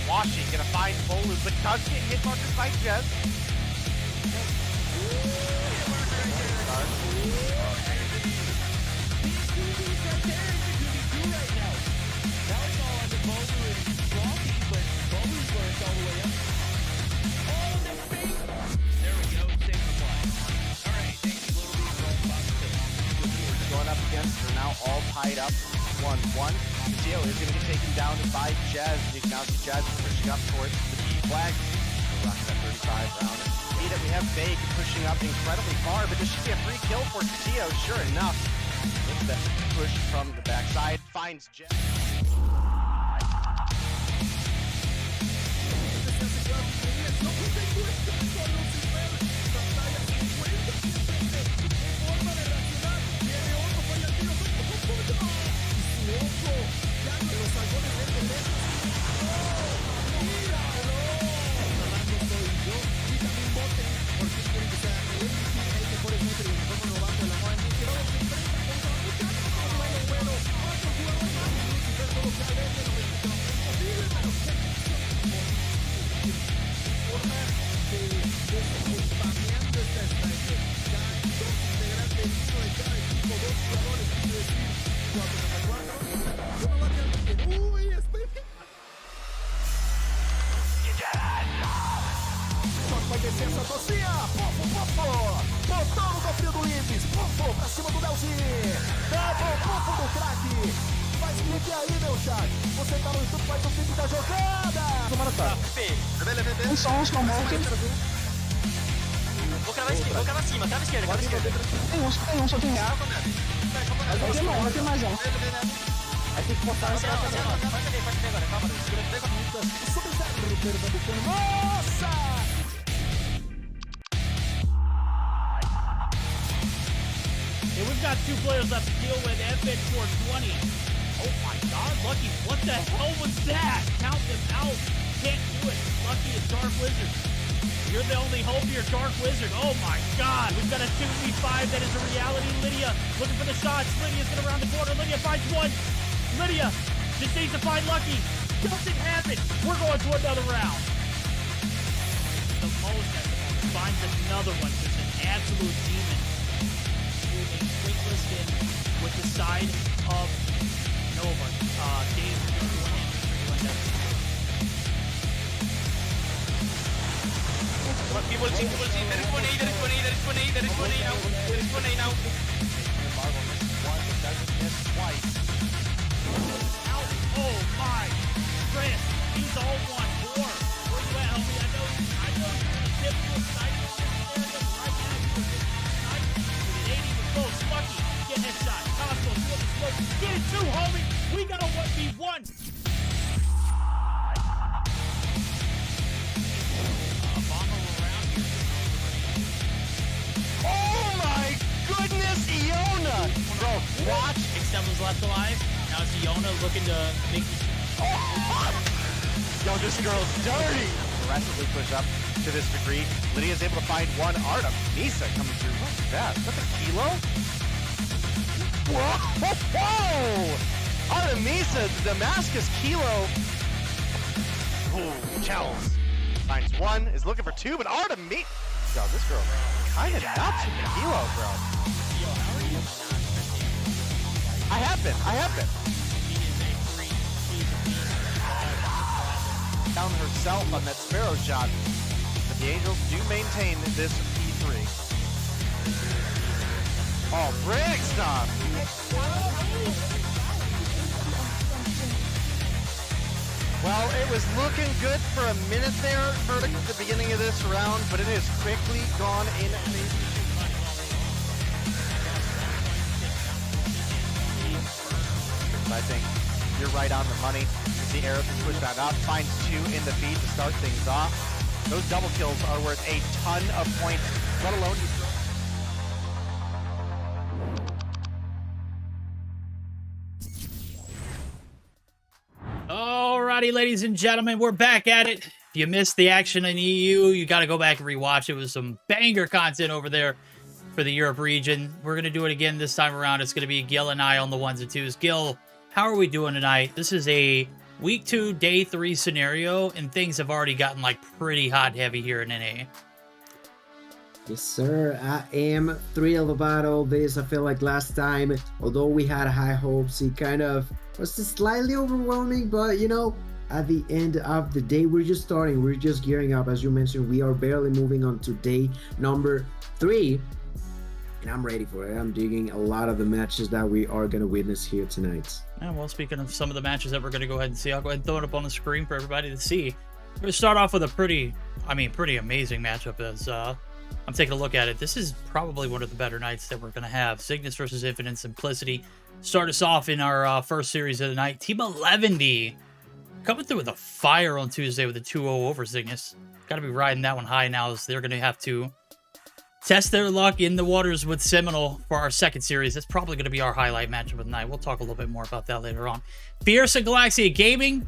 Washing, gonna find Bolu, but does get hit markers by Jez. They're now all tied up 1-1. Theo is going to get taken down by Jazz. You can now see Jazz is pushing up towards the B flag. We're rocking that 35 round. See that we have Vague pushing up incredibly far, but this should be a free kill for Theo, sure enough. With that push from the backside, finds Jazz. Licença, Tocinha! Botão no cofre do Lives! Pra cima do Delzinho! Double do craque! Faz clique aí, meu chat! Você tá no YouTube, faz o clique da jogada! Um som morto. Vou cravar cima, crava esquerda. Tem um, só tem real. Vai ter mais um. Aí tem que botar na Pode ver agora, calma, Nossa! And we've got 2 players left to deal with. FN 420. Oh my god, Lucky, what the hell was that? Count them out. Can't do it. Lucky is Dark Wizard. You're the only hope here, Dark Wizard. Oh my god, we've got a 2v5 that is a reality. Lydia looking for the shots. Lydia's gonna round the corner. Lydia finds one. Lydia just needs to find Lucky. Doesn't happen. We're going to another round. The most at the moment finds another one. Just an absolute demon. Shooting quick in with the side of Nova. Dave, People see, there is one A now. Marvel misses one, but doesn't miss twice. out. Oh my. Chris, he's all one. More. Where you at, homie? I know you're in a typical sniper area, but right now you're just sniping with an 80 with close. Lucky. Get headshot. Cosmo, you have the smoke. Get it too, homie. We got a 1v1. Oh my goodness, Iona! Bro, watch. Except was left alive. Now it's Iona looking to make Yo, this girl's dirty! Aggressively push up to this degree. Lydia's able to find one. Artem, Misa coming through. What's that? Is that the Kilo? Whoa! Whoa! Artemisa, the Damascus Kilo. Oh, Chels. Finds one, is looking for two, but Artemisa. Yo, this girl kind of nuts with the Kilo, bro. I have been. Down herself on that Sparrow shot. But the Angels do maintain this P3. Oh, Brigstock! Well, it was looking good for a minute there, Verdict, at the beginning of this round, but it has quickly gone in. I think you're right on the money. The arrow can push back up, finds two in the feed to start things off. Those double kills are worth a ton of points, let alone Alrighty, ladies and gentlemen, we're back at it. If you missed the action in EU, you got to go back and rewatch. It was some banger content over there for the Europe region. We're going to do it again this time around. It's going to be Gil and I on the ones and twos. Gil, how are we doing tonight? This is a week 2, day 3 scenario, and things have already gotten like pretty hot heavy here in NA. Yes, sir. I am thrilled about all this. I feel like last time, although we had high hopes, it kind of was slightly overwhelming. But, you know, at the end of the day, we're just starting. We're just gearing up. As you mentioned, we are barely moving on to day number 3. And I'm ready for it. I'm digging a lot of the matches that we are going to witness here tonight. And well, speaking of some of the matches that we're going to go ahead and see, I'll go ahead and throw it up on the screen for everybody to see. We're going to start off with a pretty amazing matchup as I'm taking a look at it. This is probably one of the better nights that we're going to have. Zygnus versus Infinite Simplicity. Start us off in our first series of the night. Team 11D coming through with a fire on Tuesday with a 2-0 over Zygnus. Got to be riding that one high now as they're going to have to test their luck in the waters with Seminole for our second series. That's probably going to be our highlight matchup of the night. We'll talk a little bit more about that later on. Fierce and Galaxia Gaming.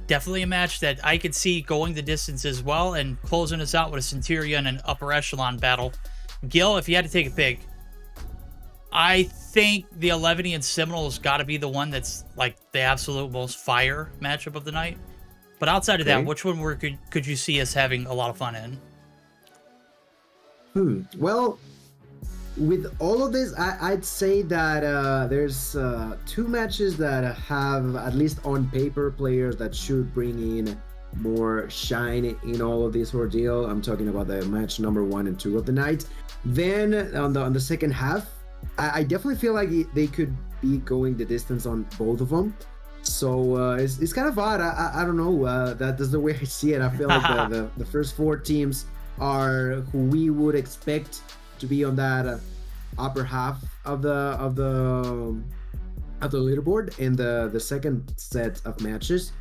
Definitely a match that I could see going the distance as well and closing us out with a Centurion and upper echelon battle. Gil, if you had to take a pick, I think the 11 and Seminole has got to be the one that's like the absolute most fire matchup of the night. But outside of that, which one could you see us having a lot of fun in? Well, with all of this, I'd say that there's 2 matches that have, at least on paper, players that should bring in more shine in all of this ordeal. I'm talking about the match number 1 and 2 of the night. Then on the second half, I definitely feel like they could be going the distance on both of them. So it's kind of odd. I don't know. That's the way I see it. I feel like the first 4 teams are who we would expect to be on that upper half of the leaderboard. And the second set of matches,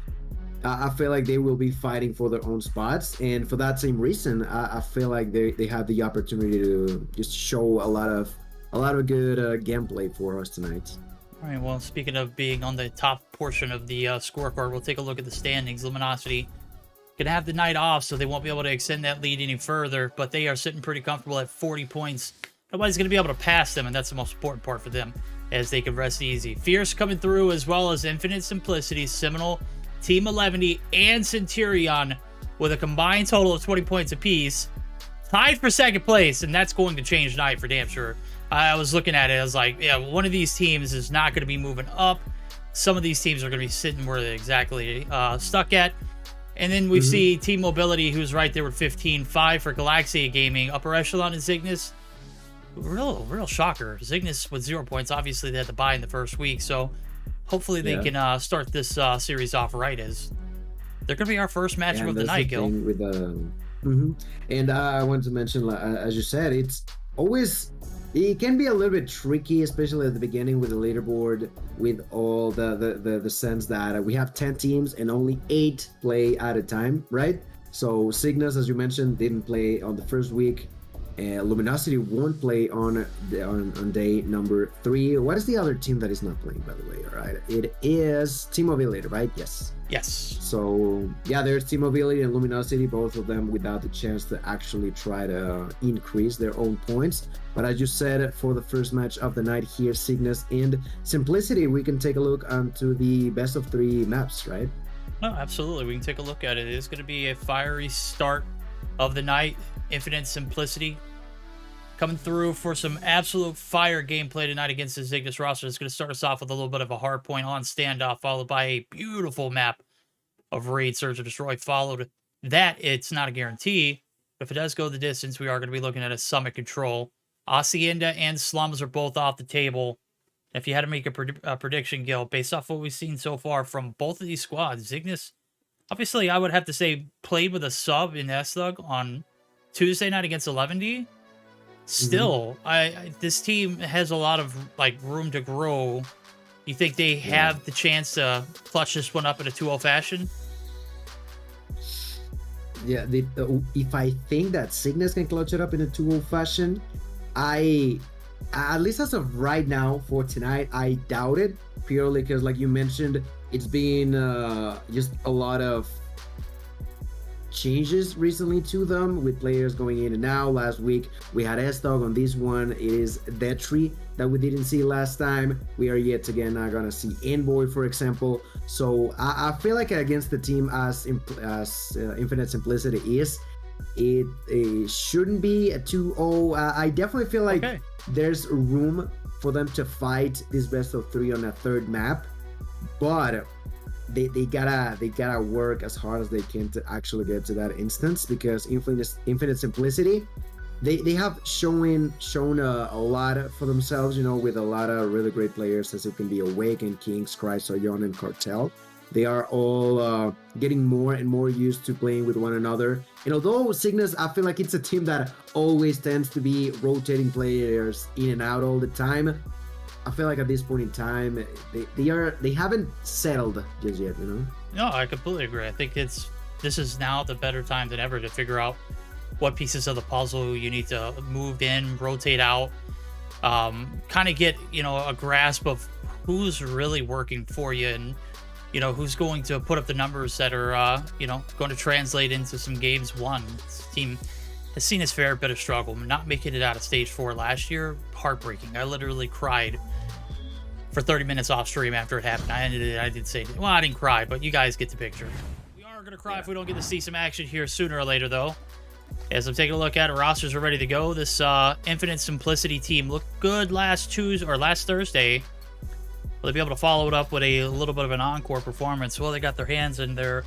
I feel like they will be fighting for their own spots, and for that same reason, I feel like they have the opportunity to just show a lot of good gameplay for us tonight. All right, well, speaking of being on the top portion of the scorecard, we'll take a look at the standings. Luminosity gonna have the night off, so they won't be able to extend that lead any further, but they are sitting pretty comfortable at 40 points. Nobody's gonna be able to pass them, and that's the most important part for them, as they can rest easy. Fierce coming through, as well as Infinite Simplicity, Seminole, Team 11, and Centurion with a combined total of 20 points apiece, tied for second place, and that's going to change tonight for damn sure. I was looking at it, I was like, yeah, one of these teams is not going to be moving up. Some of these teams are going to be sitting where they're exactly stuck at. And then we see Team Mobility, who's right there with 15-5 for Galaxia Gaming. Upper Echelon and Zygnus, real shocker. Zygnus with 0 points. Obviously, they had to buy in the first week, so hopefully they can start this series off right, as they're going to be our first matchup of the night, Gil. With, And I wanted to mention, as you said, it can be a little bit tricky, especially at the beginning with the leaderboard, with all the sense that we have 10 teams and only 8 play at a time, right? So Zygnus, as you mentioned, didn't play on the first week. Luminosity won't play on day number 3. What is the other team that is not playing, by the way? All right, it is Team Mobility, right? Yes. So yeah, there's Team Mobility and Luminosity, both of them without the chance to actually try to increase their own points. But as you said, for the first match of the night here, Zygnus and Simplicity, we can take a look onto the best of 3 maps, right? No, absolutely. We can take a look at it. It is going to be a fiery start of the night. Infinite Simplicity coming through for some absolute fire gameplay tonight against the Zygnus roster. It's going to start us off with a little bit of a hard point on standoff, followed by a beautiful map of Raid, Search, and Destroy. Followed that, it's not a guarantee, but if it does go the distance, we are going to be looking at a Summit Control. Hacienda and Slums are both off the table. If you had to make a prediction, Gil, based off what we've seen so far from both of these squads, Zygnus, obviously, I would have to say, played with a sub in S-Thug on Tuesday night against 11D. Still, this team has a lot of room to grow. You think they have the chance to clutch this one up in a 2-0 fashion? Yeah, if I think that Zygnus can clutch it up in a 2-0 fashion, at least as of right now for tonight, I doubt it, purely because, like you mentioned, it's been just a lot of changes recently to them with players going in and out. Last week we had S-Dog. On this one it is Detri that we didn't see last time. We are yet again not gonna see Envoy, for example. So I feel like against the team as Infinite Simplicity is, it shouldn't be a 2-0. I definitely feel like there's room for them to fight this best of 3 on a third map, but they gotta work as hard as they can to actually get to that instance, because Infinite Simplicity, they have shown a lot for themselves, you know, with a lot of really great players as it can be Awaken, Kings, Chrysler, Yon, and Cartel. They are all getting more and more used to playing with one another. And although Zygnus, I feel like it's a team that always tends to be rotating players in and out all the time, I feel like at this point in time, they haven't settled just yet, you know? No, I completely agree. I think this is now the better time than ever to figure out what pieces of the puzzle you need to move in, rotate out, kind of get, you know, a grasp of who's really working for you, and, you know, who's going to put up the numbers that are, you know, going to translate into some games won. This team has seen its fair bit of struggle. Not making it out of stage 4 last year, heartbreaking. I literally cried for 30 minutes off stream after it happened. I did say, well, I didn't cry, but you guys get the picture. We are going to cry if we don't get to see some action here sooner or later, though. As I'm taking a look at it, rosters are ready to go. This Infinite Simplicity team looked good last Thursday. Will they be able to follow it up with a little bit of an encore performance? Well, they got their hands and their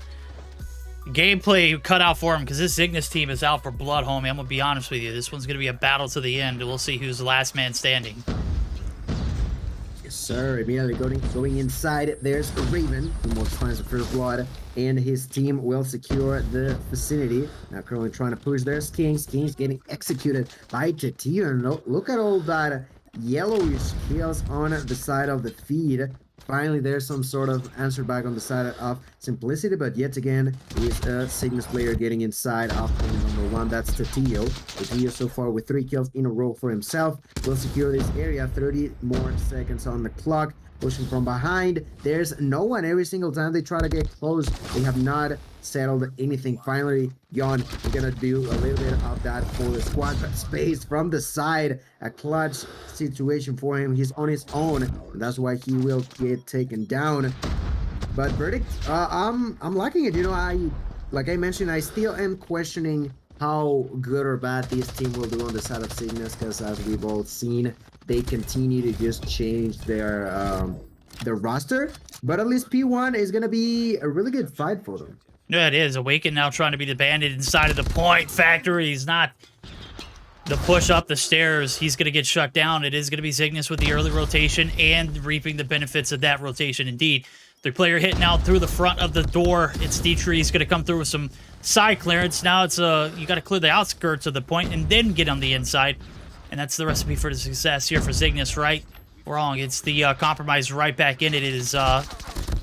gameplay cut out for them, because this Zygnus team is out for blood, homie. I'm going to be honest with you. This one's going to be a battle to the end. We'll see who's the last man standing. Yes, sir. Immediately going inside, there's Raven, who most finds the first blood, and his team will secure the vicinity. Now currently trying to push their Kings. Kings getting executed by Centurion. Look at all that yellowish kills on the side of the feed. Finally, there's some sort of answer back on the side of Simplicity, but yet again, it is a Zygnus player getting inside of point number 1. That's Tatio. Tatio so far with 3 kills in a row for himself. Will secure this area. 30 more seconds on the clock. Pushing from behind. There's no one. Every single time they try to get close, they have not settled anything. Finally, Yon is gonna do a little bit of that for the squad, but space from the side. A clutch situation for him. He's on his own, and that's why he will get taken down. But Verdict, I'm liking it. You know, like I mentioned, I still am questioning how good or bad this team will do on the side of Zygnus, because as we've all seen, they continue to just change their roster. But at least P1 is gonna be a really good fight for them. Yeah, it is. Awaken now trying to be the bandit inside of the point factory. He's not the push up the stairs. He's going to get shut down. It is going to be Zygnus with the early rotation and reaping the benefits of that rotation. Indeed, the player hitting out through the front of the door. It's Dietrich. He's going to come through with some side clearance. Now it's you got to clear the outskirts of the point and then get on the inside. And that's the recipe for the success here for Zygnus, right? Wrong. It's the compromise right back in. It is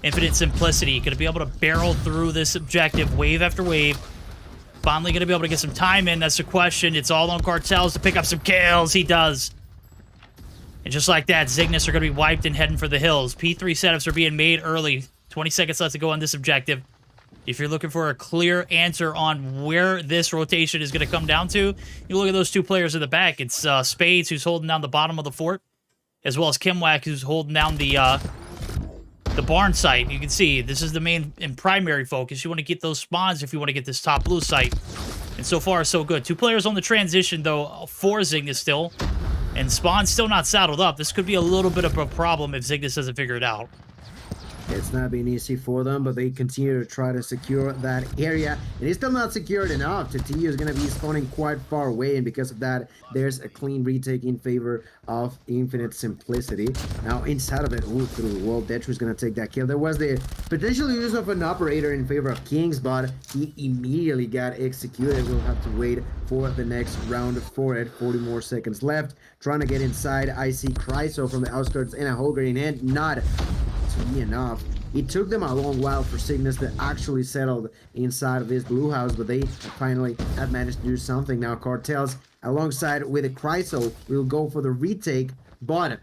Infinite Simplicity. Going to be able to barrel through this objective wave after wave. Finally going to be able to get some time in. That's the question. It's all on Cartels to pick up some kills. He does. And just like that, Zygnus are going to be wiped and heading for the hills. P3 setups are being made early. 20 seconds left to go on this objective. If you're looking for a clear answer on where this rotation is going to come down to, you look at those 2 players in the back. It's Spades, who's holding down the bottom of the fort, as well as Kimwhack, who's holding down the barn site. You can see this is the main and primary focus. You want to get those spawns if you want to get this top blue site. And so far, so good. 2 players on the transition, though, for Zygnus still. And spawn's still not saddled up. This could be a little bit of a problem if Zygnus doesn't figure it out. It's not been easy for them, but they continue to try to secure that area. And it's still not secured enough. Tatio is going to be spawning quite far away, and because of that, there's a clean retake in favor of Infinite Simplicity. Now, inside of it, through the wall, Detru is going to take that kill. There was the potential use of an operator in favor of Kings, but he immediately got executed. We'll have to wait for the next round for it. 40 more seconds left. Trying to get inside. I see Chryso from the outskirts and a Holger in hand. Not to be enough. It took them a long while for Zygnus to actually settle inside of this blue house, but they finally have managed to do something. Now Cartels alongside with a Chryso will go for the retake, but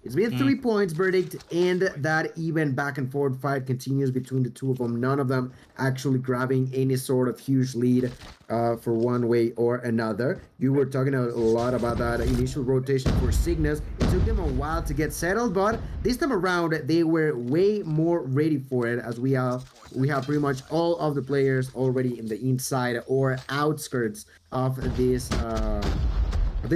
It's been 3 points verdict, and that even back and forth fight continues between the two of them. None of them actually grabbing any sort of huge lead for one way or another. You were talking a lot about that initial rotation for Zygnus. It took them a while to get settled, but this time around they were way more ready for it, as we have pretty much all of the players already in the inside or outskirts of this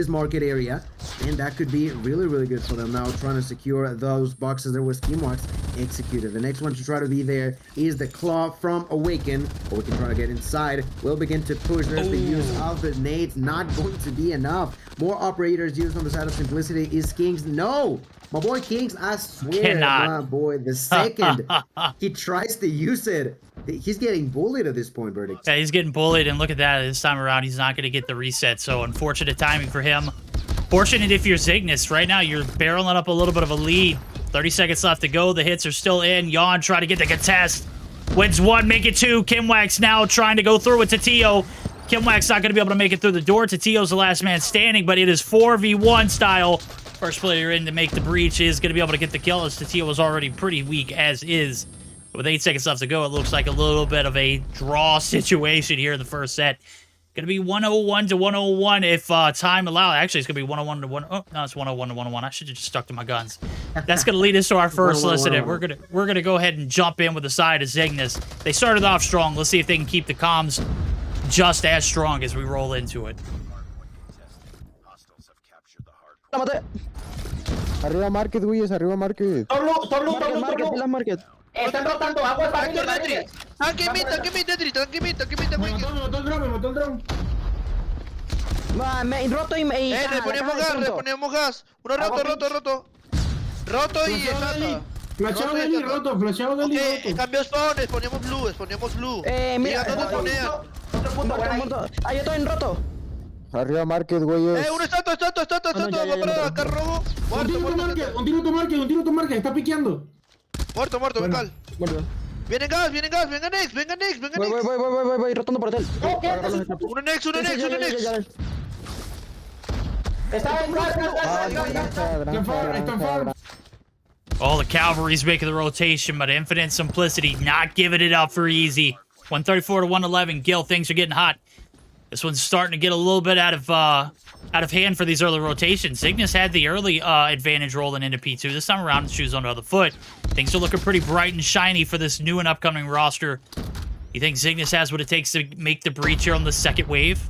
market area, and that could be really good for them now, trying to secure those boxes. There was scheme walks executed. The next one to try to be there is the claw from Awaken, or we can try to get inside. We'll begin to push. There's the use of the nades, not going to be enough. More operators used on the side of Simplicity. Is Kings? No, my boy Kings, I swear, my boy, the second he tries to use it, he's getting bullied at this point, Verdict. Yeah, he's getting bullied, and look at that. This time around, he's not going to get the reset, so unfortunate timing for him. Fortunate if you're Zygnus. Right now, you're barreling up a little bit of a lead. 30 seconds left to go. The hits are still in. Yawn trying to get the contest. Wins one, make it two. Kimwax now trying to go through with Tatio. Kimwax not going to be able to make it through the door. Tatio's the last man standing, but it is 4v1 style. First player in to make the breach is going to be able to get the kill, as Tatio was already pretty weak as is. With 8 seconds left to go, it looks like a little bit of a draw situation here in the first set. Going to be 101 to 101 if time allows. Actually, it's going to be 101 to 1. Oh, no, it's 101 to 101. I should have just stuck to my guns. That's going to lead us to our first listen. And we're gonna go ahead and jump in with the side of Zygnus. They started off strong. Let's see if they can keep the comms just as strong as we roll into it. Arriba market, güeyes, arriba market. Market. Están rotando aguas para Nedry. Tanque mid, Nedry. Roto y... Le ponemos gas. Uno roto. Roto y exacto. Flashado de Eli, roto. Ok, cambio spawns, ponemos blue. Mira, ¿dónde poner? Otro punto, muerto. Ah, yo estoy en roto. Arriba market, güeyes. Uno está. Va para acá, robo. Un tiro tu market, está piqueando. Muerto, Cal. Vienen gas, venga next. Voy, rotando por hotel. Uno next. Está en casa. Oh, the Cavalry's making the rotation, but Infinite Simplicity not giving it up for easy. 134 to 111. Gil, things are getting hot. This one's starting to get a little bit out of hand for these early rotations. Zygnus had the early advantage rolling into P2. This time around, shoes on the other foot. Things are looking pretty bright and shiny for this new and upcoming roster. You think Zygnus has what it takes to make the breach here on the second wave?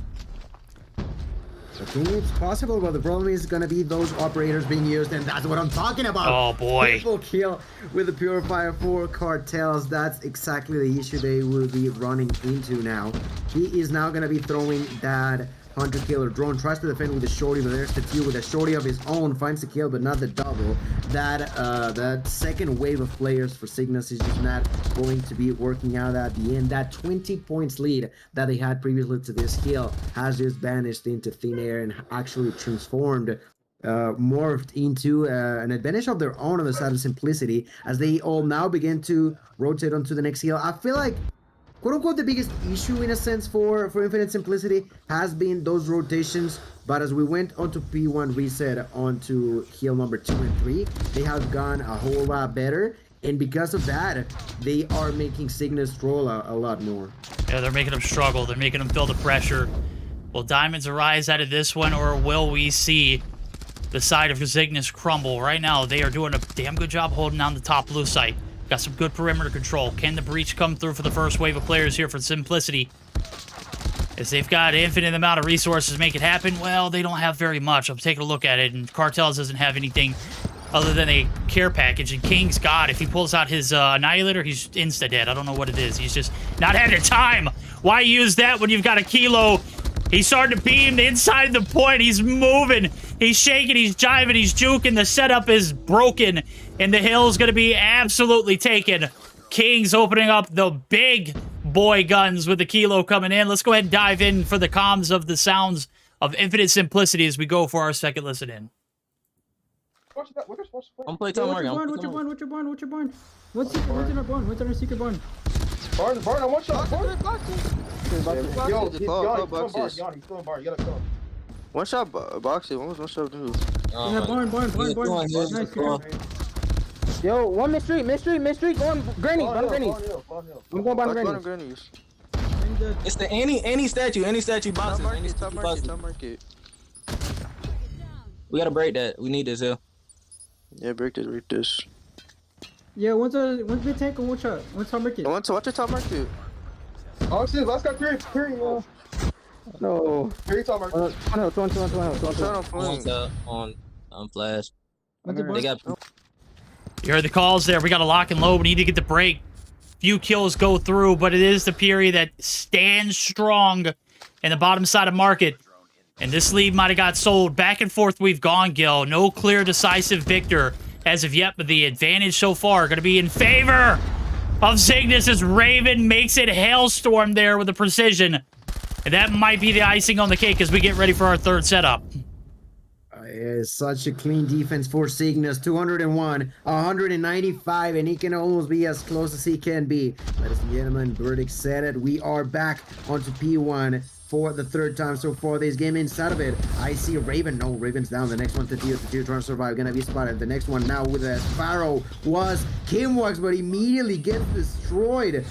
I think it's possible, but the problem is going to be those operators being used, and that's what I'm talking about. Oh, boy. Triple kill with the Purifier for Cartels. That's exactly the issue they will be running into now. He is now going to be throwing that Hunter Killer drone. Tries to defend with the shorty, but there's the two with a shorty of his own. Finds the kill, but not the double. That second wave of players for Zygnus is just not going to be working out at the end. That 20 points lead that they had previously to this kill has just vanished into thin air and actually transformed, morphed into an advantage of their own on the side of Simplicity, as they all now begin to rotate onto the next hill. I feel like, quote-unquote, the biggest issue in a sense for Infinite Simplicity has been those rotations, but as we went onto P1 reset onto hill number 2 and 3, they have gone a whole lot better, and because of that, they are making Zygnus roll a lot more. Yeah, they're making them struggle. They're making them feel the pressure. Will diamonds arise out of this one, or will we see the side of Zygnus crumble? Right now, they are doing a damn good job holding down the top blue site. Got some good perimeter control. Can the breach come through for the first wave of players here for Simplicity? As they've got an infinite amount of resources to make it happen, well, they don't have very much. I'm taking a look at it, and Cartels doesn't have anything other than a care package. And King's God, if he pulls out his Annihilator, he's insta-dead. I don't know what it is. He's just not had the time. Why use that when you've got a Kilo? He's starting to beam inside the point. He's moving. He's shaking. He's jiving. He's juking. The setup is broken. And the hill's going to be absolutely taken. King's opening up the big boy guns with the Kilo coming in. Let's go ahead and dive in for the comms of the sounds of Infinite Simplicity as we go for our second listen in. I'm playing Tom Morgan. What's your barn? What's in our barn? What's in our secret barn? Barn, I want shot. Barn. Yo, he's still in barn. You gotta kill him. One shot boxing, one shot dude. Yeah, barn. Nice. Yo, one mid street, going granny, bottom granny. I'm going bottom granny. It's the any statue boxes. Any statue boxes. Top market. We gotta break that. We need this here. Yeah, break this. Yeah, one's mid tank and one's top market. Watch the top market. Oh shit, last got three, no. Three top market. On flash. One's a They got. You heard the calls there. We got to lock and load. We need to get the break. Few kills go through, but it is the period that stands strong in the bottom side of market. And this lead might have got sold. Back and forth we've gone, Gil. No clear, decisive victor as of yet, but the advantage so far going to be in favor of Zygnus as Raven makes it hailstorm there with a precision. And that might be the icing on the cake as we get ready for our third setup. It's such a clean defense for Zygnus. 201, 195, and he can almost be as close as he can be. Ladies and gentlemen, verdict set it. We are back onto P1 for the third time so far this game. Inside of it, I see Raven. No, Raven's down. The next one to tier trying to survive. Gonna be spotted. The next one now with a Sparrow was Kimwax, but immediately gets destroyed.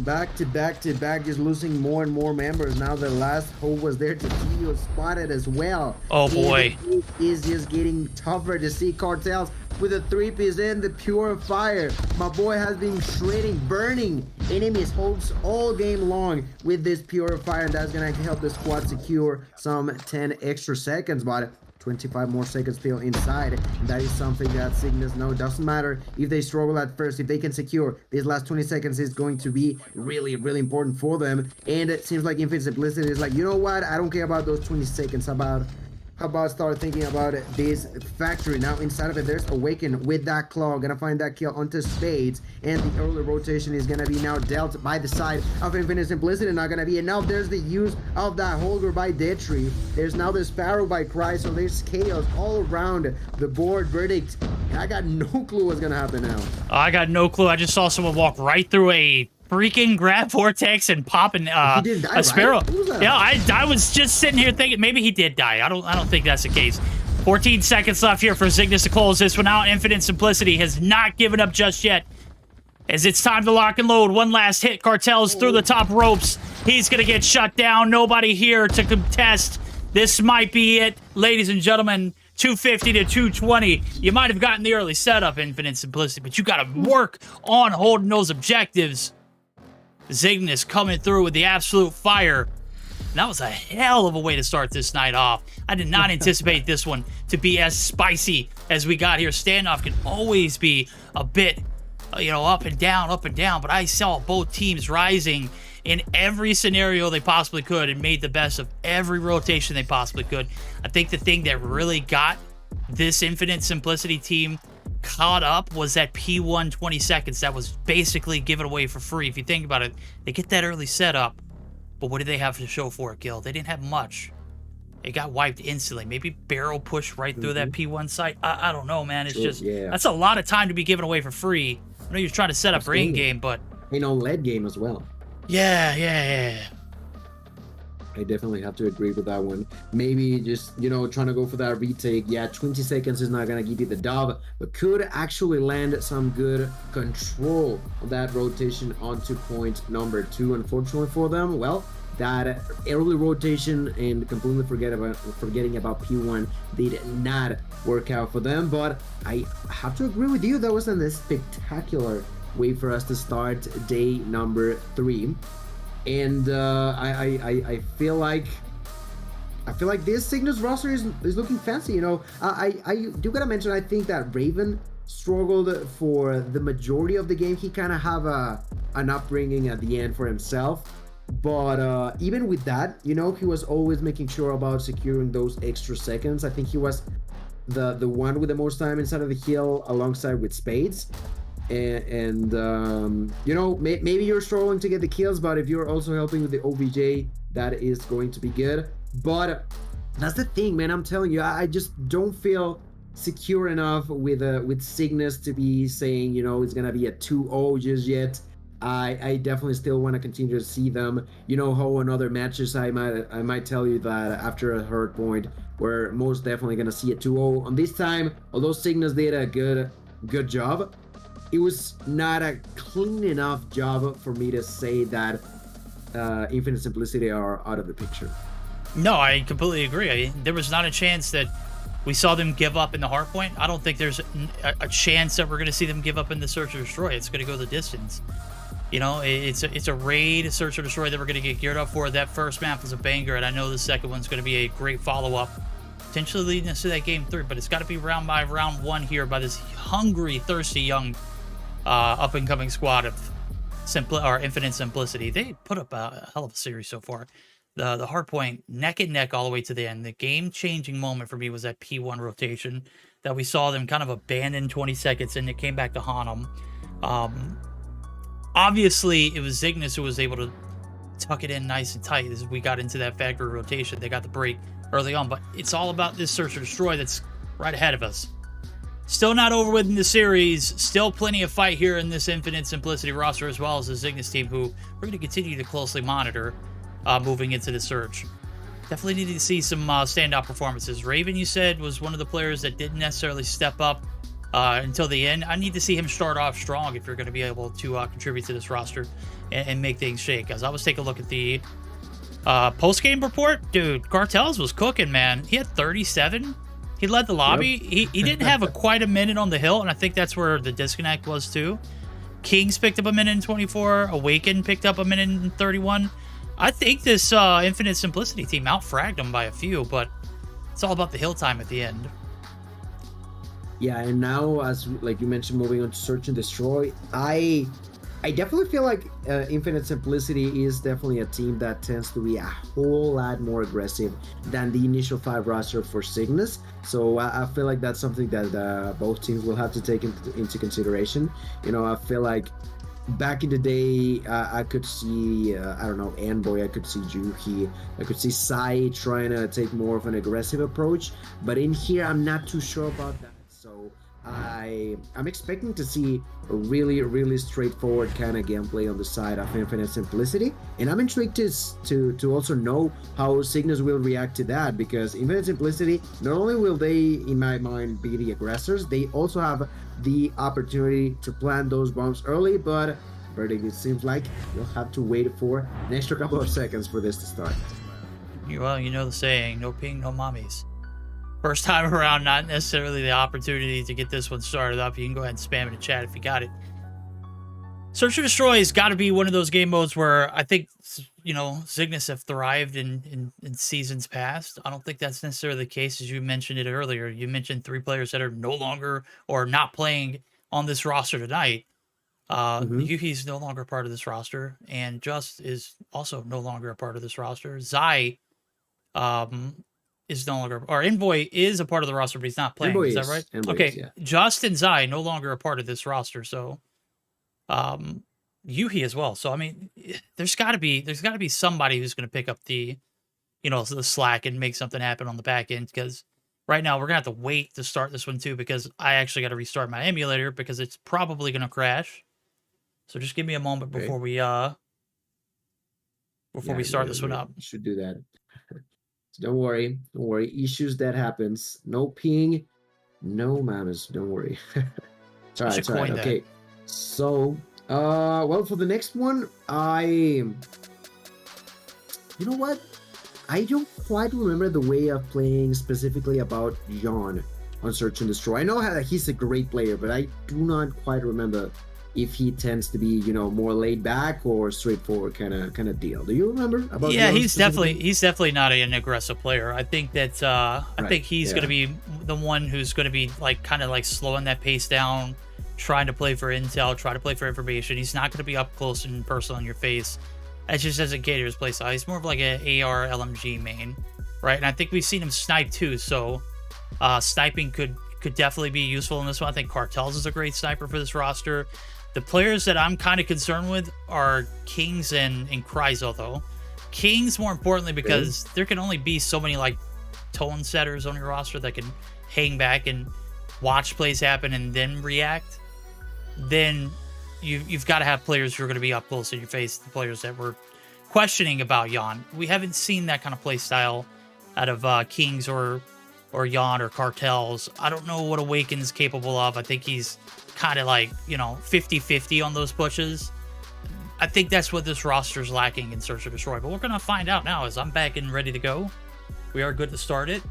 Back to back, just losing more and more members. Now the last hope was there to see you spotted as well. Oh boy. It is just getting tougher to see Cartels with a 3-piece in the Purifier. My boy has been shredding, burning enemies holds all game long with this Purifier, and that's gonna help the squad secure some 10 extra seconds, but 25 more seconds still inside. And that is something that Zygnus know. Doesn't matter if they struggle at first. If they can secure these last 20 seconds is going to be really, really important for them. And it seems like Infinite Simplicity is like, you know what? I don't care about those 20 seconds. How about start thinking about this factory. Now inside of it, there's Awaken with that claw. Gonna find that kill onto Spades. And the early rotation is gonna be now dealt by the side of Infinite Simplicity. Not gonna be enough. There's the use of that Holger by Deadtree. There's now the Sparrow by Cry. So there's chaos all around the board. Verdict. And I got no clue what's gonna happen now. I got no clue. I just saw someone walk right through a freaking grab vortex and popping He didn't die, a Sparrow. Right? Yeah, I was just sitting here thinking maybe he did die. I don't think that's the case. 14 seconds left here for Zygnus to close this one out. Infinite Simplicity has not given up just yet. As it's time to lock and load. One last hit. Cartels through the top ropes. He's going to get shut down. Nobody here to contest. This might be it. Ladies and gentlemen, 250 to 220. You might have gotten the early setup, Infinite Simplicity, but you got to work on holding those objectives. Zygnus coming through with the absolute fire. That was a hell of a way to start this night off. I did not anticipate this one to be as spicy as we got here. Standoff can always be a bit, up and down, but I saw both teams rising in every scenario they possibly could and made the best of every rotation they possibly could. I think the thing that really got this Infinite Simplicity team caught up was that P1 20 seconds that was basically given away for free. If you think about it, they get that early setup, but what did they have to show for it, Gil? They didn't have much. It got wiped instantly. Maybe barrel push right through that P1 site. I don't know, man. It's just, that's a lot of time to be given away for free. I know you're trying to set up brain game, but LED game as well. Yeah. I definitely have to agree with that one. Maybe just, trying to go for that retake. Yeah, 20 seconds is not going to give you the dub, but could actually land some good control of that rotation onto point number 2. Unfortunately for them, well, that early rotation and completely forgetting about P1 did not work out for them. But I have to agree with you. That was a spectacular way for us to start day number 3. And I feel like this Zygnus roster is looking fancy. I do gotta mention, I think that Raven struggled for the majority of the game. He kind of have an upbringing at the end for himself, but even with that, he was always making sure about securing those extra seconds. I think he was the one with the most time inside of the hill alongside with Spades. And maybe you're struggling to get the kills, but if you're also helping with the OBJ, that is going to be good. But that's the thing, man. I'm telling you, I just don't feel secure enough with Zygnus to be saying, it's gonna be a 2-0 just yet. I definitely still want to continue to see them. You know how in other matches I might tell you that after a hard point, we're most definitely gonna see a 2-0. On this time, although Zygnus did a good job, it was not a clean enough job for me to say that Infinite Simplicity are out of the picture. No, I completely agree. There was not a chance that we saw them give up in the hard point. I don't think there's a chance that we're going to see them give up in the Search or Destroy. It's going to go the distance. You know, it's a raid, Search or Destroy that we're going to get geared up for. That first map was a banger, and I know the second one's going to be a great follow-up, potentially leading us to that game 3. But it's got to be round by round 1 here by this hungry, thirsty, young up-and-coming squad of Infinite Simplicity. They put up a hell of a series so far. The hard point, neck and neck all the way to the end. The game-changing moment for me was that P1 rotation that we saw them kind of abandon 20 seconds, and it came back to haunt them. Obviously, it was Zygnus who was able to tuck it in nice and tight as we got into that factory rotation. They got the break early on, but it's all about this Search or Destroy that's right ahead of us. Still not over with in the series. Still plenty of fight here in this Infinite Simplicity roster, as well as the Zygnus team, who we're going to continue to closely monitor moving into the Surge. Definitely needed to see some standout performances. Raven, you said, was one of the players that didn't necessarily step up until the end. I need to see him start off strong if you're going to be able to contribute to this roster and make things shake. As I was taking a look at the post-game report, dude, Cartels was cooking, man. He had 37. He led the lobby. Yep. He didn't have quite a minute on the hill, and I think that's where the disconnect was too. Kings picked up a minute and 24. Awaken picked up a minute and 31. I think this Infinite Simplicity team out-fragged them by a few, but it's all about the hill time at the end. Yeah, and now, as like you mentioned, moving on to Search and Destroy, I definitely feel like Infinite Simplicity is definitely a team that tends to be a whole lot more aggressive than the initial 5 roster for Zygnus. So I feel like that's something that both teams will have to take into consideration. You know, I feel like back in the day, I could see, I don't know, Envoy, I could see Juhi, I could see Sai trying to take more of an aggressive approach. But in here, I'm not too sure about that. So I'm expecting to see a really straightforward kind of gameplay on the side of Infinite Simplicity, and I'm intrigued to also know how Zygnus will react to that, because Infinite Simplicity, not only will they, in my mind, be the aggressors, they also have the opportunity to plant those bombs early, but it seems like you'll have to wait for an extra couple of seconds for this to start. Well, you know the saying, no ping, no mommies. First time around, not necessarily the opportunity to get this one started up. You can go ahead and spam it in chat if you got it. Search or Destroy has got to be one of those game modes where I think, you know, Zygnus have thrived in seasons past. I don't think that's necessarily the case, as you mentioned it earlier. You mentioned 3 players that are no longer or not playing on this roster tonight. Yuki's no longer part of this roster, and Just is also no longer a part of this roster. Zai is no longer, or Envoy is a part of the roster, but he's not playing. Is that right? Envoy okay, is, yeah. Just and Zai no longer a part of this roster, so Yuhi as well. So I mean, there's got to be somebody who's going to pick up the, you know, the slack and make something happen on the back end, because right now we're gonna have to wait to start this one too, because I actually got to restart my emulator because it's probably going to crash. So just give me a moment before we start this one up. Should do that. So don't worry. Issues that happens. No ping, no mamas. Don't worry. It's all right. Okay. So, well, for the next one, you know what? I don't quite remember the way of playing specifically about John on Search and Destroy. I know how he's a great player, but I do not quite remember if he tends to be, you know, more laid back or straightforward kind of deal. Do you remember about? Yeah, he's definitely not an aggressive player. I think that I think he's going to be the one who's going to be like kind of like slowing that pace down, trying to play for intel, try to play for information. He's not going to be up close and personal in your face. That just doesn't cater his play style. He's more of like an AR LMG main, right? And I think we've seen him snipe too. So sniping could definitely be useful in this one. I think Cartels is a great sniper for this roster. The players that I'm kind of concerned with are Kings and Kryzo, though. Kings, more importantly, because there can only be so many like tone setters on your roster that can hang back and watch plays happen and then react. Then you've got to have players who are going to be up close in your face. The players that were questioning about Yon. We haven't seen that kind of play style out of Kings or Yon or Cartels. I don't know what Awaken's capable of. I think he's kind of like, 50-50 on those pushes. I think that's what this roster's lacking in Search or Destroy. But we're going to find out now as I'm back and ready to go. We are good to start it.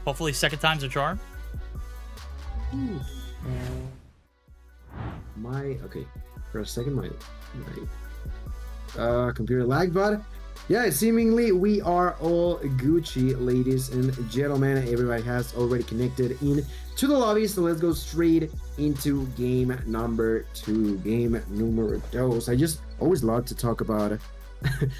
Hopefully second time's a charm. Okay. For a second, my computer lagged, but yeah, seemingly we are all Gucci, ladies and gentlemen. Everybody has already connected in to the lobby, so let's go straight into game number 2. Game numero dos. I just always love to talk about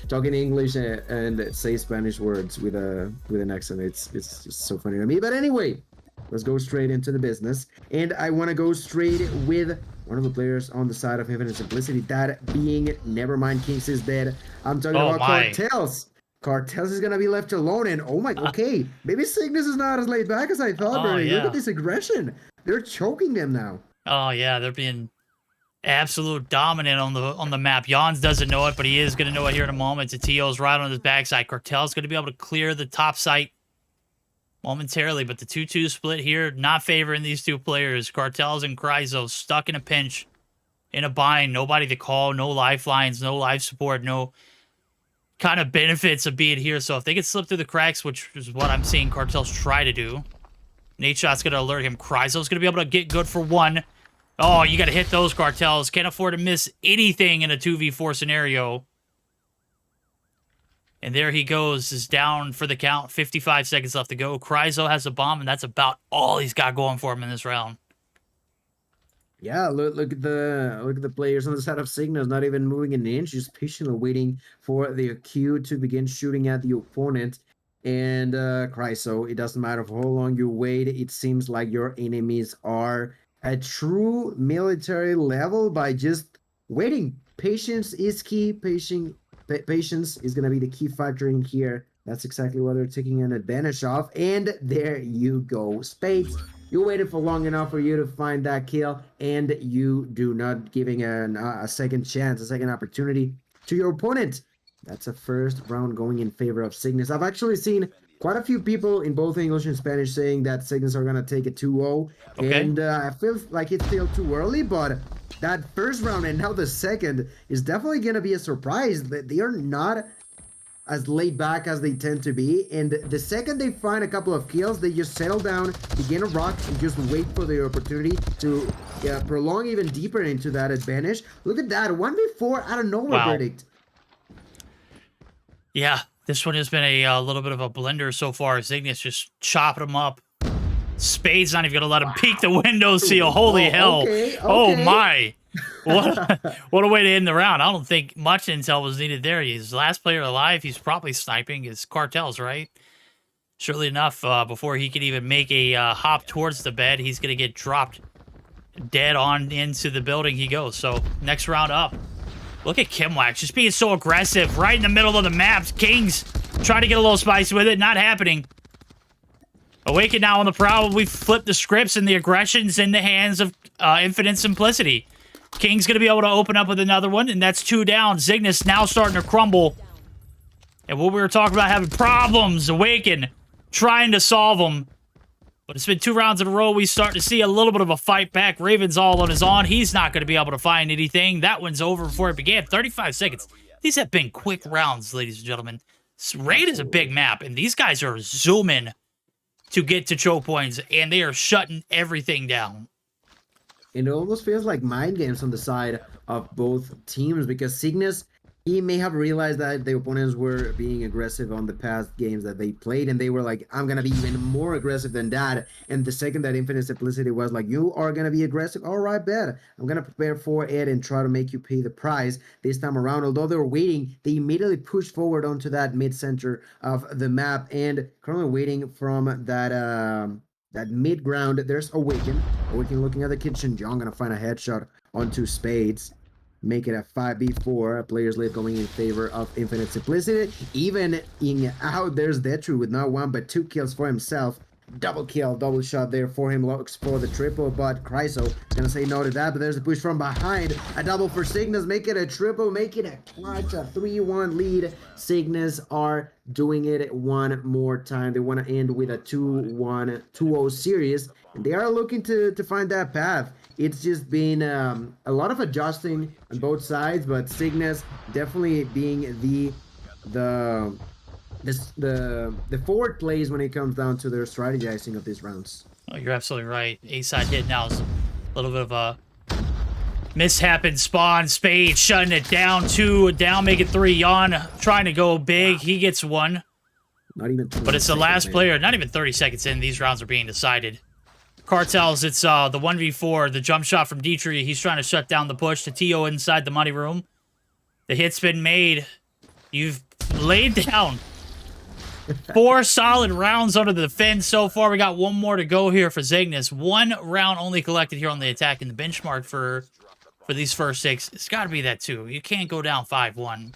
talking English and say Spanish words with an accent. It's just so funny to me. But anyway, let's go straight into the business, and I want to go straight with one of the players on the side of Infinite Simplicity, that being Nevermind Kings is dead. I'm talking about Cartels. Cartels is gonna be left alone, and okay, maybe Zygnus is not as laid back as I thought, but look at this aggression. They're choking them now. Oh yeah, they're being absolute dominant on the map. Jans doesn't know it, but he is gonna know it here in a moment. Tatio's right on his backside. Cartel's gonna be able to clear the top site momentarily, but the 2-2 split here, not favoring these two players. Cartels and Chryso stuck in a pinch, in a bind, nobody to call, no lifelines, no life support, no kind of benefits of being here. So if they can slip through the cracks, which is what I'm seeing Cartels try to do, Nate Shot's going to alert him. Chryso's going to be able to get good for 1. Oh, you got to hit those, Cartels. Can't afford to miss anything in a 2v4 scenario. And there he goes, is down for the count. 55 seconds left to go. Chryso has a bomb, and that's about all he's got going for him in this round. Yeah, look at the players on the side of Zygnus, not even moving an inch, just patiently waiting for the cue to begin shooting at the opponent. And Chryso, it doesn't matter for how long you wait. It seems like your enemies are at true military level by just waiting. Patience is key. Patience is going to be the key factor in here. That's exactly what they're taking an advantage of. And there you go. Spades, you waited for long enough for you to find that kill, and you do not giving a second chance, a second opportunity to your opponent. That's a first round going in favor of Zygnus. I've actually seen quite a few people in both English and Spanish saying that Zygnus are going to take a 2-0. Okay. And I feel like it's still too early, but that first round and now the second is definitely going to be a surprise. They are not as laid back as they tend to be, and the second they find a couple of kills, they just settle down, begin to rock, and just wait for the opportunity to prolong even deeper into that advantage. Look at that, 1v4 out of nowhere verdict. Yeah, this one has been a little bit of a blender so far. Zygnus just chopping him up. Spade's not even gonna let him peek the window seal. Holy hell! Okay. Oh my! What a way to end the round. I don't think much intel was needed there. He's last player alive. He's probably sniping his Cartels, right? Surely enough, before he could even make a hop towards the bed, he's gonna get dropped dead on into the building he goes. So next round up. Look at Kimwax just being so aggressive right in the middle of the maps. Kings trying to get a little spicy with it. Not happening. Awaken now on the prowl. We've flipped the scripts and the aggressions in the hands of Infinite Simplicity. King's going to be able to open up with another one, and that's 2 down. Zygnus now starting to crumble. And what we were talking about, having problems, Awaken trying to solve them. But it's been 2 rounds in a row. We start to see a little bit of a fight back. Raven's all on his own. He's not going to be able to find anything. That one's over before it began. 35 seconds. These have been quick rounds, ladies and gentlemen. Raid is a big map, and these guys are zooming to get to choke points, and they are shutting everything down. It almost feels like mind games on the side of both teams, because Zygnus, he may have realized that the opponents were being aggressive on the past games that they played, and they were like, I'm going to be even more aggressive than that. And the second that Infinite Simplicity was like, you are going to be aggressive, all right, bet. I'm going to prepare for it and try to make you pay the price this time around. Although they were waiting, they immediately pushed forward onto that mid-center of the map, and currently waiting from that mid-ground. There's Awaken looking at the kitchen. John going to find a headshot onto Spades. Make it a 5v4. Players lead going in favor of Infinite Simplicity. Even in out, there's Detru with not 1 but 2 kills for himself. double kill, double shot there for him. Looks for the triple, but Chryso gonna say no to that. But there's a push from behind. A double for Zygnus, make it a triple, make it a clutch, a 3-1 lead. Zygnus are doing it one more time. They want to end with a 2-1, 2-0 series, and they are looking to find that path. It's just been a lot of adjusting on both sides, but Zygnus definitely being the forward plays when it comes down to their strategizing of these rounds. Oh, you're absolutely right. A-side hit now is a little bit of a mishap in spawn. Spade shutting it down. 2 down, make it 3. Yawn trying to go big. He gets 1. Not even. But it's the last player. Not even 30 seconds in. These rounds are being decided. Cartels, it's the 1v4. The jump shot from Dietrich. He's trying to shut down the push to Tio inside the money room. The hit's been made. You've laid down 4 solid rounds under the defense so far. We got 1 more to go here for Zygnus. 1 round only collected here on the attack, and the benchmark for these first 6, it's got to be that 2. You can't go down 5-1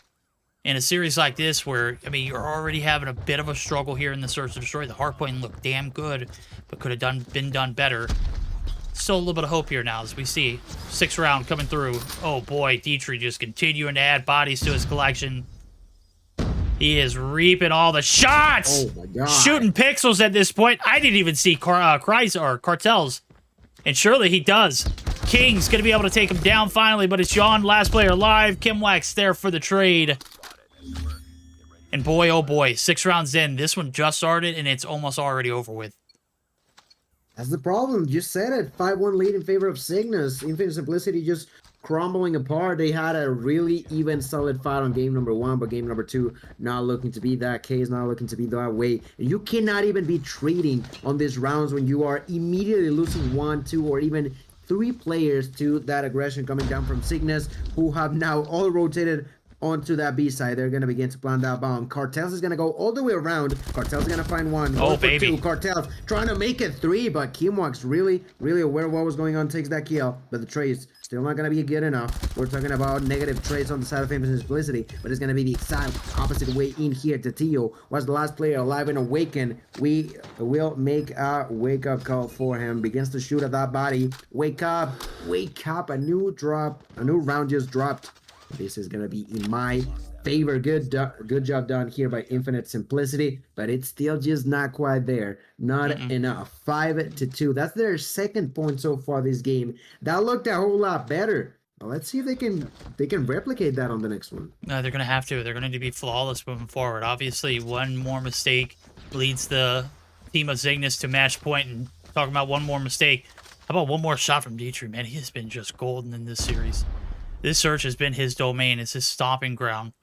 in a series like this where, I mean, you're already having a bit of a struggle here in the search to destroy. The hardpoint looked damn good, but could have been done better. Still a little bit of hope here now as we see 6th round coming through. Oh boy, Dietrich just continuing to add bodies to his collection. He is reaping all the shots. Oh my God. Shooting pixels at this point. I didn't even see Cartels. And surely he does. King's going to be able to take him down finally, but it's Yawn, last player alive. Kimwax there for the trade. And boy, oh boy, 6 rounds in. This one just started, and it's almost already over with. That's the problem. You said it. 5-1 lead in favor of Zygnus. Infinite Simplicity just crumbling apart. They had a really even solid fight on game number 1, but game number 2 not looking to be that case, not looking to be that way. You cannot even be trading on these rounds when you are immediately losing 1, 2, or even 3 players to that aggression coming down from Zygnus, who have now all rotated onto that B side. They're going to begin to plant that bomb. Cartels is going to go all the way around. Cartels is going to find 1. Oh, baby. 2. Cartels trying to make it 3, but Kimwax really aware of what was going on, takes that kill, but the trades still not going to be good enough. We're talking about negative trades on the side of Infinite Simplicity, but it's going to be the exact opposite way in here to Tio. Was the last player alive and awakened. We will make a wake-up call for him. Begins to shoot at that body. Wake up. Wake up. A new round just dropped. This is going to be in my favor. Good job done here by Infinite Simplicity, but it's still just not quite there. Not enough. 5-2. That's their 2nd point so far this game. That looked a whole lot better. Well, let's see if they can replicate that on the next one. No, they're going to have to. They're going to need to be flawless moving forward. Obviously, 1 more mistake leads the team of Zygnus to match point, and talking about 1 more mistake, how about 1 more shot from Dietrich? Man, he has been just golden in this series. This search has been his domain. It's his stomping ground.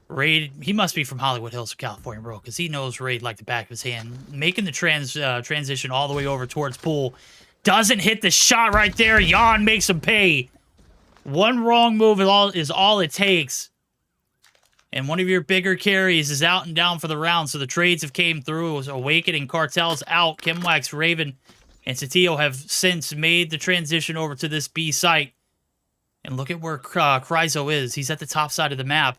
Raid, he must be from Hollywood Hills of California, bro, because he knows Raid like the back of his hand. Making the transition all the way over towards Pool. Doesn't hit the shot right there. Yawn makes him pay. 1 wrong move is all it takes. And one of your bigger carries is out and down for the round, so the trades have came through. It was Awakening, Cartels out. Kimwax, Raven, and Satio have since made the transition over to this B site. And look at where Chryso is. He's at the top side of the map.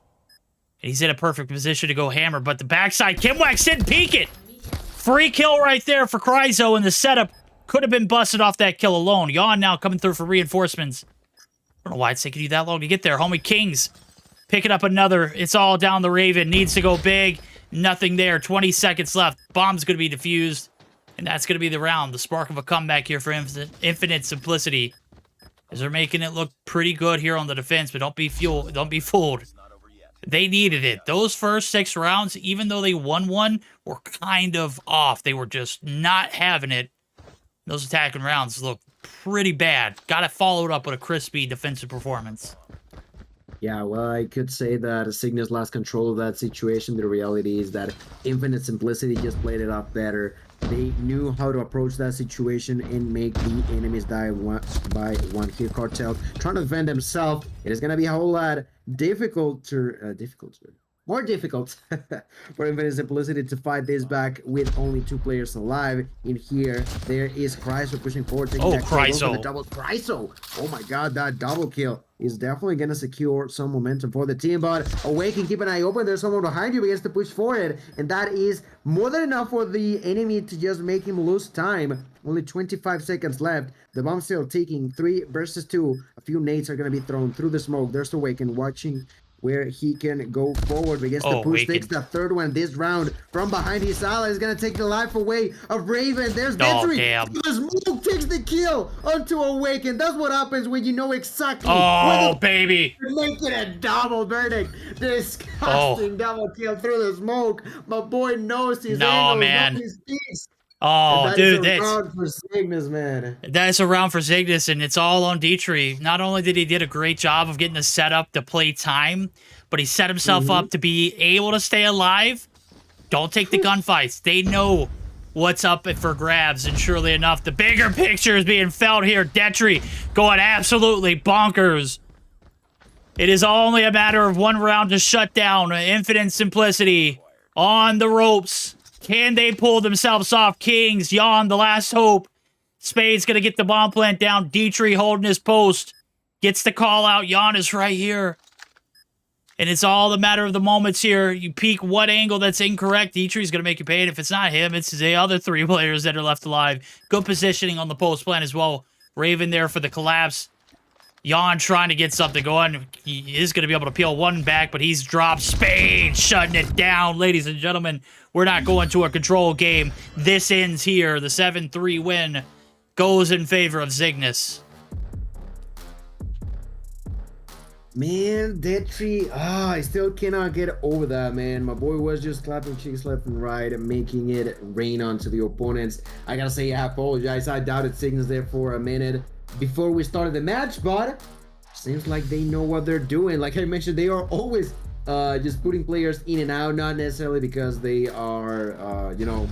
And he's in a perfect position to go hammer. But the backside, Kimwax didn't peek it. Free kill right there for Chryso. And the setup could have been busted off that kill alone. Yawn now coming through for reinforcements. I don't know why it's taking you that long to get there. Homie Kings picking up another. It's all down the Raven. Needs to go big. Nothing there. 20 seconds left. Bomb's going to be defused. And that's going to be the round. The spark of a comeback here for Infinite Simplicity. As they're making it look pretty good here on the defense, but don't be fooled. They needed it. Those first 6 rounds, even though they won 1, were kind of off. They were just not having it. Those attacking rounds look pretty bad. Got to follow it up with a crispy defensive performance. Yeah, well, I could say that Zygnus lost control of that situation. The reality is that Infinite Simplicity just played it off better. They knew how to approach that situation and make the enemies die by 1 here. Cartel trying to defend himself. It is going to be a whole lot difficult. more difficult for Infinite Simplicity to fight this back with only 2 players alive. In here, there is Chryso pushing forward, taking that kill, going for the double. Chryso! Oh my god, that double kill is definitely gonna secure some momentum for the team, but Awaken, keep an eye open. There's someone behind you, begins to push forward, and that is more than enough for the enemy to just make him lose time. Only 25 seconds left. The bomb still ticking. 3 versus 2. A few nades are gonna be thrown through the smoke. There's Awaken watching where he can go forward against the push. Takes the 3rd one this round from behind his ally. Is gonna take the life away of Raven. There's Dentry. The smoke takes the kill onto Awaken. That's what happens when you know exactly. Oh, baby. Make it a double verdict. Disgusting double kill through the smoke. My boy knows his angle, man. His piece. Oh, dude, that's a round for Zygnus, man. That's a round for Zygnus, and it's all on Dietrich. Not only did he did a great job of getting the setup to play time, but he set himself up to be able to stay alive. Don't take the gunfights. They know what's up for grabs, and surely enough, the bigger picture is being felt here. Dietrich going absolutely bonkers. It is only a matter of 1 round to shut down Infinite Simplicity on the ropes. Can they pull themselves off? Kings, Yawn, the last hope. Spade's going to get the bomb plant down. Dietrich holding his post. Gets the call out. Yawn is right here. And it's all a matter of the moments here. You peek what angle that's incorrect. Dietrich's going to make you pay it. If it's not him, it's the other 3 players that are left alive. Good positioning on the post plant as well. Raven there for the collapse. Yawn trying to get something going. He is going to be able to peel 1 back, but he's dropped. Spade shutting it down. Ladies and gentlemen, we're not going to a control game. This ends here. The 7-3 win goes in favor of Zygnus. Man, Dietrich, I still cannot get over that, man. My boy was just clapping cheeks left and right and making it rain onto the opponents. I gotta say, I apologize. I doubted Zygnus there for a minute before we started the match, but seems like they know what they're doing. Like I mentioned, they are always just putting players in and out, not necessarily because they are, you know,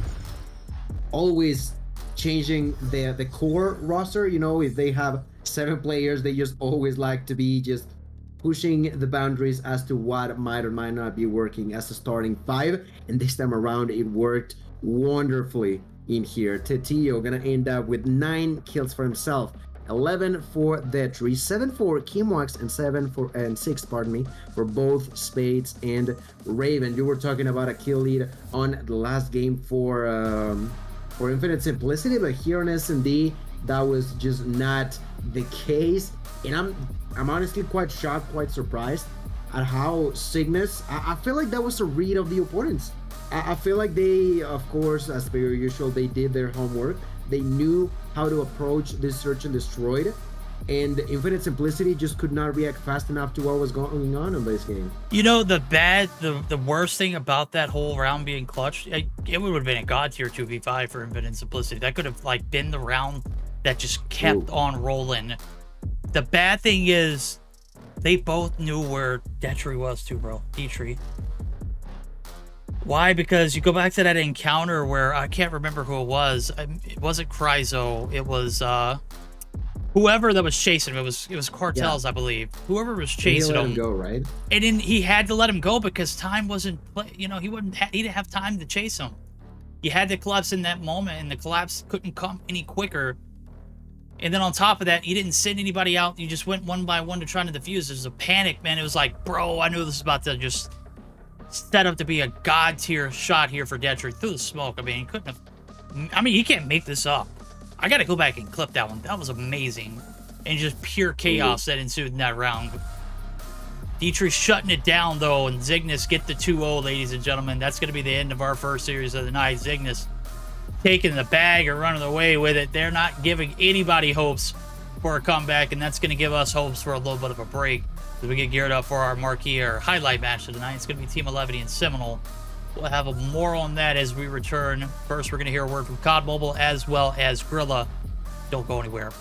always changing the core roster. You know, if they have 7 players, they just always like to be just pushing the boundaries as to what might or might not be working as a starting 5. And this time around, it worked wonderfully in here. Tetillo gonna end up with 9 kills for himself. 11 for Dietrich, 7 for Kimwax, and 6, pardon me, for both Spades and Raven. You were talking about a kill lead on the last game for Infinite Simplicity, but here on S&D, that was just not the case. And I'm honestly quite shocked, quite surprised at how Zygnus, I feel like that was a read of the opponents. I feel like they, of course, as per usual, they did their homework. They knew how to approach this search and destroyed, and Infinite Simplicity just could not react fast enough to what was going on in this game. You know, the worst thing about that whole round being clutched, it would have been a god tier 2v5 for Infinite Simplicity. That could have like been the round that just kept on rolling. The bad thing is they both knew where Dietrich was too, bro. Dietrich. Why? Because you go back to that encounter where I can't remember who it was. It wasn't Chryso. It was whoever that was chasing him. It was Cartels, I believe. Whoever was chasing him. He let him go, right? And then he had to let him go because time wasn't. You know, he didn't have time to chase him. He had to collapse in that moment, and the collapse couldn't come any quicker. And then on top of that, you didn't send anybody out. You just went 1 by 1 to try to defuse. There's a panic, man. It was like, bro, I knew this was about to just set up to be a god tier shot here for Dietrich through the smoke. I mean, he couldn't have. I mean, you can't make this up. I got to go back and clip that one. That was amazing. And just pure chaos that ensued in that round. Dietrich shutting it down, though, and Zygnus get the 2-0, ladies and gentlemen. That's going to be the end of our first series of the night. Zygnus taking the bag or running away with it. They're not giving anybody hopes for a comeback, and that's going to give us hopes for a little bit of a break as we get geared up for our marquee or highlight match of the night. It's going to be Team 11 and Seminole. We'll have more on that as we return. First, we're going to hear a word from COD Mobile as well as Grilla. Don't go anywhere.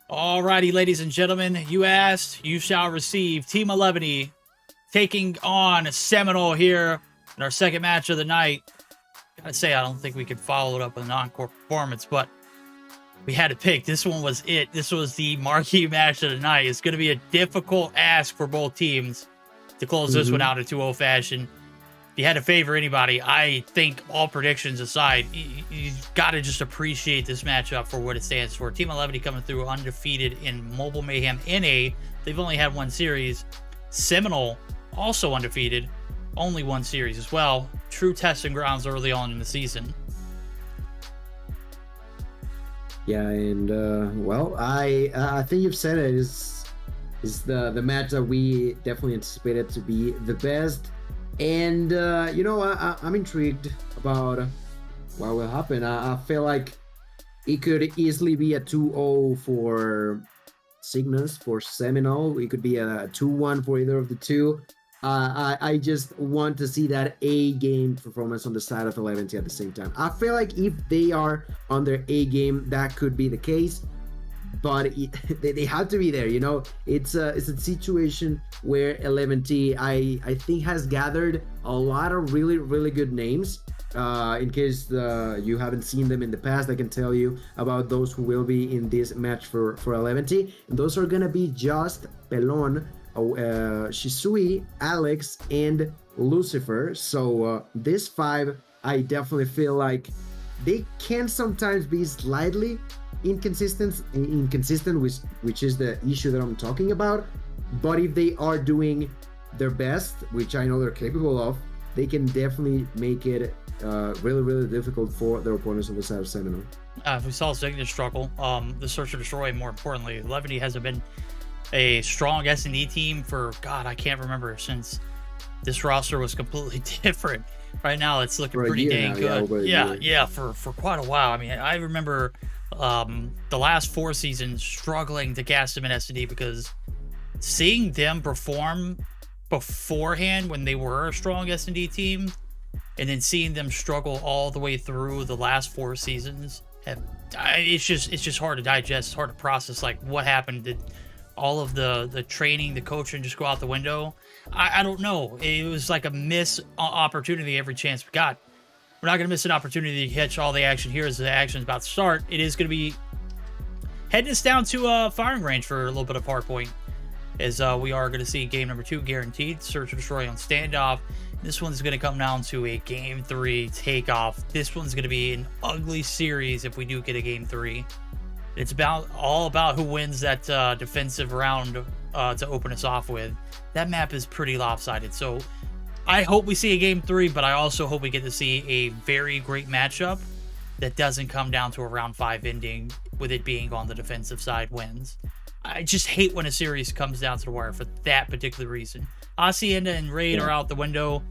Alrighty, ladies and gentlemen, you asked, you shall receive. Team 11 taking on Seminole here in our second match of the night. Gotta say, I don't think we could follow it up with an encore performance, but we had to pick. This one was it. This was the marquee match of the night. It's going to be a difficult ask for both teams to close this one out in 2-0 fashion. If you had to favor anybody, I think all predictions aside, you got to just appreciate this matchup for what it stands for. Team 11 coming through undefeated in Mobile Mayhem NA. They've only had one series. Seminole also undefeated, only one series as well. True testing grounds early on in the season. Yeah, and well, I think you've said it is the match that we definitely anticipated to be the best. And you know, I'm intrigued about what will happen. I feel like it could easily be a 2-0 for Zygnus, for Seminole. It could be a 2-1 for either of the two. I just want to see that A-game performance on the side of 11 at the same time. I feel like if they are on their A-game, that could be the case. But they have to be there, you know. It's a situation where 11T I think has gathered a lot of really good names. In case you haven't seen them in the past, I can tell you about those who will be in this match for 11T. And those are gonna be Just, Pelon, Shisui, Alex, and Lucifer. So this 5, I definitely feel like they can sometimes be slightly inconsistent, which is the issue that I'm talking about. But if they are doing their best, which I know they're capable of, they can definitely make it really difficult for their opponents on the side of Seminole. We saw Zygnus struggle. The Search or Destroy, more importantly. 11 hasn't been a strong S&D team for, God, I can't remember, since this roster was completely different. Right now, it's looking pretty dang good. Yeah, for quite a while. I mean, I remember the last 4 seasons struggling to cast them in S&D because seeing them perform beforehand when they were a strong S&D team, and then seeing them struggle all the way through the last 4 seasons, it's just hard to digest. It's hard to process. Like, what happened? Did all of the training, the coaching just go out the window? I don't know. It was like a miss opportunity every chance we got. We're not going to miss an opportunity to catch all the action here as the action is about to start. It is going to be heading us down to a firing range for a little bit of hardpoint, as we are going to see game number 2 guaranteed. Search or Destroy on standoff. This one's going to come down to a game 3 takeoff. This one's going to be an ugly series if we do get a game 3. It's all about who wins that defensive round to open us off with. That map is pretty lopsided, so I hope we see a game 3, but I also hope we get to see a very great matchup that doesn't come down to a round 5 ending with it being on the defensive side wins. I just hate when a series comes down to the wire for that particular reason. Hacienda and Raid are out the window,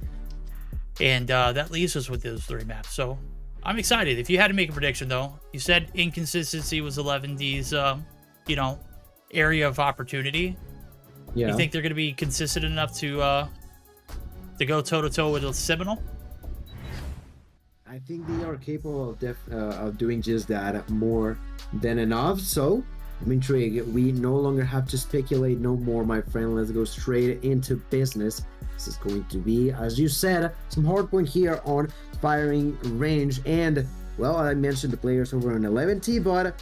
and that leaves us with those 3 maps. So I'm excited. If you had to make a prediction, though, you said inconsistency was 11D's, area of opportunity. Yeah. You think they're going to be consistent enough to go toe-to-toe with the Seminole? I think they are capable of doing just that more than enough. So I'm intrigued. We no longer have to speculate no more, my friend. Let's go straight into business. This is going to be, as you said, some hard point here on firing range. And, well, I mentioned the players over on 11T, but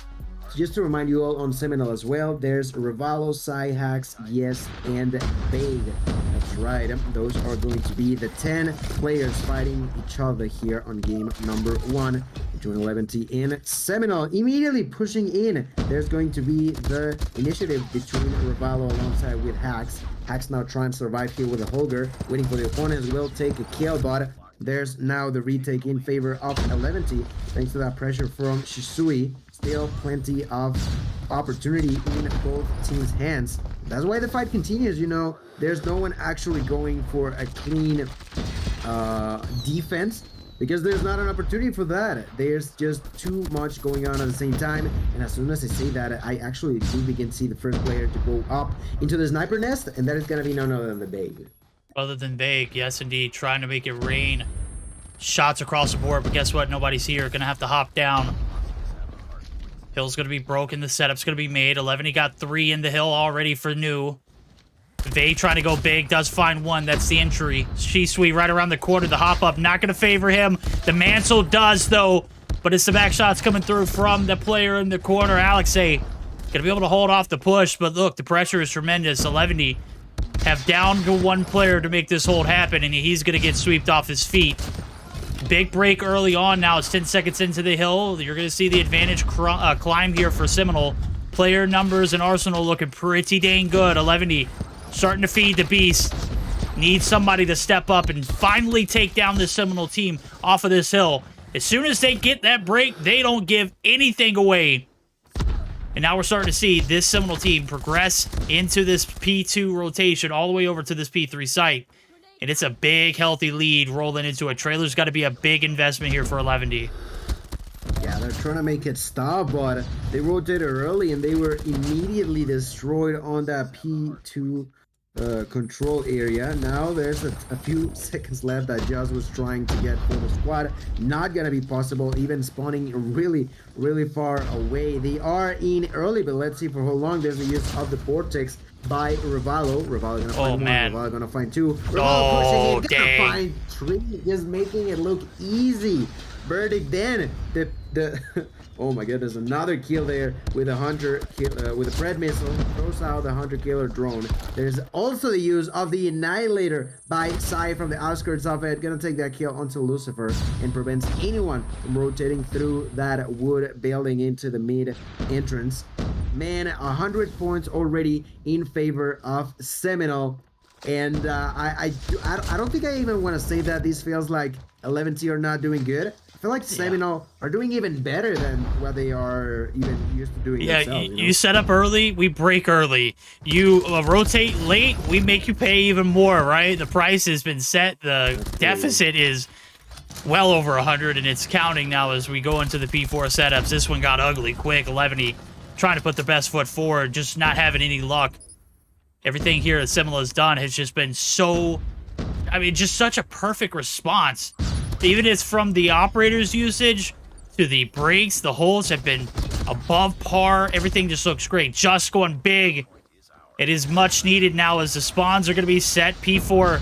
just to remind you all on Seminole as well, there's Revalo, Cyhax, Yes, and Big. That's right. Those are going to be the 10 players fighting each other here on game number 1 between 11T and Seminole. Immediately pushing in, there's going to be the initiative between Revalo alongside with Hax. Hax now trying to survive here with a Holger, waiting for the opponent, will take a kill, but there's now the retake in favor of 11T, thanks to that pressure from Shisui. Still plenty of opportunity in both teams' hands. That's why the fight continues, you know. There's no one actually going for a clean defense, because there's not an opportunity for that. There's just too much going on at the same time, and as soon as I say that, I actually do begin to see the first player to go up into the sniper nest, and that is going to be none other than the Big. Other than Big, yes indeed, trying to make it rain. Shots across the board, but guess what? Nobody's here. Gonna have to hop down. Hill's gonna be broken. The setup's gonna be made. 11, he got 3 in the hill already for new. Vay trying to go big, does find 1. That's the entry. Shisui right around the corner. The hop up, not gonna favor him. The Mansell does though, but it's the back shots coming through from the player in the corner. Alexei gonna be able to hold off the push, but look, the pressure is tremendous. 11 have down to 1 player to make this hold happen, and he's gonna get swept off his feet. Big break early on now. It's 10 seconds into the hill. You're going to see the advantage climb here for Seminole. Player numbers and arsenal looking pretty dang good. 11 starting to feed the beast. Needs somebody to step up and finally take down this Seminole team off of this hill. As soon as they get that break, they don't give anything away. And now we're starting to see this Seminole team progress into this P2 rotation all the way over to this P3 site. And it's a big, healthy lead rolling into it. Trailer's got to be a big investment here for 11D. Yeah, they're trying to make it stop, but they rotated early and they were immediately destroyed on that P2 control area. Now there's a few seconds left that Jazz was trying to get for the squad. Not gonna be possible, even spawning really, really far away. They are in early, but let's see for how long. There's the use of the Vortex by Revalo. Revalo gonna find 1, Revalo gonna find 2. Revalo pushing in, gonna find 3, just making it look easy. Verdict then, the oh my goodness, another kill there with a hunter with a Fred missile, throws out the hunter killer drone. There's also the use of the Annihilator by Sai from the outskirts of it, gonna take that kill onto Lucifer and prevents anyone from rotating through that wood building into the mid entrance. Man, 100 points already in favor of Seminole, and I don't think I even want to say that this feels like 11T are not doing good. I feel like Seminole are doing even better than what they are even used to doing themselves. You set up early, we break early. You rotate late, we make you pay even more, right? The price has been set. The deficit is well over 100, and it's counting now as we go into the P4 setups. This one got ugly quick. 11 trying to put their best foot forward, just not having any luck. Everything here that Seminole has done has just been so... I mean, just such a perfect response. Even it's from the operator's usage to the breaks, the holes have been above par. Everything just looks great. Just going big. It is much needed now as the spawns are going to be set. P4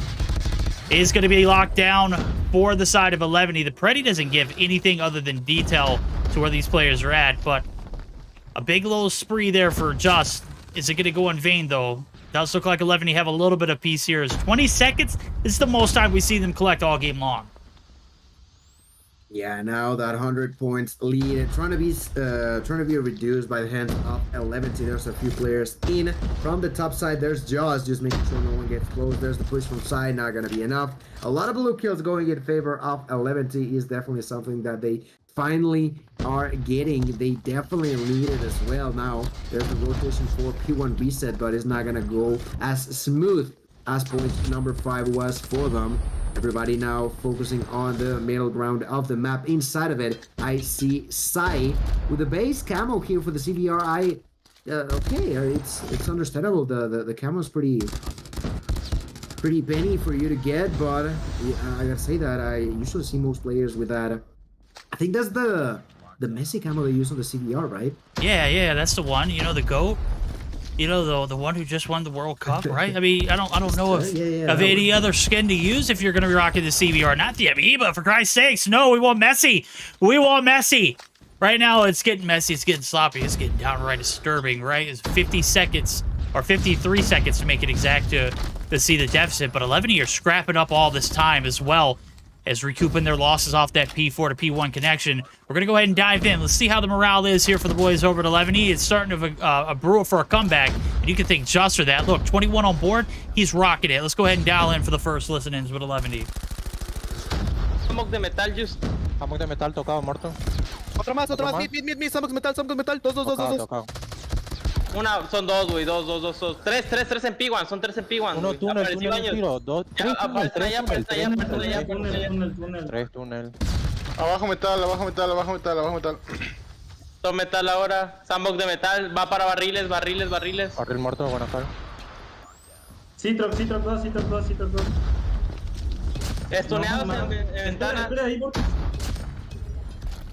is going to be locked down for the side of 11. The Preddy doesn't give anything other than detail to where these players are at, but a big little spree there for Just. Is it going to go in vain, though? Does look like 11 have a little bit of peace here. 20 seconds. This is the most time we see them collect all game long. Yeah, now that 100 points lead trying to be reduced by the hands of 11. There's a few players in from the top side. There's Jaws just making sure no one gets close. There's the push from side, not gonna be enough. A lot of blue kills going in favor of 11 is definitely something that they finally are getting. They definitely lead it as well. Now there's the rotation for P1 reset, but it's not gonna go as smooth as point number 5 was for them. Everybody now focusing on the middle ground of the map. Inside of it, I see Sai with the base camo here for the CBR. okay, it's understandable. The camo's pretty penny for you to get, but I gotta say that I usually see most players with that. I think that's the Messi camo they use on the CDR, right? Yeah, that's the one. You know, the GOAT. You know, the one who just won the World Cup, right? I mean, I don't know of any other skin to use if you're going to be rocking the CBR. Not the Amoeba, for Christ's sakes. No, we want Messi. We want Messi. Right now, it's getting messy. It's getting sloppy. It's getting downright disturbing, right? It's 50 seconds, or 53 seconds to make it exact to see the deficit. But 11E are scrapping up all this time as well as recouping their losses off that P4 to P1 connection. We're going to go ahead and dive in. Let's see how the morale is here for the boys over at 11E. It's starting to brew for a comeback, and you can thank Just for that. Look, 21 on board. He's rocking it. Let's go ahead and dial in for the first listen-ins with 11E. Smoke de metal, just. Smoke de metal tocado, muerto. Otro más, mid, smoke metal, dos. Una, son dos, güey, dos. Tres en P1, son tres en P1. Uno túnel, tiro. Dos, tres túnel. Tres túnel. Abajo metal. Son metal ahora. Sandbox de metal, va para barriles. Barril muerto, buena cara. Citro 2. Estuneados en ventana. Espera ahí, Morto.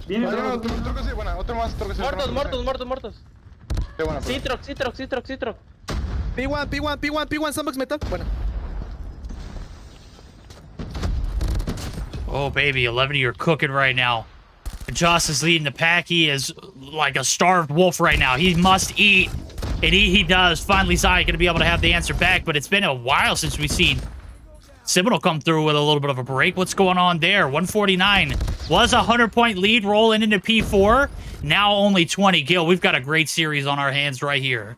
Viene. Otro que sí, bueno, otro más. Muertos. Qué buena. Citrox. P1, sandbox metal. Bueno. Oh, baby, 11, you're cooking right now. Joss is leading the pack. He is like a starved wolf right now. He must eat. And he does. Finally, Zai going to be able to have the answer back, but it's been a while since we've seen Seminole come through with a little bit of a break. What's going on there? 149 was a 100-point lead rolling into P4. Now only 20. Gil, we've got a great series on our hands right here.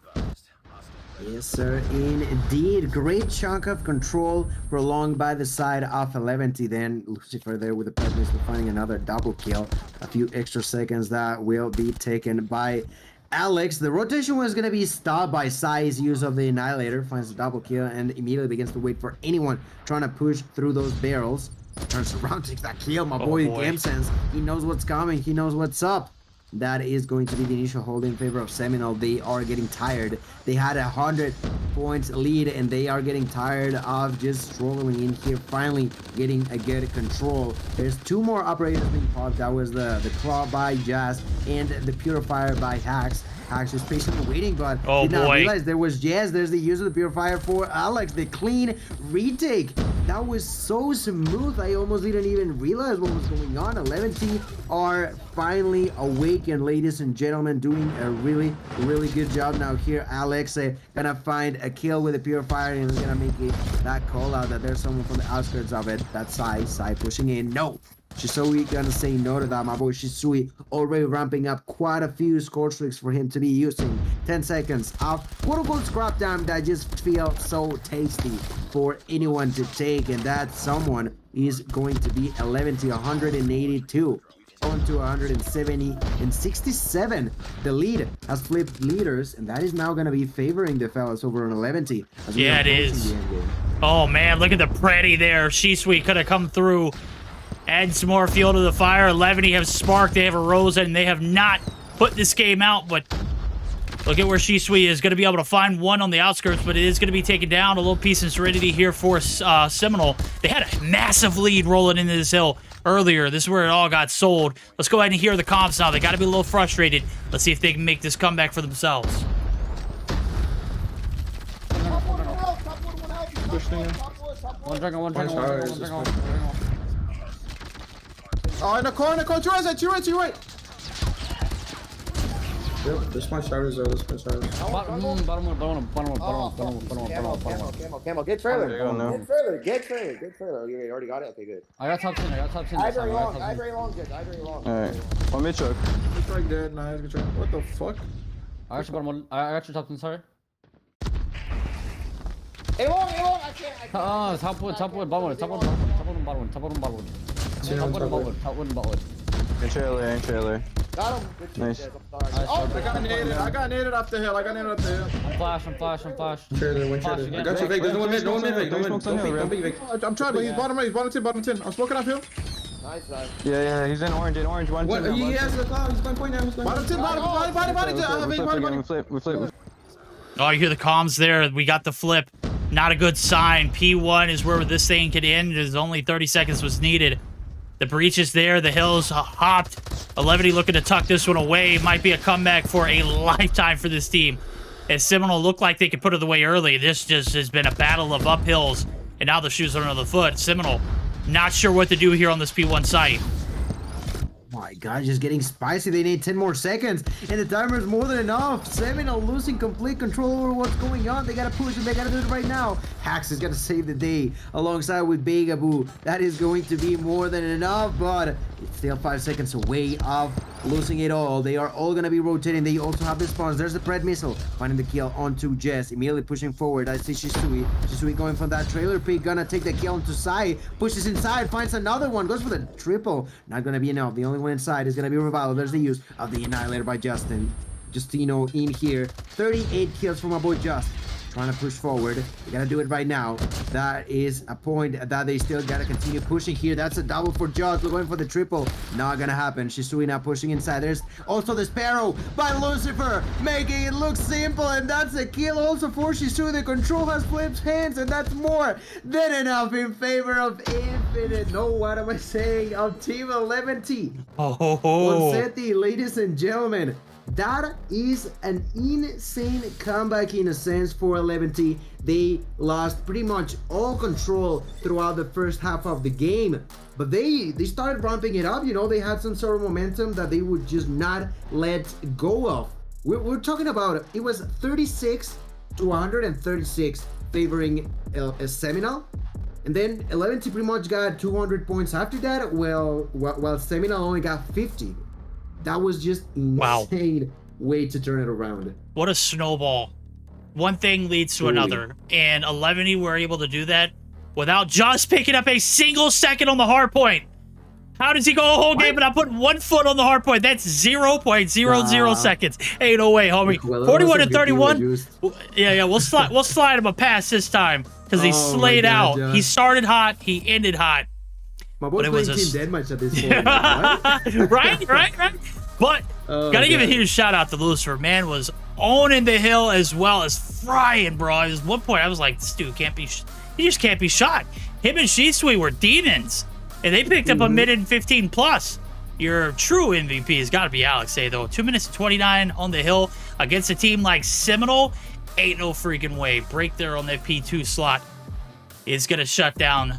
Yes, sir, indeed. Great chunk of control prolonged by the side of 11T. Then Lucifer there with the purpose of finding another double kill. A few extra seconds that will be taken by Alex. The rotation was going to be stopped by Sai's use of the Annihilator. Finds the double kill and immediately begins to wait for anyone trying to push through those barrels. Turns around, takes that kill. My boy Game Sense. He knows what's coming. He knows what's up. That is going to be the initial hold in favor of Seminole. They are getting tired. They had 100 points lead and they are getting tired of just struggling in here, finally getting a good control. There's two more operators being popped. That was the Claw by Jazz and the Purifier by Hax. Hax is patiently waiting, but did not realize there was Jazz. There's the use of the Purifier for Alex. The clean retake. That was so smooth. I almost didn't even realize what was going on. 11T are finally awakened, ladies and gentlemen, doing a really good job now here. Alex gonna find a kill with the Purifier and is gonna make that call out that there's someone from the outskirts of it. That's Sai pushing in. No, Shisui gonna say no to that. My boy Shisui already ramping up quite a few score streaks for him to be using. 10 seconds of quote-unquote scrap time that just feels so tasty for anyone to take, and that someone is going to be 11 to 182 on to 170 and 67. The lead has flipped leaders, and that is now going to be favoring the fellas over on 11T. Yeah, it is. Oh man, look at the pretty there. Shisui could have come through, add some more fuel to the fire. 11 have sparked, they have a Rosa, and they have not put this game out, but look at where Shisui is going to be able to find one on the outskirts, but it is going to be taken down. A little piece of serenity here for Seminole. They had a massive lead rolling into this hill earlier. This is where it all got sold. Let's go ahead and hear the comps now. They got to be a little frustrated. Let's see if they can make this comeback for themselves. One dragon. Oh, in the corner, to your right. Yep, this my shadows though, Bottom one. Camo. Get trailer. Get trailer. You already got it? Okay, good. I got top 10. Ivory long, Jets. Alright. Let me check. It's like dead, nice, good try. What the fuck? I got your bottom one. I got your top 10, sorry. Hey, long, I can't. Top one, bottom one. Top one. In trailer. Got him. Good Nice. Jets, I'm sorry. Oh, I got naded off the hill. I'm flash. Trailer, one trailer. I got you, Vic. There's no one mid, Vic. Don't peek, Vic. I'm trying, but he's bottom 10. I'm smoking off hill. Nice, nice. Yeah, he's in orange, one. What? He has the cloud. He's going point now. He's going Bottom 10, bottom. We flip. Oh, you hear the comms there. We got the flip. Not a good sign. P1 is where this thing could end. There's only 30 seconds was needed. The breach is there. The hills hopped. 11 looking to tuck this one away. Might be a comeback for a lifetime for this team. As Seminole looked like they could put it away early, this just has been a battle of uphills. And now the shoes are under the foot. Seminole not sure what to do here on this P1 site. My God, just getting spicy. They need 10 more seconds, and the timer is more than enough. Seminole losing complete control over what's going on. They gotta push and they gotta do it right now. Hax is gonna save the day alongside with Begaboo. That is going to be more than enough, but it's still 5 seconds away of losing it all. They are all gonna be rotating. They also have the spawns. There's the Pred missile finding the kill onto Jess. Immediately pushing forward. I see Shisui. Shisui going from that trailer pick, gonna take the kill onto Sai. Pushes inside, finds another one, goes for the triple. Not gonna be enough. The only one inside is gonna be Revival. There's the use of the Annihilator by Justino in here. 38 kills from my boy Just. Trying to push forward. They gotta do it right now. That is a point that they still gotta continue pushing here. That's a double for Just. We're going for the triple. Not gonna happen. Shisui now pushing inside. There's also the Sparrow by Lucifer, making it look simple, and that's a kill also for Shisui. The control has flipped hands, and that's more than enough in favor of Infinite. No, what am I saying? Of Team 11T. Poncetti, ladies and gentlemen. That is an insane comeback in a sense for 11T. They lost pretty much all control throughout the first half of the game, but they started ramping it up. You know, they had some sort of momentum that they would just not let go of. We're talking about, it was 36 to 136 favoring Seminole, and then 11T pretty much got 200 points after that, while Seminole only got 50. That was just insane way to turn it around. What a snowball. One thing leads to another. And 11 were able to do that without just picking up a single second on the hard point. How does he go a whole game without putting 1 foot on the hard point? That's 0.00 seconds. Ain't no way, homie. 41 to 31. Yeah, we'll slide him a pass this time because he slayed out. He started hot, he ended hot. My boy's playing Team Deathmatch at this point. right. But gotta give a huge shout out to Lucifer. Man was owning the hill as well as frying, bro. At one point, I was like, this dude can't be, he just can't be shot. Him and Shisui were demons, and they picked up a mid and 15 plus. Your true MVP has got to be Alex, though. 2 minutes and 29 on the hill against a team like Seminole. Ain't no freaking way. Break there on that P2 slot is gonna shut down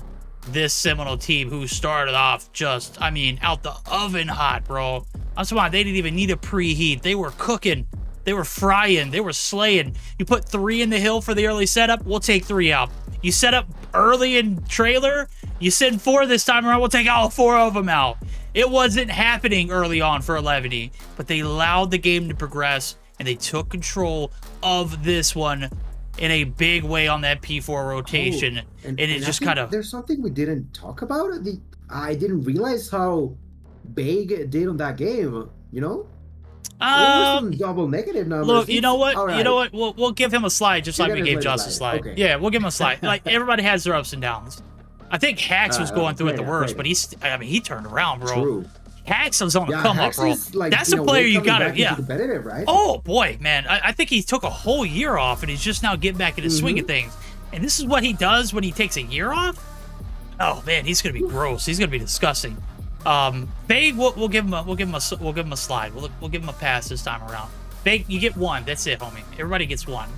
this Seminole team who started off just, I mean, out the oven hot, bro. I'm sorry, they didn't even need a preheat. They were cooking. They were frying. They were slaying. You put 3 in the hill for the early setup, we'll take 3 out. You set up early in trailer, you send 4 this time around, we'll take all 4 of them out. It wasn't happening early on for 11, but they allowed the game to progress, and they took control of this one in a big way on that P4 rotation. And it just kind of... There's something we didn't talk about. I didn't realize how big did on that game, you know? Some double negative numbers. Look, you know what? Right. You know what? We'll give him a slide just like we gave Just a slide. Okay. Yeah, we'll give him a slide. Like, everybody has their ups and downs. I think Hax was going through it the worst, but he turned around, bro. True. Hax was on the come up, bro. Like, that's a player you gotta, right? Oh boy, man, I think he took a whole year off, and he's just now getting back into the swing of things. And this is what he does when he takes a year off. Oh man, he's gonna be gross. He's gonna be disgusting. Big, we'll give him a slide. We'll give him a pass this time around. Big, you get 1. That's it, homie. Everybody gets 1.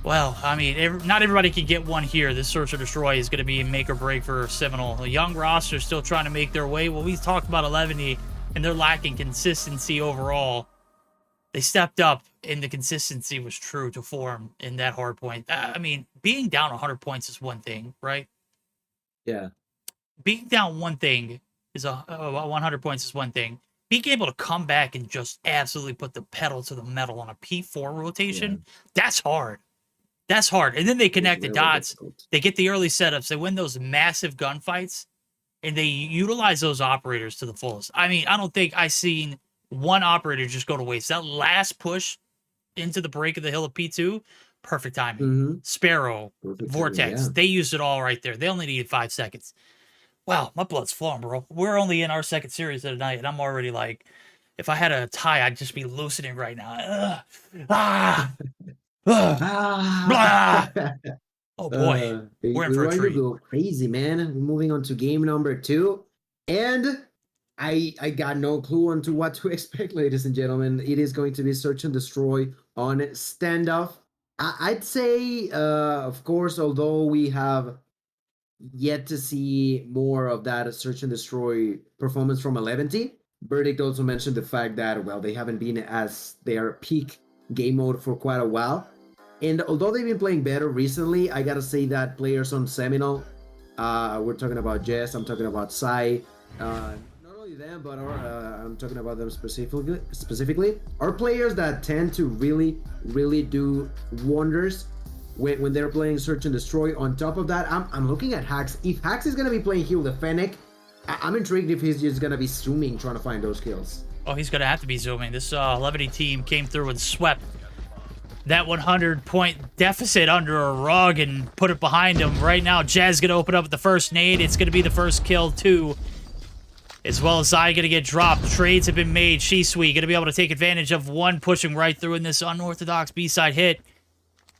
Well, I mean, not everybody can get 1 here. This Search or Destroy is going to be a make or break for Seminole. A young roster still trying to make their way. Well, we talked about 11, and they're lacking consistency overall. They stepped up, and the consistency was true to form in that hard point. I mean, being down 100 points is one thing, right? Yeah. Being down one thing is 100 points is one thing. Being able to come back and just absolutely put the pedal to the metal on a P4 rotation, that's hard. That's hard. And then they connect the dots. Difficult. They get the early setups. They win those massive gunfights, and they utilize those operators to the fullest. I mean, I don't think I've seen one operator just go to waste. That last push into the break of the hill of P2, perfect timing. Sparrow, perfect Vortex, they used it all right there. They only needed 5 seconds. Wow, my blood's flowing, bro. We're only in our second series of the night, and I'm already like, if I had a tie, I'd just be loosening right now. Blah. Oh boy, we're in for a treat. Go crazy, man. Moving on to game number 2, and I got no clue on to what to expect, ladies and gentlemen. It is going to be search and destroy on standoff. I'd say, of course, although we have yet to see more of that search and destroy performance from 11T, Verdict also mentioned the fact that, well, they haven't been as their peak game mode for quite a while. And although they've been playing better recently, I gotta say that players on Seminole, we're talking about Jess, I'm talking about Sai, not only them, but I'm talking about them specifically, are players that tend to really do wonders when they're playing Search and Destroy. On top of that, I'm looking at Hax. If Hax is gonna be playing Heal the Fennec, I'm intrigued if he's just gonna be zooming, trying to find those kills. Oh, he's gonna have to be zooming. This 11 team came through and swept that 100-point deficit under a rug and put it behind him. Right now, Jazz gonna open up with the first nade. It's gonna be the first kill too, as well as Zai gonna get dropped. Trades have been made. Shisui gonna be able to take advantage of one pushing right through in this unorthodox B-side hit.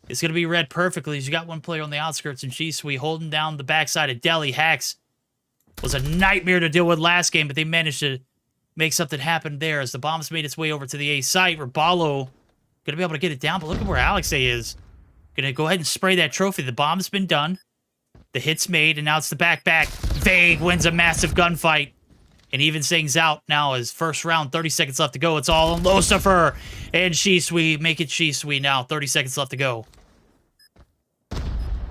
It's gonna be read perfectly as you got one player on the outskirts and Shisui holding down the backside of Delhi. Hax was a nightmare to deal with last game, but they managed to make something happen there as the bomb's made its way over to the A site. Rabalo gonna be able to get it down, but look at where Alexei is. Gonna go ahead and spray that trophy. The bomb's been done. The hit's made, and now it's the back. Vague wins a massive gunfight. And even things out now as first round, 30 seconds left to go. It's all on Lucifer and Shisui. Make it Shisui now. 30 seconds left to go.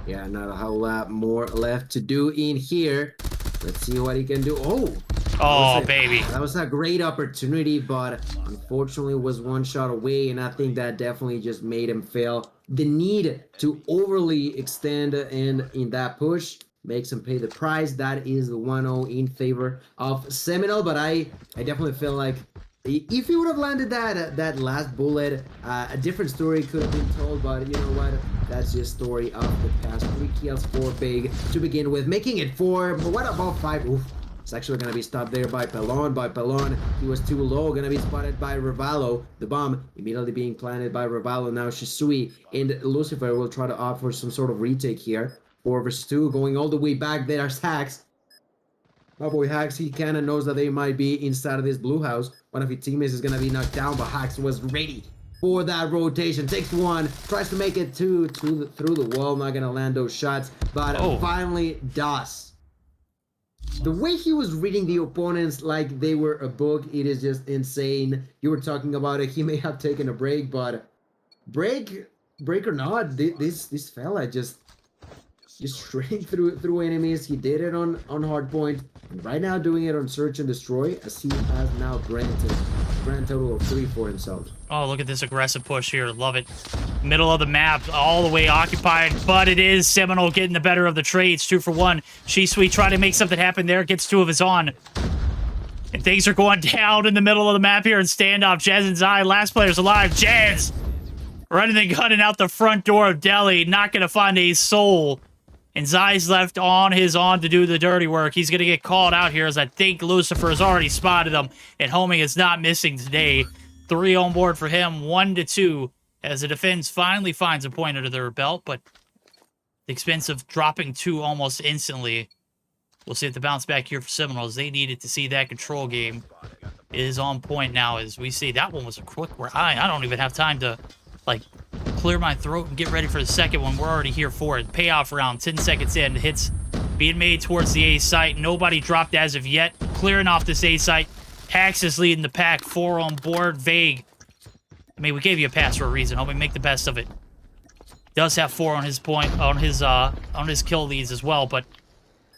Yeah, not a whole lot more left to do in here. Let's see what he can do. Oh, baby. That was a great opportunity, but unfortunately was one shot away, and I think that definitely just made him fail. The need to overly extend and in that push makes him pay the price. That is the 1-0 in favor of Seminole, but I definitely feel like if he would have landed that last bullet, a different story could have been told, but you know what? That's just story of the past. 3 kills, 4 big to begin with, making it 4, but what about 5? Oof. It's actually going to be stopped there by Pelon. He was too low, going to be spotted by Ravallo. The bomb immediately being planted by Ravallo. Now Shisui and Lucifer will try to opt for some sort of retake here. 4 versus 2, going all the way back. There's Hax. My boy Hax, he kind of knows that they might be inside of this blue house. One of his teammates is going to be knocked down, but Hax was ready for that rotation. Takes one, tries to make it through the wall. Not going to land those shots, but finally does. The way he was reading the opponents like they were a book, it is just insane. You were talking about it. He may have taken a break, but break or not, this fella just straight through enemies. He did it on hardpoint, and right now doing it on search and destroy, as he has now granted grand total of 3 for himself. Oh, look at this aggressive push here. Love it. Middle of the map, all the way occupied, but it is Seminole getting the better of the trades. 2 for 1. Shisui trying to make something happen there. Gets 2 of his on. And things are going down in the middle of the map here in standoff. Jazz and Zai, last players alive. Jazz running and gunning out the front door of Delhi. Not going to find a soul. And Zai's left on his own to do the dirty work. He's going to get called out here as I think Lucifer has already spotted him. And Homing is not missing today. 3 on board for him, 1-2. As the defense finally finds a point under their belt. But the expense of dropping 2 almost instantly. We'll see if the bounce back here for Seminoles. They needed to see that control game is on point now. As we see, that one was a quick where I don't even have time to, like, clear my throat and get ready for the second one. We're already here for it. Payoff round, 10 seconds in. Hits being made towards the A site. Nobody dropped as of yet. Clearing off this A site. Hax is leading the pack. 4 on board. Vague. I mean, we gave you a pass for a reason. Hope we make the best of it. Does have 4 on his point, on his kill leads as well, but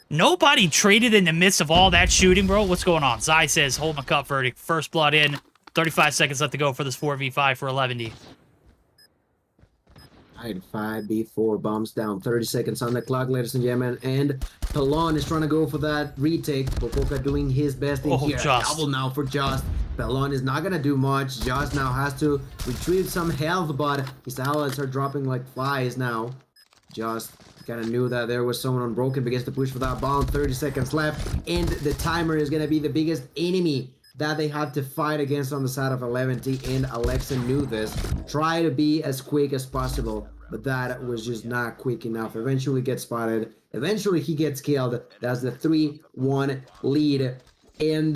nobody traded in the midst of all that shooting, bro. What's going on? Zai says, hold my cup, Verdict. First blood in. 35 seconds left to go for this 4v5 for 11D. 5B4 bombs down, 30 seconds on the clock, ladies and gentlemen, and Pelon is trying to go for that retake. Popoka doing his best in here. Just. Double now for Just. Pelon is not gonna do much. Just now has to retrieve some health, but his allies are dropping like flies now. Just Kind of knew that there was someone on Broken begins to push for that bomb. 30 seconds left, and the timer is gonna be the biggest enemy that they have to fight against on the side of 11T, and Alexa knew this. Try to be as quick as possible, but that was just not quick enough. Eventually gets spotted. Eventually he gets killed. That's the 3-1 lead. And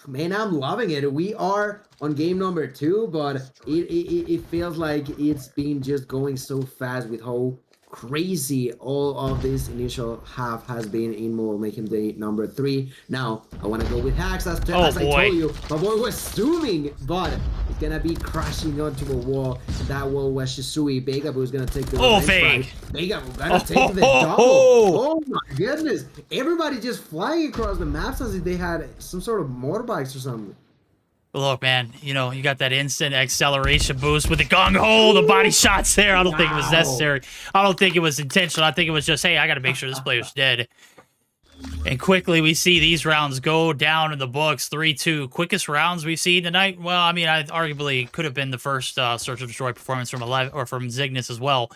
man, I'm loving it. We are on game number 2, but it feels like it's been just going so fast with how crazy all of this initial half has been in Mobile Mayhem Day number 3. Now, I want to go with hacks, as I told you. My boy was zooming, but he's going to be crashing onto a wall. That wall was Shisui. Begabu is going to take the fake. Begabu going to take the double. Oh my goodness. Everybody just flying across the maps as if they had some sort of motorbikes or something. Look, man, you know, you got that instant acceleration boost with the gung-ho, the body shots there. I don't think it was necessary. I don't think it was intentional. I think it was just, hey, I got to make sure this player's dead. And quickly, we see these rounds go down in the books. 3-2. Quickest rounds we've seen tonight. Well, I mean, I arguably could have been the first Search and Destroy performance from 11 or from Zygnus as well.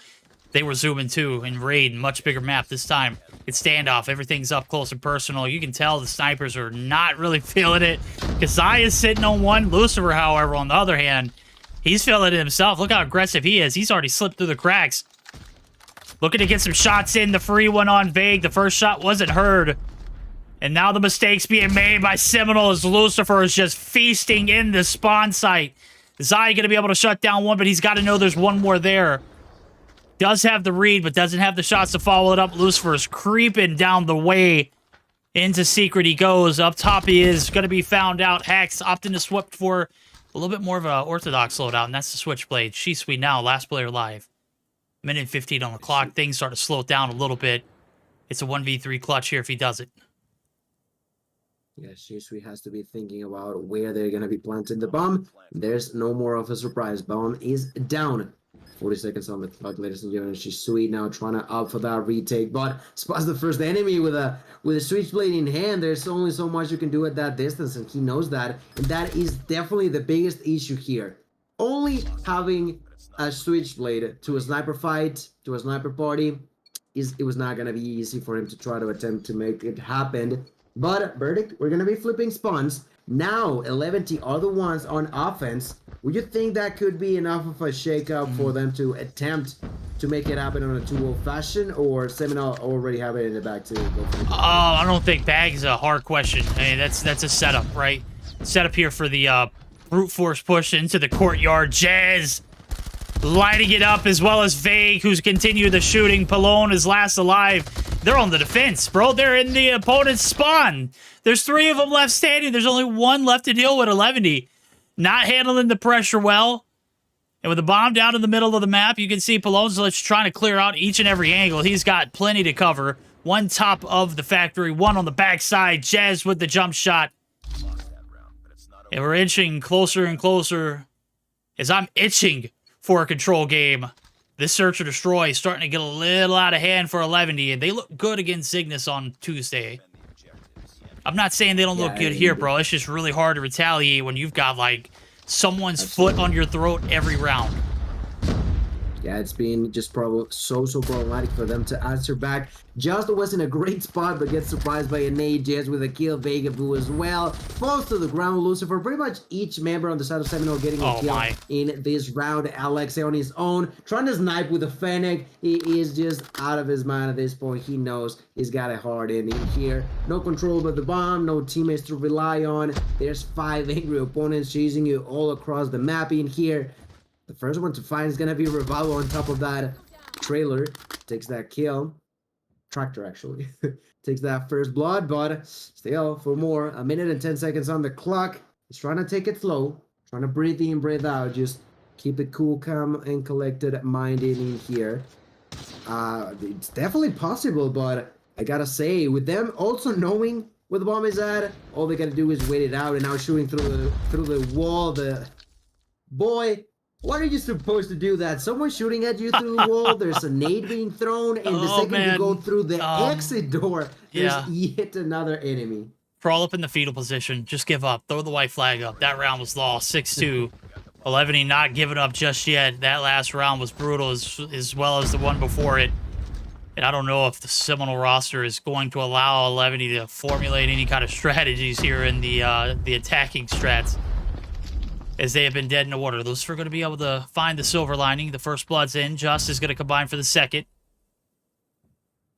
They were zooming too in Raid, much bigger map this time. It's standoff. Everything's up close and personal. You can tell the snipers are not really feeling it. Kazai is sitting on one. Lucifer, however, on the other hand, he's feeling it himself. Look how aggressive he is. He's already slipped through the cracks. Looking to get some shots in. The free one on Vague. The first shot wasn't heard. And now the mistakes being made by Seminole as Lucifer is just feasting in the spawn site. Zai going to be able to shut down one, but he's got to know there's one more there. Does have the read, but doesn't have the shots to follow it up. Lucifer is creeping down the way. Into secret he goes. Up top he is. Going to be found out. Hacks opting to swap for a little bit more of an orthodox loadout, and that's the Switchblade. She's sweet now. Last player live. Minute 15 on the clock. Things start to slow down a little bit. It's a 1v3 clutch here if he does it. Yeah, Shisui has to be thinking about where they're going to be planting the bomb. There's no more of a surprise. Bomb is down. 40 seconds on the clock, ladies and gentlemen. Shisui now trying to opt for that retake, but spots the first enemy with a switchblade in hand. There's only so much you can do at that distance, and he knows that, and that is definitely the biggest issue here. Only having a switchblade to a sniper fight, to a sniper party, it was not going to be easy for him to try to attempt to make it happen. But verdict, we're going to be flipping spawns. Now 11T are the ones on offense. Would you think that could be enough of a shakeup for them to attempt to make it happen on a 2-0 fashion, or Seminole already have it in the back to go for it? I don't think bag is a hard question. I mean, that's a setup, right? Setup here for the brute force push into the courtyard. Jazz lighting it up, as well as Vague, who's continued the shooting. Pallone is last alive. They're on the defense, bro. They're in the opponent's spawn. There's 3 of them left standing. There's only 1 left to deal with. 11. Not handling the pressure well. And with the bomb down in the middle of the map, you can see Polon's trying to clear out each and every angle. He's got plenty to cover. 1 top of the factory, 1 on the backside. Jazz with the jump shot. And we're inching closer and closer as I'm itching for a control game. This Search or Destroy is starting to get a little out of hand for 11, and they look good against Zygnus on Tuesday. I'm not saying they don't look good here, bro. It's just really hard to retaliate when you've got, like, someone's foot on your throat every round. Yeah, it's been just so problematic for them to answer back. Just was in a great spot, but gets surprised by a nade. Jazz with a kill. Vegaboo as well. Falls to the ground. Lucifer, pretty much each member on the side of Seminole getting a kill in this round. Alex on his own, trying to snipe with a Fennec. He is just out of his mind at this point. He knows he's got a hard ending here. No control but the bomb. No teammates to rely on. There's 5 angry opponents chasing you all across the map in here. The first one to find is going to be Revolvo on top of that trailer. Takes that kill. Tractor, actually. Takes that first blood, but still, for more. 1 minute and 10 seconds on the clock. He's trying to take it slow. Trying to breathe in, breathe out. Just keep it cool, calm, and collected mind in here. It's definitely possible, but I gotta say, with them also knowing where the bomb is at, all they gotta do is wait it out, and now shooting through the wall. Boy, what are you supposed to do that? Someone shooting at you through the wall, there's a nade being thrown, and the second you go through the exit door, there's yet another enemy. Crawl up in the fetal position. Just give up. Throw the white flag up. That round was lost. 6-2. 11 not giving up just yet. That last round was brutal as well as the one before it. And I don't know if the Seminole roster is going to allow 11 to formulate any kind of strategies here in the attacking strats, as they have been dead in the water. Those are going to be able to find the silver lining. The first blood's in. Just is going to combine for the second.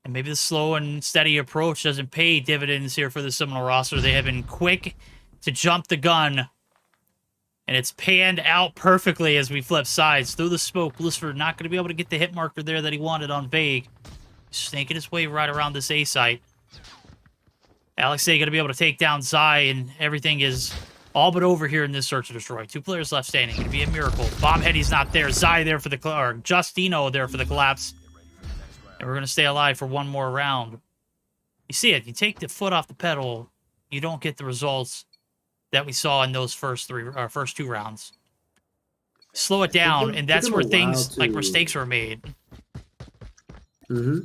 And maybe the slow and steady approach doesn't pay dividends here for the Seminole roster. They have been quick to jump the gun. And it's panned out perfectly as we flip sides. Through the smoke, Lucifer not going to be able to get the hit marker there that he wanted on Vague. Snaking his way right around this A site. Alexei going to be able to take down Zai, and everything is all but over here in this search and destroy. 2 players left standing. Going to be a miracle. Bombheady's not there. Zai there for the... or Justino there for the collapse. And we're going to stay alive for one more round. You see it. You take the foot off the pedal, you don't get the results that we saw in those first 2 rounds. Slow it down, and that's where things like mistakes were made. Mm-hmm.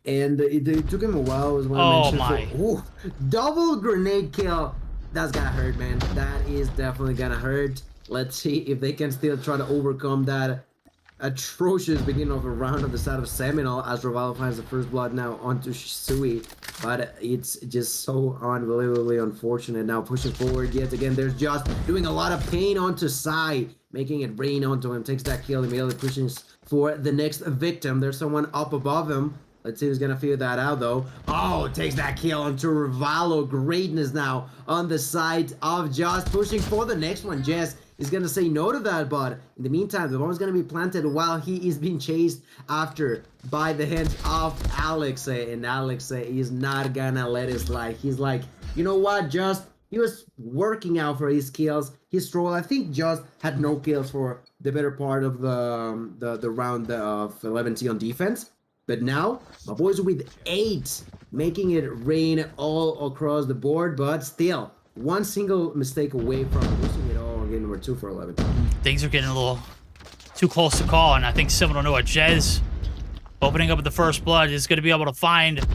And it took him a while. Was double grenade kill. That's gonna hurt, man. That is definitely gonna hurt. Let's see if they can still try to overcome that atrocious beginning of a round on the side of Seminole, as Ravallo finds the first blood now onto Shisui. But it's just so unbelievably unfortunate. Now pushing forward yet again. There's just doing a lot of pain onto Sai, making it rain onto him. Takes that kill, immediately pushing for the next victim. There's someone up above him. Let's see who's gonna figure that out though. Oh, takes that kill onto Ravallo. Greatness now on the side of Just, pushing for the next one. Jess is gonna say no to that, but in the meantime, the bomb is gonna be planted while he is being chased after by the hands of Alexei, and Alexei is not gonna let it slide. He's like, you know what, Just, he was working out for his kills. His troll, I think, Just had no kills for the better part of the round of 11T on defense. But now, my boys are with 8, making it rain all across the board, but still, one single mistake away from losing it all on game number 2 for 11. Things are getting a little too close to call, and I think Seminole know it. Jez, opening up with the first blood, is going to be able to find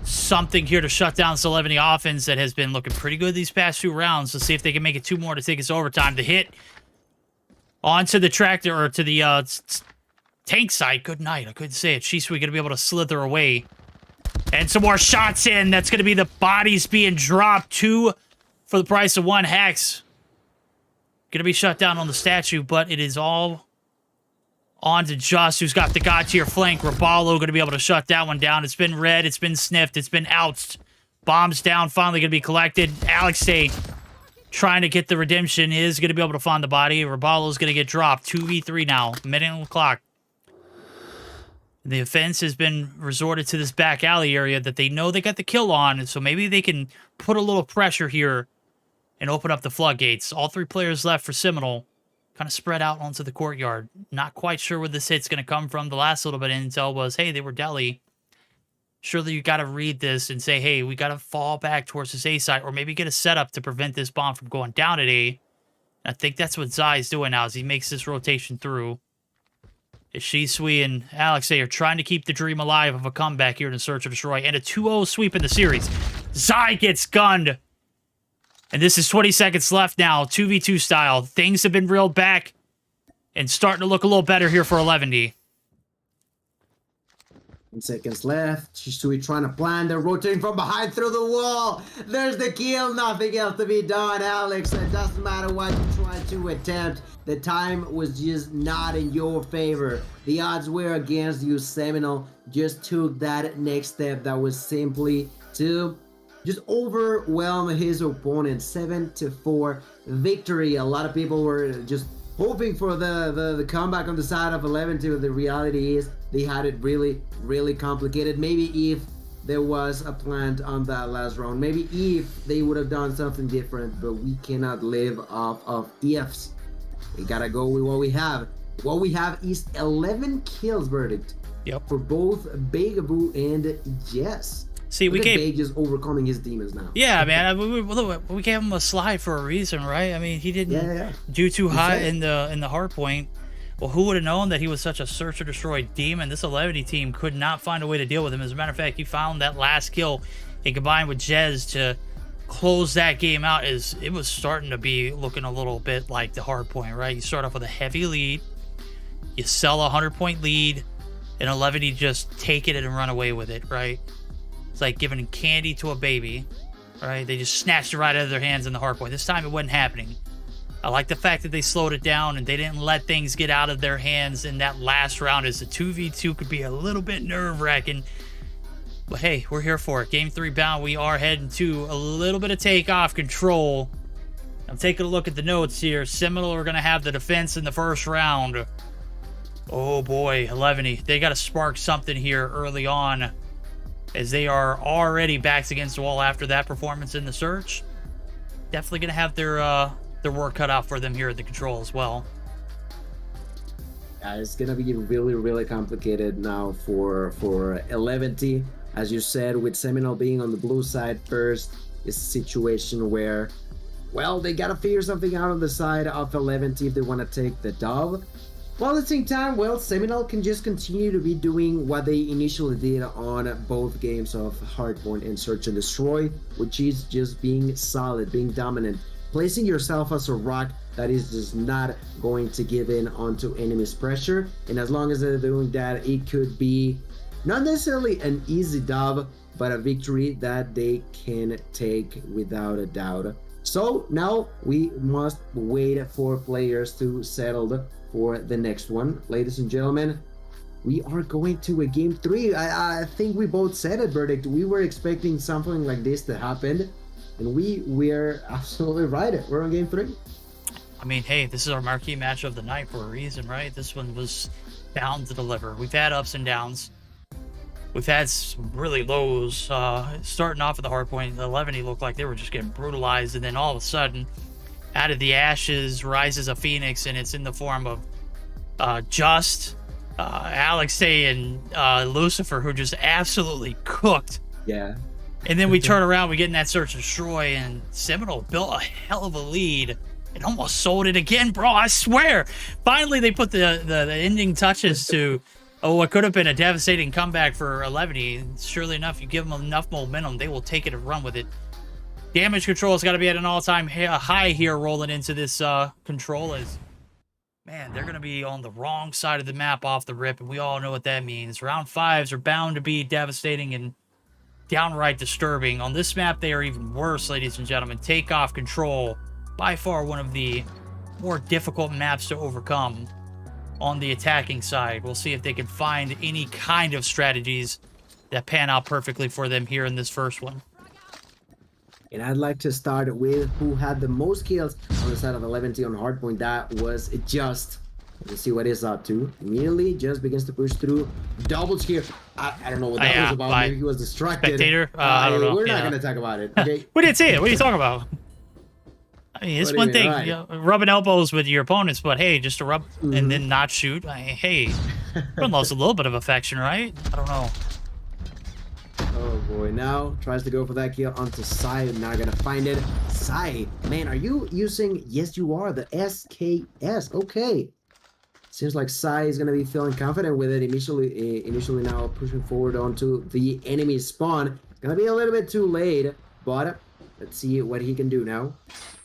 something here to shut down this 11 offense that has been looking pretty good these past 2 rounds. Let's see if they can make it 2 more to take us overtime. The hit onto the tractor, or to the tank side. Good night. I couldn't say it. Shisui going to be able to slither away. And some more shots in. That's going to be the bodies being dropped. 2 for the price of 1. Hex going to be shut down on the statue, but it is all on to Just, who's got the God tier flank. Raballo going to be able to shut that one down. It's been read. It's been sniffed. It's been outsed. Bombs down. Finally going to be collected. Alexei trying to get the redemption. Is going to be able to find the body. Raballo's going to get dropped. 2v3 now. Minute on the clock. The offense has been resorted to this back alley area that they know they got the kill on, so maybe they can put a little pressure here and open up the floodgates. All 3 players left for Seminole, kind of spread out onto the courtyard. Not quite sure where this hit's going to come from. The last little bit of intel was, hey, they were deli. Surely you got to read this and say, hey, we got to fall back towards this A site, or maybe get a setup to prevent this bomb from going down at A. I think that's what Zai's doing now, as he makes this rotation through. Shisui and Alexei are trying to keep the dream alive of a comeback here in the Search or Destroy, and a 2-0 sweep in the series. Zai gets gunned, and this is 20 seconds left now, 2v2 style. Things have been reeled back and starting to look a little better here for 11D. 10 seconds left. Shisui trying to plan. They're rotating from behind through the wall. There's the kill. Nothing else to be done, Alex. It doesn't matter what you try to attempt. The time was just not in your favor. The odds were against you. Seminole just took that next step. That was simply to just overwhelm his opponent. 7-4 victory. A lot of people were just hoping for the comeback on the side of 11-2. But the reality is they had it really, really complicated. Maybe if there was a plant on that last round, maybe if they would have done something different, but we cannot live off of TFs. We gotta go with what we have. What we have is 11 kills verdict. Yep. For both Begaboo and Jess. See, we gave Beg just overcoming his demons now. Yeah, man. We gave him a slide for a reason, right? I mean, he didn't do too high in the hard point. Well, who would have known that he was such a search or destroy demon? This 11 team could not find a way to deal with him. As a matter of fact, he found that last kill and combined with Jez to close that game out. It was starting to be looking a little bit like the hard point, right? You start off with a heavy lead, you sell a 100-point lead, and 11 just take it and run away with it, right? It's like giving candy to a baby, right? They just snatched it right out of their hands in the hardpoint. This time it wasn't happening. I like the fact that they slowed it down and they didn't let things get out of their hands in that last round, as the 2v2 could be a little bit nerve-wracking. But hey, we're here for it. Game 3 bound. We are heading to a little bit of takeoff control. I'm taking a look at the notes here. Seminole are going to have the defense in the first round. Oh boy, 11. They got to spark something here early on, as they are already backs against the wall after that performance in the search. Definitely going to have their work cut out for them here at the control as well. Yeah, it's going to be really, really complicated now for 11. As you said, with Seminole being on the blue side first, it's a situation where, well, they gotta figure something out on the side of 11 if they want to take the dub. While at the same time, well, Seminole can just continue to be doing what they initially did on both games of Hardpoint and Search and Destroy, which is just being solid, being dominant, placing yourself as a rock that is just not going to give in onto enemy's pressure. And as long as they're doing that, it could be not necessarily an easy dub, but a victory that they can take without a doubt. So now we must wait for players to settle for the next one. Ladies and gentlemen, we are going to a game 3. I think we both said it, Verdict. We were expecting something like this to happen, and we're absolutely right. We're on game 3. I mean, hey, this is our marquee match of the night for a reason, right? This one was bound to deliver. We've had ups and downs. We've had some really lows. Starting off at the hard point, 11, he looked like they were just getting brutalized, and then all of a sudden, out of the ashes rises a phoenix, and it's in the form of Just, Alexei, and Lucifer, who just absolutely cooked. Yeah. And then we turn around, we get in that search and destroy, and Seminole built a hell of a lead. It almost sold it again, bro. I swear. Finally, they put the ending touches to what could have been a devastating comeback for 11. Surely enough, you give them enough momentum, they will take it and run with it. Damage control has got to be at an all-time high here rolling into this control. As man, they're going to be on the wrong side of the map off the rip, and we all know what that means. Round 5s are bound to be devastating and downright disturbing. On this map, they are even worse, ladies and gentlemen. Takeoff control, by far one of the more difficult maps to overcome on the attacking side. We'll see if they can find any kind of strategies that pan out perfectly for them here in this first one. And I'd like to start with who had the most kills on the side of 11 on hardpoint. That was Just. Let's see what he's up to. Immediately, Just begins to push through. Double kill. I don't know what that was about. Maybe he was distracted. Spectator? I don't know. We're not going to talk about it. Okay. We didn't see it. What are you talking about? I mean, it's one thing, you know, rubbing elbows with your opponents, but hey, just to rub and then not shoot. Hey, everyone loves a little bit of affection, right? I don't know. Oh boy, now tries to go for that kill onto Sai, not gonna find it. Sai, man, are you using, yes you are, the SKS, okay. Seems like Sai is gonna be feeling confident with it initially now pushing forward onto the enemy spawn. Gonna be a little bit too late, but let's see what he can do now.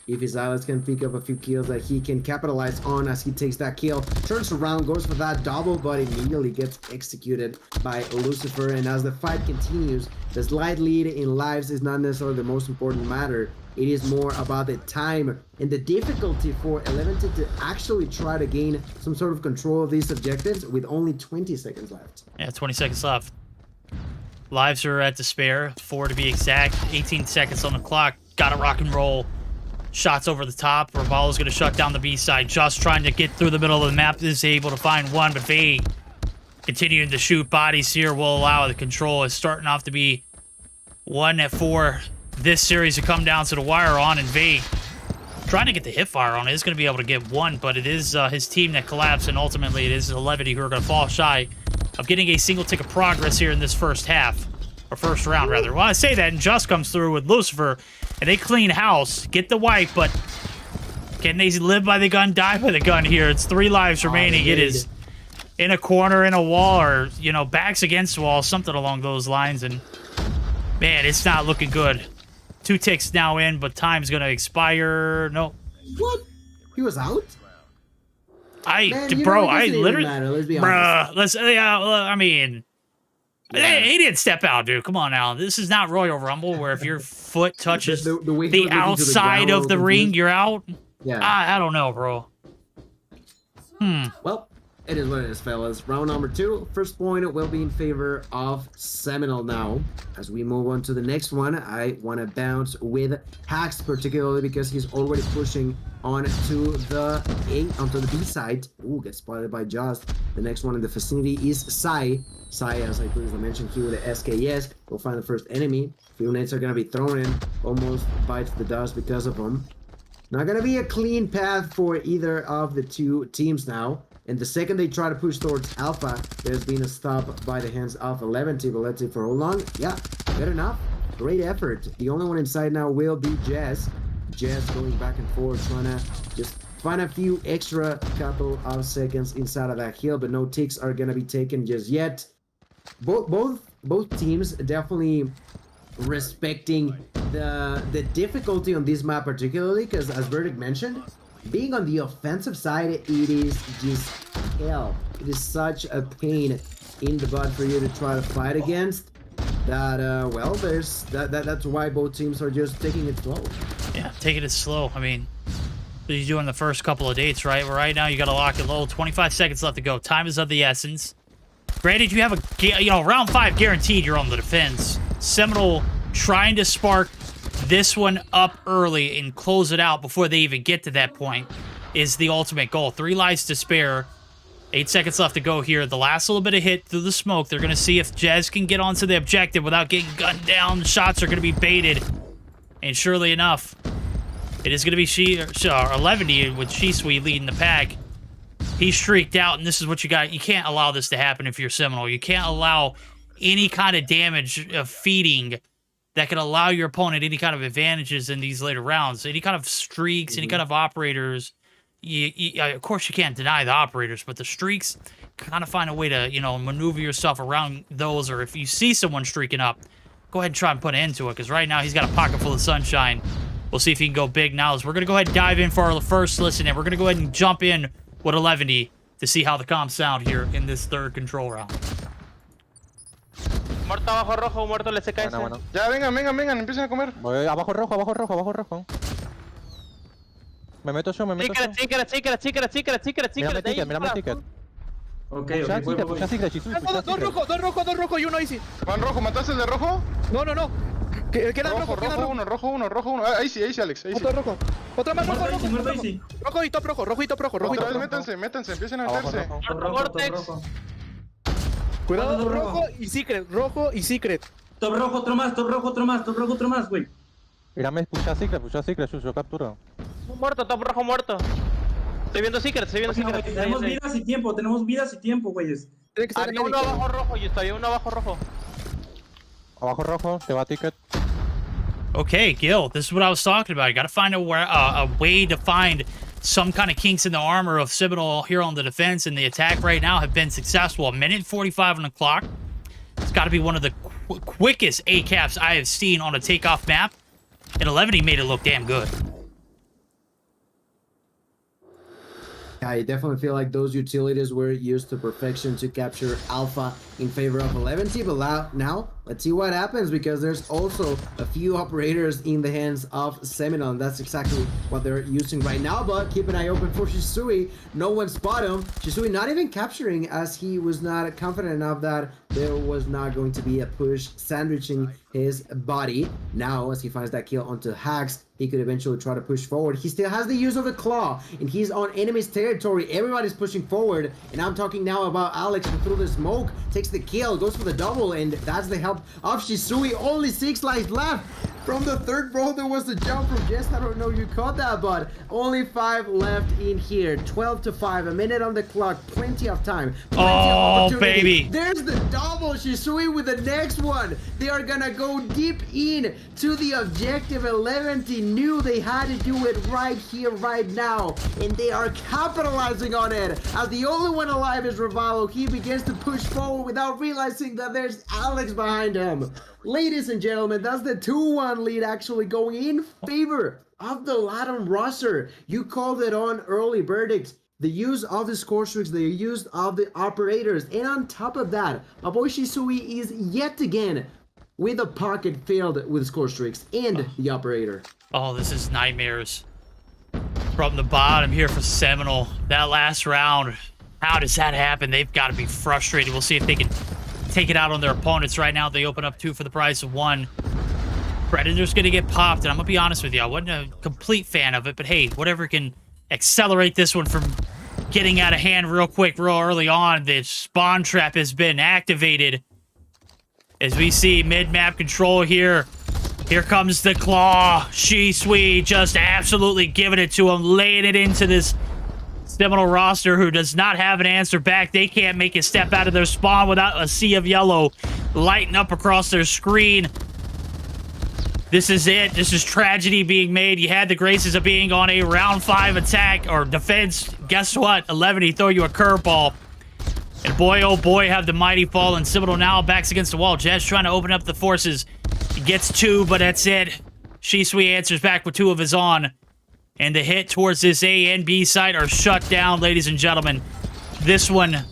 If his allies can pick up a few kills that he can capitalize on as he takes that kill, turns around, goes for that double, but immediately gets executed by Lucifer. And as the fight continues, the slight lead in lives is not necessarily the most important matter. It is more about the time and the difficulty for 11 to actually try to gain some sort of control of these objectives with only 20 seconds left. Yeah, 20 seconds left. Lives are at despair, 4 to be exact, 18 seconds on the clock. Gotta rock and roll. Shots over the top. Ravallo's going to shut down the B side. Just trying to get through the middle of the map. Is able to find one, but Vay continuing to shoot bodies here will allow the control. Is starting off to be 1 at 4. This series to come down to the wire on, and Vay trying to get the hip fire on it. Is going to be able to get one, but it is his team that collapsed, and ultimately it is 11 who are going to fall shy of getting a single tick of progress here in this first half. Or first round, rather. Well, I say that, and Just comes through with Lucifer, and they clean house, get the wipe, but can they live by the gun, die by the gun here? It's 3 lives remaining. It is in a corner, in a wall, or, you know, backs against the wall, something along those lines, and, man, it's not looking good. 2 ticks now in, but time's going to expire. No. What? He was out? Man, you bro, know, it I doesn't even literally, matter, let's be bruh, honest. let's, yeah, well, I mean, Yeah. he didn't step out, dude. Come on now. This is not Royal Rumble where if your foot touches The way he the was looking to the outside ground, of the all ring, confused. you're out. Yeah. I don't know, bro. Well, it is what it is, fellas. Round number 2. First point will be in favor of Seminole now. As we move on to the next one, I want to bounce with Hacks, particularly because he's already pushing onto the B side. Ooh, gets spotted by Just. The next one in the vicinity is Sai. Sai, as I previously mentioned, he with the SKS will find the first enemy. Few nades are going to be thrown in. Almost bites the dust because of them. Not going to be a clean path for either of the two teams now. And the second they try to push towards Alpha, there's been a stop by the hands of 11 team. But let's see for how long. Yeah, good enough. Great effort. The only one inside now will be Jazz. Jazz going back and forth, trying to just find a few extra couple of seconds inside of that hill, but no ticks are going to be taken just yet. Both teams definitely respecting the difficulty on this map, particularly because, as Verdict mentioned, being on the offensive side, it is just hell. It is such a pain in the butt for you to try to fight against. That well, that's why both teams are just taking it slow. Yeah, taking it slow. I mean, what you do in the first couple of dates, right? Well, right now you got to lock it low. 25 seconds left to go. Time is of the essence. Granted, you have round 5 guaranteed. You're on the defense. Seminole trying to spark this one up early and close it out before they even get to that point is the ultimate goal. 3 lives to spare. 8 seconds left to go here. The last little bit of hit through the smoke. They're going to see if Jez can get onto the objective without getting gunned down. The shots are going to be baited. And surely enough, it is going to be 11 with Shisui leading the pack. He streaked out, and this is what you got. You can't allow this to happen if you're Seminole. You can't allow any kind of damage of feeding that could allow your opponent any kind of advantages in these later rounds. Any kind of streaks, any kind of operators. Of course, you can't deny the operators, but the streaks, kind of find a way to, maneuver yourself around those. Or if you see someone streaking up, go ahead and try and put an end to it, because right now he's got a pocket full of sunshine. We'll see if he can go big now. So we're going to go ahead and dive in for our first listen, and we're going to go ahead and jump in with 11 to see how the comms sound here in this third control round. Muerto abajo rojo, muerto el SKS. Bueno. Ya, vengan, empiecen a comer. Voy abajo rojo. Me meto yo. Chícara. Mírame el ticket. Ok, Pucha secret, Dos rojos y uno easy. ¿Van rojo? ¿Mataste el de rojo? No. Queda rojo. Rojo uno. Ahí sí, Alex. Ahí sí. Otro rojo. Otro más rojo. Easy. Rojo y top rojo. Otra vez métanse, empiecen a meterse. Cuidado, rojo y secret. Top rojo, otro más, güey. Mírame, pucha secret, yo capturo. Top rojo muerto. Estoy viendo secret. Tenemos vidas y tiempo, güeyes. Había uno abajo rojo, Abajo rojo, te va ticket. Okay, Gil, this is what I was talking about. You got to find a way to find some kind of kinks in the armor of Seminole here on the defense, and the attack right now have been successful. 1:45 on the clock. It's got to be one of the quickest A-caps I have seen on a takeoff map, and 11 made it look damn good. I definitely feel like those utilities were used to perfection to capture Alpha in favor of 11 but now let's see what happens, because there's also a few operators in the hands of Seminole, and that's exactly what they're using right now. But keep an eye open for Shisui. No one spot him. Shisui not even capturing, as he was not confident enough that there was not going to be a push sandwiching his body. Now, as he finds that kill onto Hacks, he could eventually try to push forward. He still has the use of the claw, and he's on enemy's territory. Everybody's pushing forward, and I'm talking now about Alex, who through the smoke takes the kill, goes for the double, and that's the help of Shisui. Only 6 lives left. From the third row, there was the jump from Jess. I don't know if you caught that, but only 5 left in here. 12-5, a minute on the clock, plenty of time. Plenty of opportunity. Baby. There's the double. Shisui with the next one. They are gonna go deep in to the objective. 11 knew they had to do it right here, right now, and they are capitalizing on it. As the only one alive is Ravalo, he begins to push forward without realizing that there's Alex behind him. Ladies and gentlemen, that's the 2-1 lead actually going in favor of the Latin roster. You called it on early, Verdict. the use of the score streaks, the use of the operators, and on top of that, my boy Shisui is yet again with a pocket filled with score streaks and the operator. Oh, this is nightmares. From the bottom here for Seminole. That last round, how does that happen? They've got to be frustrated. We'll see if they can take it out on their opponents. Right now, they open up 2 for the price of 1. Predator's going to get popped, and I'm going to be honest with you. I wasn't a complete fan of it, but hey, whatever can accelerate this one from getting out of hand real quick, real early on. The spawn trap has been activated. As we see mid-map control here. Here comes the claw. Shisui just absolutely giving it to him, laying it into this Seminole roster who does not have an answer back. They can't make a step out of their spawn without a sea of yellow lighting up across their screen. This is it. This is tragedy being made. You had the graces of being on a round 5 attack or defense. Guess what? 11, he throw you a curveball. And boy, oh boy, have the mighty fallen. Seminole now backs against the wall. Jazz trying to open up the forces. He gets 2, but that's it. Shisui answers back with 2 of his own. And the hit towards this A and B site are shut down, ladies and gentlemen. This one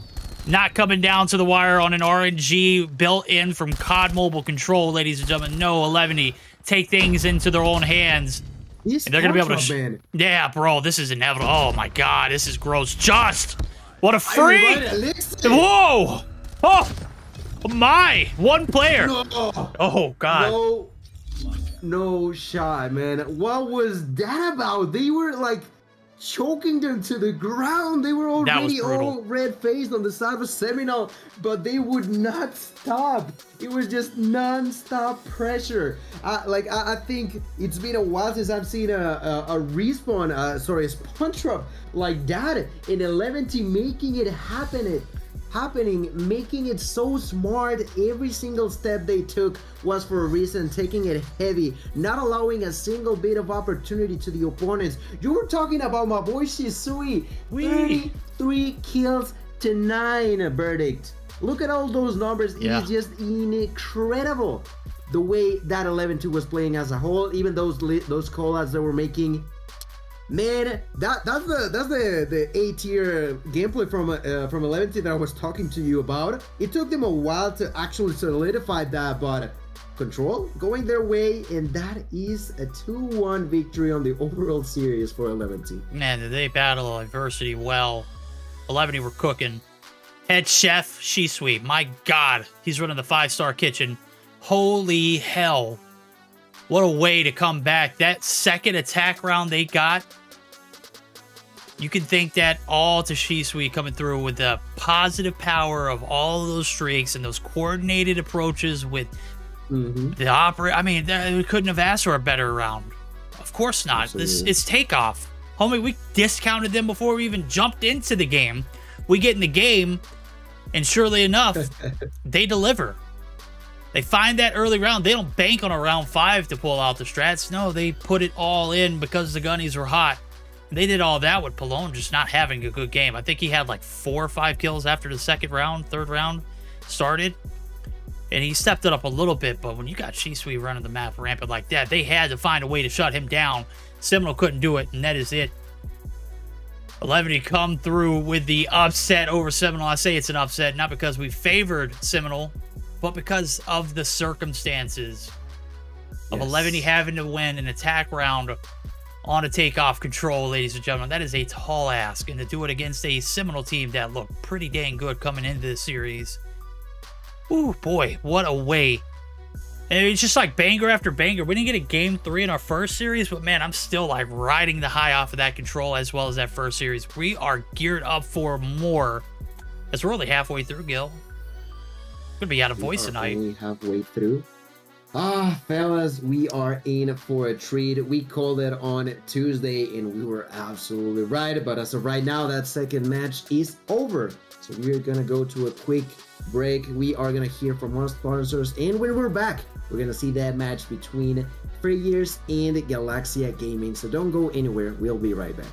not coming down to the wire on an RNG built in from COD Mobile Control, ladies and gentlemen. No, 11 take things into their own hands. And they're going to be able to... Yeah, bro, this is inevitable. Oh, my God, this is gross. Just... What a freak! Whoa! Oh! My! One player! No. Oh, God. No shot, man. What was that about? They were, like, choking them to the ground. They were already all red-faced on the side of Seminole, but they would not stop. It was just non-stop pressure. I think it's been a while since I've seen a spawn trap like that in 11 making it happening, making it so smart. Every single step they took was for a reason, taking it heavy, not allowing a single bit of opportunity to the opponents. You were talking about my boy Shisui, 33 kills to 9 verdict. Look at all those numbers. Yeah. It is just incredible the way that 11-2 was playing as a whole. Even those call-outs that were making. Man, that's the A tier gameplay from 11 that I was talking to you about. It took them a while to actually solidify that, but Control going their way, and that is a 2-1 victory on the overall series for 11. Man, they battle adversity well. 11 were cooking. Head chef Shisui, my God, he's running the 5-star kitchen. Holy hell. What a way to come back. That second attack round they got, you can thank that all to Shisui coming through with the positive power of all of those streaks and those coordinated approaches with the operator. I mean, we couldn't have asked for a better round. Of course not. It's takeoff. Homie, we discounted them before we even jumped into the game. We get in the game, and surely enough, they deliver. They find that early round. They don't bank on a round 5 to pull out the strats. No, they put it all in because the gunnies were hot. They did all that with Pallone just not having a good game. I think he had like 4 or 5 kills after the third round started. And he stepped it up a little bit, but when you got Shisui running the map rampant like that, they had to find a way to shut him down. Seminole couldn't do it, and that is it. 11 come through with the upset over Seminole. I say it's an upset, not because we favored Seminole, but because of the circumstances of 11 having to win an attack round on a takeoff Control, ladies and gentlemen. That is a tall ask, and to do it against a Seminole team that looked pretty dang good coming into this series. Ooh, boy, what a way. And it's just like banger after banger. We didn't get a game 3 in our first series, but man, I'm still like riding the high off of that Control as well as that first series. We are geared up for more as we're only halfway through, Gil. Gonna be out of voice tonight. Only halfway through. Fellas, we are in for a treat. We called it on Tuesday, and we were absolutely right. But as of right now, that second match is over. So we're gonna go to a quick break. We are gonna hear from our sponsors, and when we're back, we're gonna see that match between Free Years and Galaxia Gaming. So don't go anywhere. We'll be right back.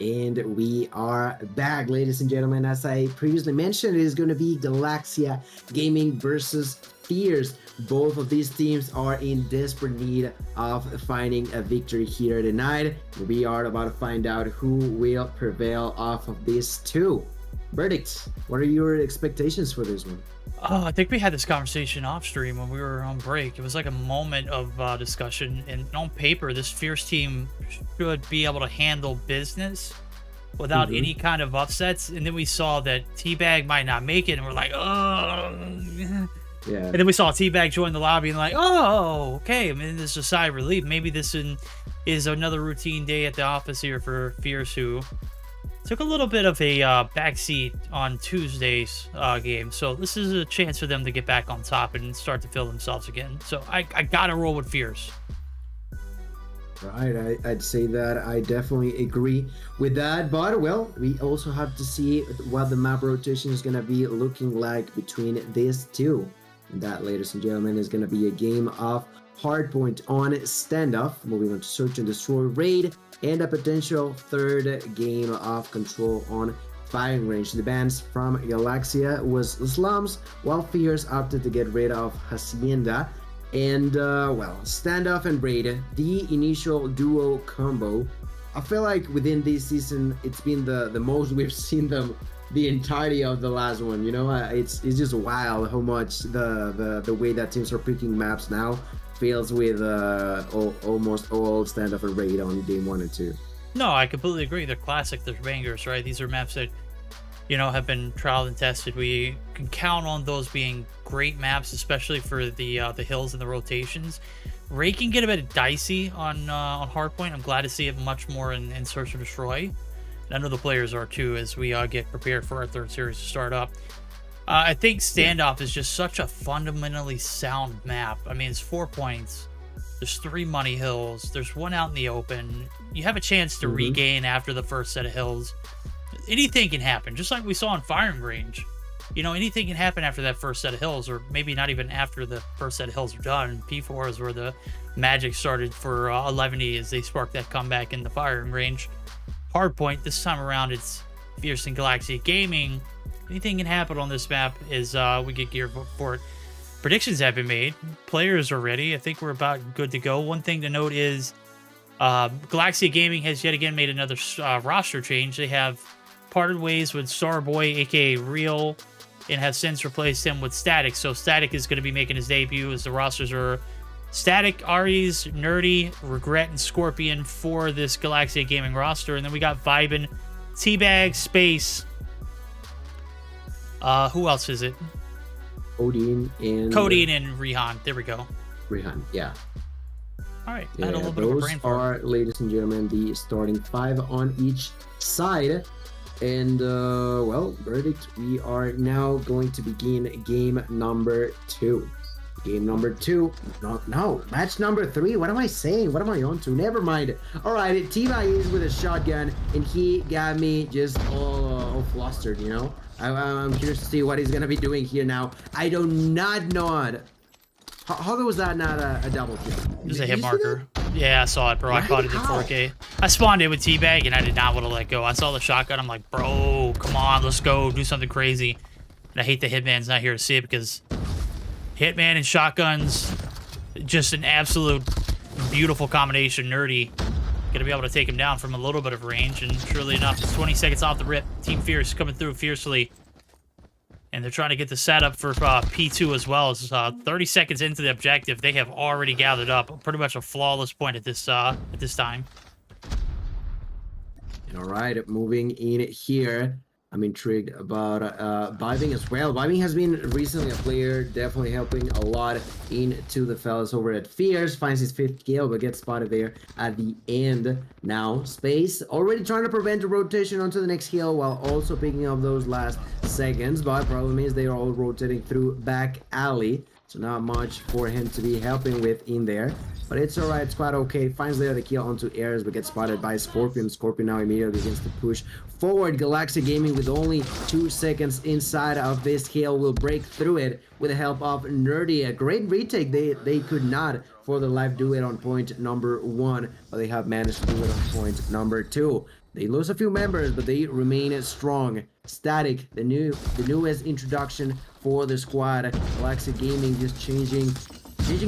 And we are back, ladies and gentlemen. As I previously mentioned, it is going to be Galaxia Gaming versus Fierce. Both of these teams are in desperate need of finding a victory here tonight. We are about to find out who will prevail off of these two. Verdict, what are your expectations for this one? Oh, I think we had this conversation off stream when we were on break. It was like a moment of discussion, and on paper, this Fierce team should be able to handle business without any kind of upsets. And then we saw that Teabag might not make it, and we're like, oh. Yeah. And then we saw Teabag join the lobby, and like, oh, okay. I mean, this is a sigh of relief. Maybe this is another routine day at the office here for Fierce, who took a little bit of a backseat on Tuesday's game, so this is a chance for them to get back on top and start to feel themselves again. So I gotta roll with Fierce. Right, I'd say that I definitely agree with that, but well, we also have to see what the map rotation is going to be looking like between these two. And that, ladies and gentlemen, is going to be a game of Hardpoint on Standoff, moving on to Search and Destroy Raid, and a potential third game of Control on Firing Range. The bans from Galaxia was Slums, while Fierce opted to get rid of Hacienda. And well, Standoff and Raid, the initial duo combo. I feel like within this season, it's been the most we've seen them the entirety of the last one. You know, it's just wild how much the way that teams are picking maps now feels with almost all Standoff and Raid on game 1 and 2. No, I completely agree. They're classic. They're bangers, right? These are maps that, you know, have been trialed and tested. We can count on those being great maps, especially for the hills and the rotations. Raid can get a bit dicey on Hardpoint. I'm glad to see it much more in Search and Destroy. And I know the players are too, as we get prepared for our third series to start up. I think Standoff is just such a fundamentally sound map. I mean, it's 4 points. There's 3 money hills. There's 1 out in the open. You have a chance to regain after the first set of hills. Anything can happen, just like we saw in Firing Range. You know, anything can happen after that first set of hills, or maybe not even after the first set of hills are done. P4 is where the magic started for 11E as they sparked that comeback in the Firing Range. Hardpoint, this time around, it's Fierce and Galaxia Gaming. Anything can happen on this map as we get geared for it. Predictions have been made. Players are ready. I think we're about good to go. One thing to note is Galaxia Gaming has yet again made another roster change. They have parted ways with Starboy, aka Real, and have since replaced him with Static. So Static is going to be making his debut, as the rosters are Static, Aries, Nerdy, Regret, and Scorpion for this Galaxia Gaming roster. And then we got Vibin, Teabag, Space. Who else is it? Codeine and Rehan. There we go. Rehan, yeah. All right. Yeah, those are, ladies and gentlemen, the starting 5 on each side. And, well, verdict, we are now going to begin game number 2. Game number 2. No, match number 3. What am I saying? What am I on to? Never mind. All right, T-Bag is with a shotgun, and he got me just all flustered, you know? I'm curious to see what he's going to be doing here now. I do not know. How was that not a double kill? It was a hit marker. Yeah, I saw it, bro. I caught it in 4K. I spawned in with Teabag, and I did not want to let go. I saw the shotgun. I'm like, bro, come on, let's go. Do something crazy. And I hate the Hitman's not here to see it, because Hitman and shotguns, just an absolute beautiful combination. Nerdy going to be able to take him down from a little bit of range, and surely enough, it's 20 seconds off the rip. Team Fierce coming through fiercely. And they're trying to get the setup for P2 as well. It's 30 seconds into the objective. They have already gathered up pretty much a flawless point at this time. All right, moving in here. I'm intrigued about Vibing as well. Vibing has been recently a player, definitely helping a lot into the fellas over at Fierce. Finds his 5th kill, but gets spotted there at the end. Now, Space already trying to prevent a rotation onto the next hill while also picking up those last seconds. But problem is they are all rotating through back alley. So not much for him to be helping with in there. But it's alright, it's quite okay. Finds there the kill onto Ares, but gets spotted by Scorpion. Scorpion now immediately begins to push forward. Galaxia Gaming with only 2 seconds inside of this hill will break through it with the help of Nerdy. A great retake. They could not for the live do it on point number 1, but they have managed to do it on point number 2. They lose a few members, but they remain strong. Static, the newest introduction for the squad. Galaxia Gaming just changing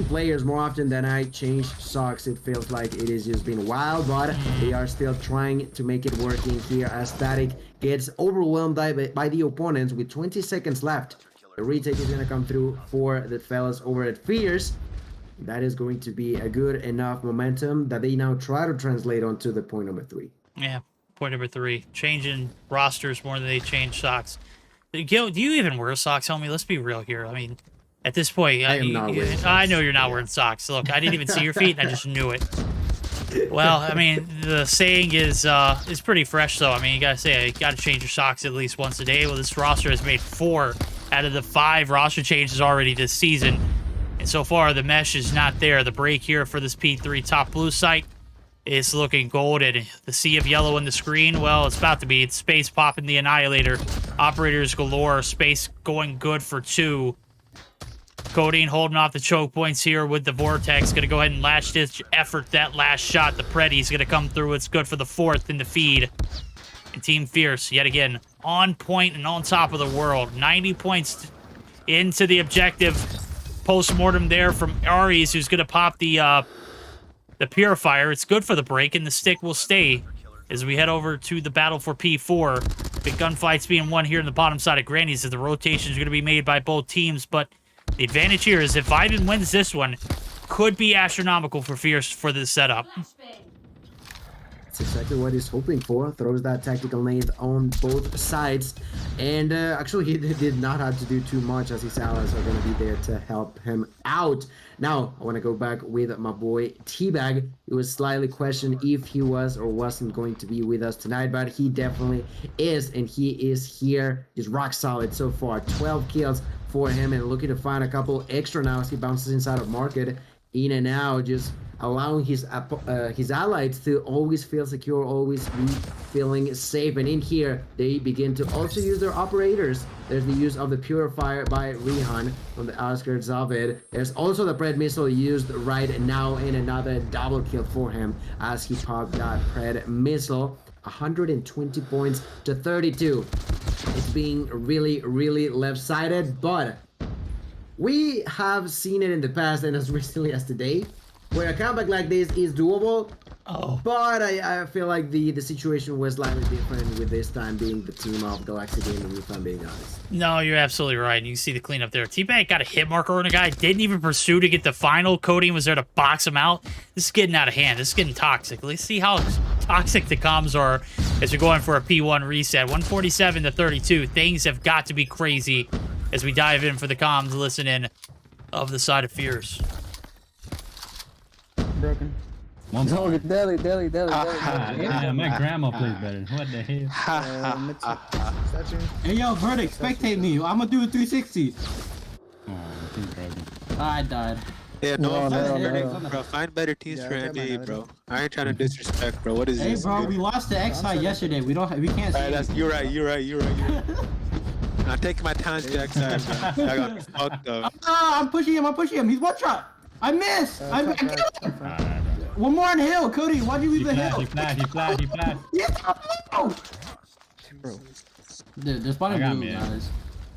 players more often than I change socks. It feels like it is just been wild, but they are still trying to make it working here as Static gets overwhelmed by the opponents with 20 seconds left. The retake is going to come through for the fellas over at Fierce. That is going to be a good enough momentum that they now try to translate onto the point number 3. Yeah, point number 3. Changing rosters more than they change socks. Gil, do you even wear socks, homie? Let's be real here. I mean, at this point, I am not wearing socks. I know you're not wearing socks. Look, I didn't even see your feet, and I just knew it. Well, I mean, the saying is pretty fresh, though. I mean, you gotta change your socks at least once a day. Well, this roster has made 4 out of the 5 roster changes already this season. And so far, the mesh is not there. The break here for this P3 top blue site is looking golden. The sea of yellow in the screen, well, it's about to be. It's space popping the Annihilator. Operators galore. Space going good for 2. Codeine holding off the choke points here with the Vortex. Going to go ahead and last-ditch effort that last shot. The Preddy's going to come through. It's good for the 4th in the feed. And Team Fierce, yet again, on point and on top of the world. 90 points into the objective. Post-mortem there from Ares, who's going to pop the Purifier. It's good for the break, and the stick will stay as we head over to the battle for P4. Big gunfights being won here in the bottom side of Granny's, as the rotations are going to be made by both teams, but the advantage here is if Ivan wins this one, could be astronomical for Fierce for this setup. That's exactly what he's hoping for. Throws that tactical nade on both sides. And actually, he did not have to do too much, as his allies are going to be there to help him out. Now, I want to go back with my boy Teabag. It was slightly questioned if he was or wasn't going to be with us tonight, but he definitely is, and he is here. He's rock solid so far. 12 kills for him, and looking to find a couple extra now as he bounces inside of market, in and out, just allowing his allies to always feel secure, always be feeling safe. And in here, they begin to also use their operators. There's the use of the Purifier by Rehan on the outskirts of it. There's also the Pred missile used right now, and another double kill for him as he popped that Pred missile. 120 points to 32. It's being really, really left-sided, but we have seen it in the past and as recently as today, where a comeback like this is doable. But I feel like the situation was slightly different with this time being the team of Galaxy Gaming, if I'm being honest. No, you're absolutely right. You see the cleanup there. T-Bank got a hit marker on a guy, didn't even pursue to get the final. Codeine was there to box him out. This is getting out of hand. This is getting toxic. Let's see how toxic the comms are as we're going for a P1 reset. 147 to 32. Things have got to be crazy as we dive in for the comms listen in of the side of Fierce. Broken. Deli. Yeah, my grandma plays better. What the hell? Hey, yo, Verdict, spectate me. I'm gonna do a 360. Oh, he's broken. I died. Yeah, bro. Find better teams for NBA, bro. I ain't trying to disrespect, bro. What is this? Hey, bro, we lost to X-High yesterday. We can't see. You're right. I'm taking my time to X-Side, bro. I got fucked up. I'm pushing him. He's one shot. I missed. I killed him. One more on the hill, Cody. Why'd you leave the hill? He flashed. Yes, bro. They're spawning blue, guys.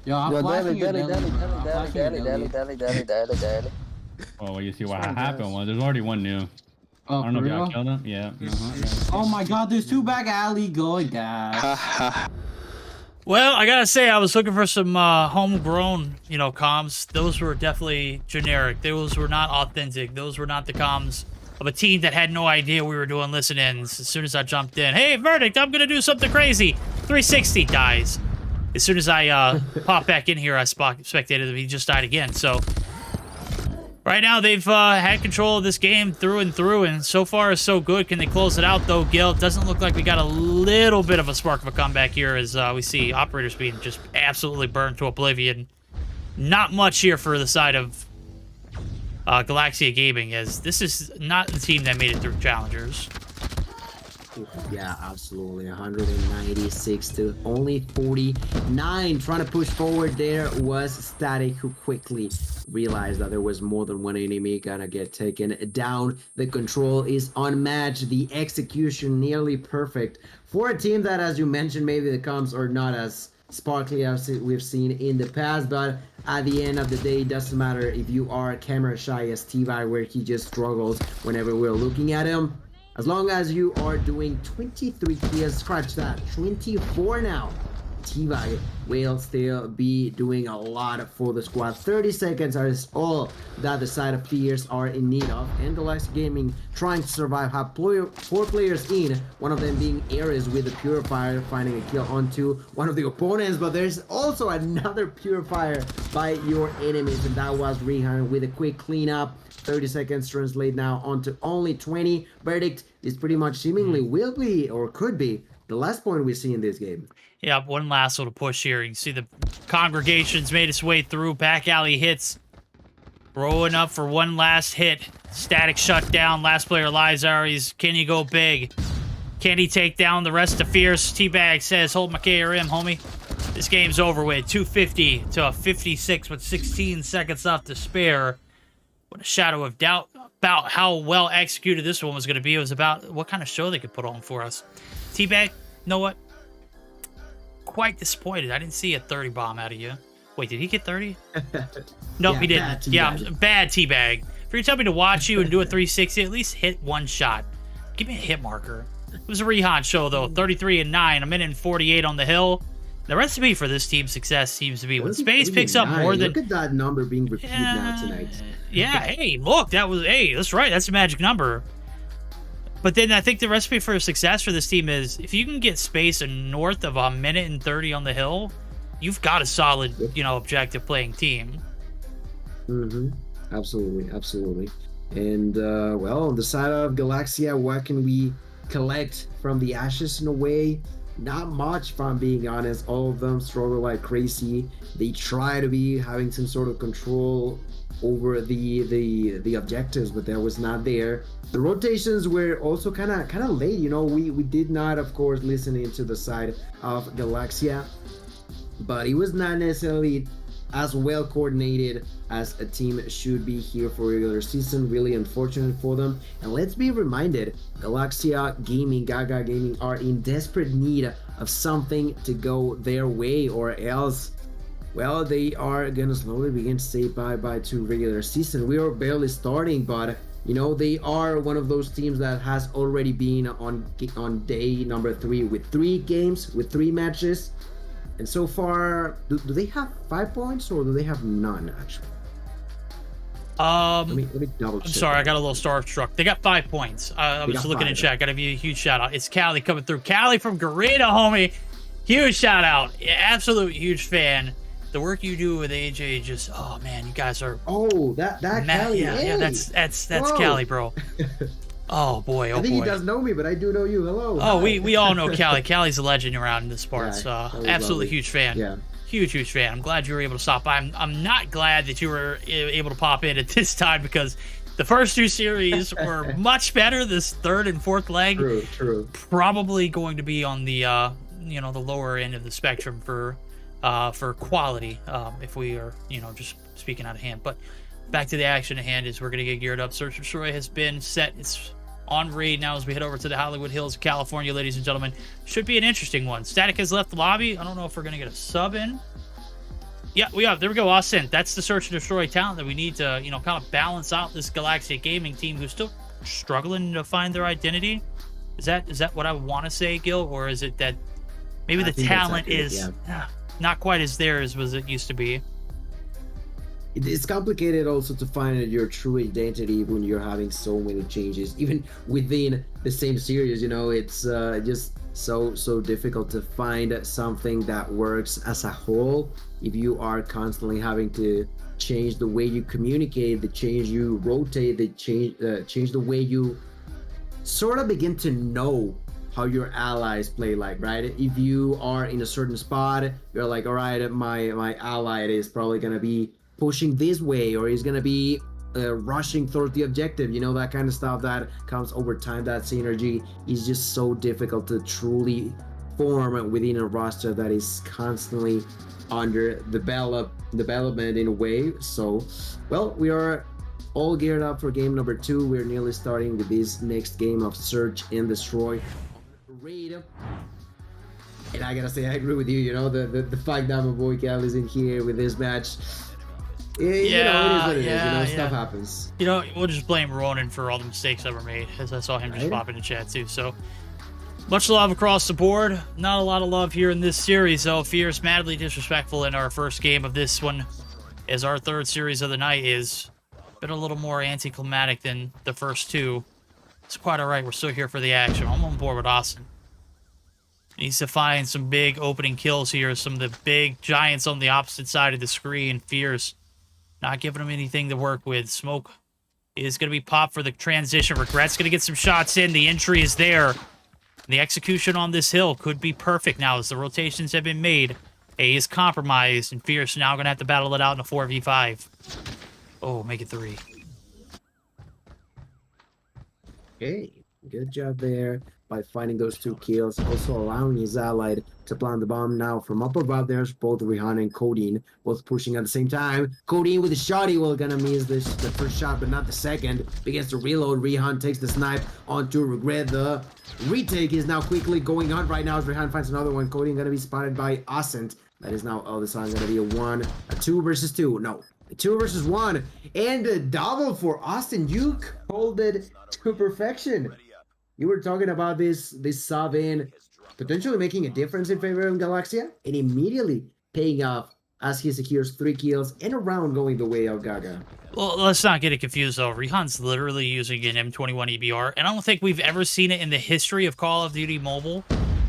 Yo, I'm flashing you. Deli. Oh, well, you see what happened was there's already one new. Oh, I don't know if y'all real? killed him. Yeah. Oh my God, there's 2 back alley going, guys. Well, I gotta say, I was looking for some homegrown, comms. Those were definitely generic. Those were not authentic. Those were not the comms of a team that had no idea we were doing listen-ins. As soon as I jumped in, hey, Verdict, I'm gonna do something crazy. 360 dies. As soon as I pop back in here, I spectated him. He just died again. So right now, they've had control of this game through and through, and so far, so good. Can they close it out, though, Gil? It doesn't look like we got a little bit of a spark of a comeback here as we see operators being just absolutely burned to oblivion. Not much here for the side of Galaxia Gaming, as this is not the team that made it through Challengers. Yeah, absolutely. 196 to only 49. Trying to push forward there was Static, who quickly realized that there was more than one enemy gonna get taken down. The control is unmatched. The execution nearly perfect for a team that, as you mentioned, maybe the comms are not as sparkly as we've seen in the past, but at the end of the day, it doesn't matter if you are camera shy as T-Vi, where he just struggles whenever we're looking at him. As long as you are doing 23 kills, scratch that, 24 now. T-Bag will still be doing a lot for the squad. 30 seconds is all that the side of players are in need of, and Galaxy Gaming trying to survive, have 4 players in, one of them being Ares with the Purifier, finding a kill onto one of the opponents, but there's also another Purifier by your enemies, and that was Rehan with a quick cleanup. 30 seconds translate now onto only 20. Verdict is pretty much seemingly will be, or could be, the last point we see in this game. Yeah, one last little push here. You can see the congregation's made its way through. Back alley hits. Rolling up for one last hit. Static shut down. Last player lies Aries. Can he go big? Can he take down the rest of Fierce? T-Bag says, hold my KRM, homie. This game's over with. 250 to a 56 with 16 seconds left to spare. What a shadow of doubt about how well executed this one was going to be. It was about what kind of show they could put on for us. T-Bag, you know what? Quite disappointed. I didn't see a 30 bomb out of you. Wait, did he get 30? Nope, he didn't. Yeah, bad T-Bag. If you're telling me to watch you and do a 360, at least hit one shot. Give me a hit marker. It was a Rehan show, though. 33 and 9, a minute and 48 on the hill. The recipe for this team's success seems to be when Space picks up more than... Look at that number being repeated now tonight. Yeah, hey, look, that was... Hey, that's right, that's a magic number. But then I think the recipe for success for this team is if you can get Space north of a minute and 30 on the hill, you've got a solid, objective playing team. Absolutely, absolutely. And, well, on the side of Galaxia, what can we collect from the ashes in a way? Not much, if I'm being honest. All of them struggle like crazy. They try to be having some sort of control over the objectives, but that was not there. The rotations were also kind of late. We did not, of course, listen into the side of Galaxia, but it was not necessarily as well coordinated as a team should be here for regular season. Really unfortunate for them. And let's be reminded, Galaxia Gaming, Gaga Gaming are in desperate need of something to go their way, or else, well, they are gonna slowly begin to say bye-bye to regular season. We are barely starting, but they are one of those teams that has already been on day number 3 with 3 games, with 3 matches. And so far, do they have 5 points or do they have none, actually? Let me double check. I'm sorry, I got a little starstruck. They got 5 points. I was looking in chat. Gotta give you a huge shout out. It's Callie coming through. Callie from Garita, homie. Huge shout out. Absolute huge fan. The work you do with AJ, just, oh man, you guys are. Oh, that Callie. Yeah, that's Callie, bro. Oh boy, I think he does know me, but I do know you. Hello. Oh, we all know Callie. Callie's a legend around this part. So absolutely huge fan. Yeah. Huge fan. I'm glad you were able to stop by. I'm not glad that you were able to pop in at this time because the first 2 series were much better. This 3rd and 4th leg, true. Probably going to be on the the lower end of the spectrum for quality. If we are just speaking out of hand. But back to the action at hand, is we're gonna get geared up. Search and Destroy has been set. It's on raid now as we head over to the Hollywood Hills of California, ladies and gentlemen. Should be an interesting one. Static has left the lobby. I don't know if we're going to get a sub in. Yeah, we have. There we go. Austin. That's the Search and Destroy talent that we need to, kind of balance out this Galactic Gaming team who's still struggling to find their identity. Is that what I want to say, Gil? Or is it that maybe the talent is not quite as theirs as it used to be? It's complicated also to find your true identity when you're having so many changes, even within the same series. It's just so difficult to find something that works as a whole if you are constantly having to change the way you communicate, the change you rotate, the change the way you sort of begin to know how your allies play, like, right? If you are in a certain spot, you're like, all right, my ally is probably gonna be pushing this way, or he's gonna be rushing towards the objective, that kind of stuff that comes over time. That synergy is just so difficult to truly form within a roster that is constantly under development in a way. So, well, we are all geared up for game number 2. We're nearly starting with this next game of Search and Destroy raid. And I gotta say, I agree with you. The fact that my boy Cal is in here with this match, it is what it is. Stuff happens. We'll just blame Ronan for all the mistakes that were made, as I saw him just pop into chat too. So Much love across the board. Not a lot of love here in this series, though. Fierce, madly disrespectful in our first game of this one, as our third series of the night is been a little more anticlimactic than the first two. It's quite alright. We're still here for the action. I'm on board with Austin. Needs to find some big opening kills here. Some of the big giants on the opposite side of the screen. Fierce not giving him anything to work with. Smoke is going to be popped for the transition. Regret's going to get some shots in. The entry is there. The execution on this hill could be perfect now as the rotations have been made. A is compromised, and Fierce now going to have to battle it out in a 4v5. Oh, make it 3. Okay, good job there by finding those 2 kills. Also allowing his ally to plant the bomb now from up above. There's both Rihanna and CODM both pushing at the same time. CODM with a shot, he will gonna miss the first shot, but not the second. Begins to reload. Rihan takes the snipe onto Regret. The retake is now quickly going on right now as Rihan finds another one. CODM gonna be spotted by Ascent. That is now all the time gonna be a 2 versus 2. No, a 2 versus 1, and a double for Austin. You called it to perfection. You were talking about this sub in potentially making a difference in favor of Galaxia, and immediately paying off as he secures 3 kills and a round going the way of Gaga. Well, let's not get it confused, though. Rihan's literally using an M21 EBR, and I don't think we've ever seen it in the history of Call of Duty Mobile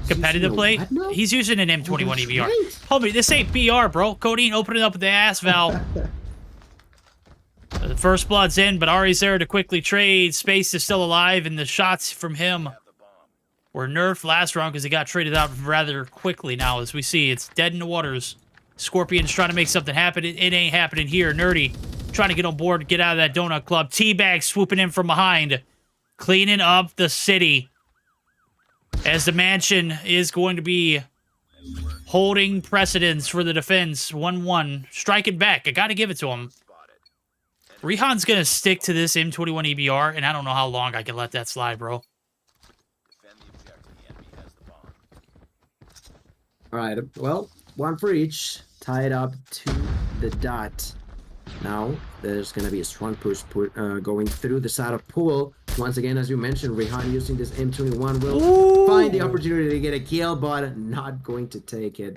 competitive play. He's using an M21 EBR. Right. Homie, this ain't BR, bro. CODM opening up the ass valve. The first blood's in, but Ari's there to quickly trade. Space is still alive, and the shots from him were nerfed last round because he got traded out rather quickly now. As we see, it's dead in the waters. Scorpion's trying to make something happen. It ain't happening here. Nerdy trying to get on board, get out of that donut club. Teabag swooping in from behind, cleaning up the city. As the mansion is going to be holding precedence for the defense. 1-1. Striking back. I got to give it to him. Rihan's going to stick to this M21 EBR, and I don't know how long I can let that slide, bro. All right, well, 1 for each. Tied up to the dot. Now, there's going to be a strong push going through the side of pool. Once again, as you mentioned, Rihan using this M21 will find the opportunity to get a kill, but not going to take it.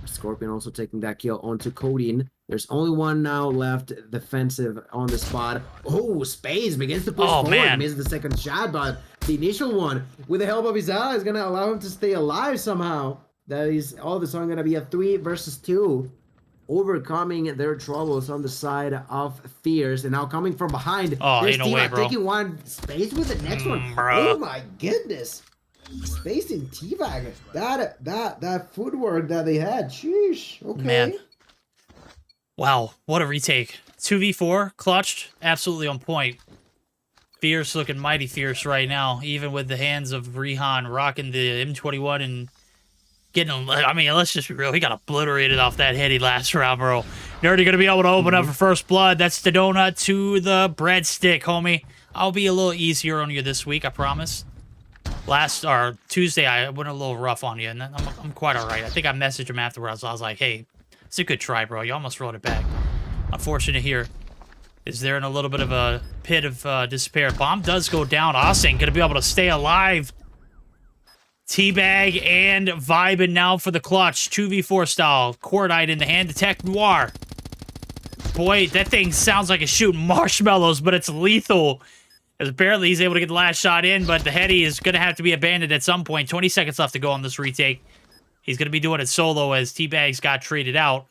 Scorpion also taking that kill onto CODM. There's only one now left defensive on the spot. Oh, Space begins to push forward. Man. Misses the second shot, but the initial one, with the help of his ally, is going to allow him to stay alive somehow. That is all of a sudden going to be a 3 versus 2. Overcoming their troubles on the side of Fierce, and now coming from behind. Oh, ain't no way, bro. Taking one. Space with the next one. Bro. Oh my goodness. Space in T-Bag. That footwork that they had. Sheesh. Okay. Man. Wow, what a retake. 2v4, clutched, absolutely on point. Fierce looking mighty fierce right now, even with the hands of Rihan rocking the M21 and getting him. I mean, let's just be real. He got obliterated off that heady last round, bro. Nerdy going to be able to open up for first blood. That's the donut to the breadstick, homie. I'll be a little easier on you this week, I promise. Tuesday, I went a little rough on you, and I'm quite all right. I think I messaged him afterwards. I was like, hey, it's a good try, bro. You almost rolled it back. Unfortunate here. Is there in a little bit of a pit of despair. Bomb does go down. Austin going to be able to stay alive. Teabag and vibing now for the clutch. 2v4 style. Cordite in the hand. Detect Noir. Boy, that thing sounds like it's shooting marshmallows, but it's lethal. As apparently he's able to get the last shot in, but the heady is going to have to be abandoned at some point. 20 seconds left to go on this retake. He's going to be doing it solo as Teabags got traded out.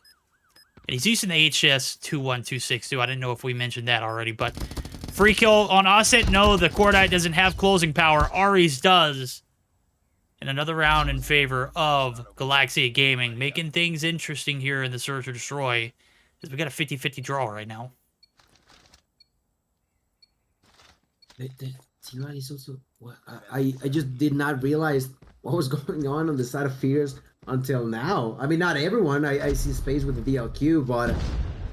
And he's using the HS21262. I didn't know if we mentioned that already, but free kill on Osset. No, the Cordite doesn't have closing power. Ares does. And another round in favor of Galaxia Gaming, making things interesting here in the Search or Destroy, because we got a 50-50 draw right now. T1 is also... I just did not realize what was going on the side of Fierce until now. I mean, not everyone. I see Space with the DLQ, but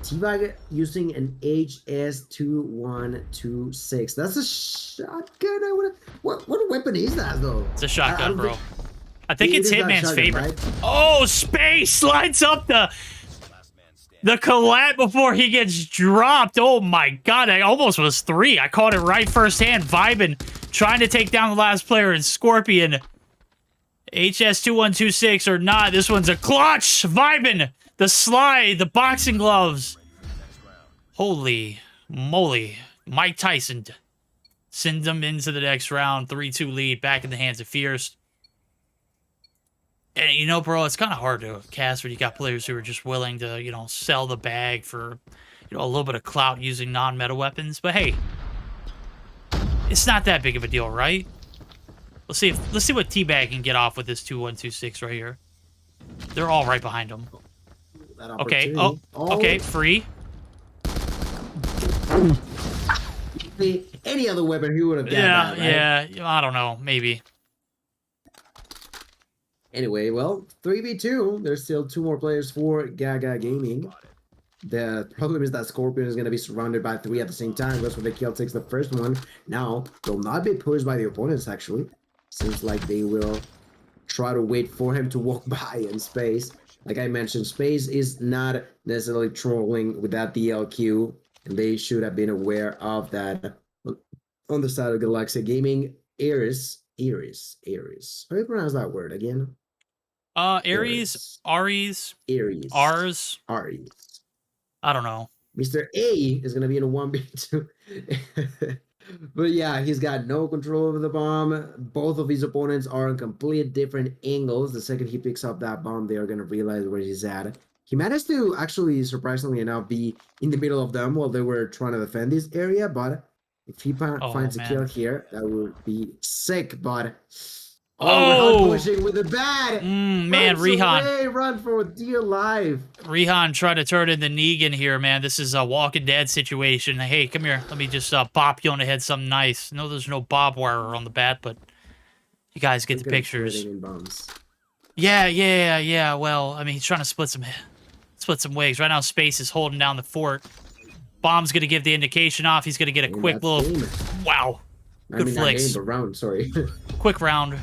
T-Bag using an HS2126. That's a shotgun. What weapon is that, though? It's a shotgun, bro. I think it's Hitman's favorite. Right? Oh, Space lights up the collat before he gets dropped. Oh my god, I almost was 3. I caught it right firsthand. Vibin trying to take down the last player, and Scorpion HS2126 or not, this one's a clutch! Vibin! The slide, the boxing gloves. Holy moly. Mike Tyson sends them into the next round. 3-2 lead, back in the hands of Fierce. And, you know, bro, it's kind of hard to cast when you got players who are just willing to, you know, sell the bag for, you know, a little bit of clout using non-meta weapons. But, hey, it's not that big of a deal, right? Let's see what T-Bag can get off with this 2126 right here. They're all right behind him. Okay. Oh, okay. Free. Any other weapon, he would have done Yeah, that, right? yeah. I don't know. Maybe. Anyway, well, 3v2. There's still 2 more players for Gaga Gaming. The problem is that Scorpion is going to be surrounded by 3 at the same time. Goes for the kill, takes the first one. Now, will not be pushed by the opponents, actually. Seems like they will try to wait for him to walk by in space. Like I mentioned, space is not necessarily trolling with that DLQ. And they should have been aware of that. On the side of Galaxy Gaming, Ares. How do you pronounce that word again? Ares, Ares, Ars. I don't know. Mr. A is going to be in a 1v2. But yeah, he's got no control over the bomb. Both of his opponents are on complete different angles. The second he picks up that bomb, they are going to realize where he's at. He managed to actually, surprisingly enough, be in the middle of them while they were trying to defend this area. But if he finds a kill here, that would be sick. But pushing with the bat. Man, Rihan. Run for dear life. Rihan tried to turn into Negan here, man. This is a Walking Dead situation. Hey, come here. Let me just bop you on the head something nice. No, there's no barbed wire on the bat, but you guys get the pictures. Yeah. Well, I mean, he's trying to split some wigs. Right now, Space is holding down the fort. Bomb's going to give the indication off. He's going to get a quick little... Wow. Good flicks. Round, sorry. Quick round.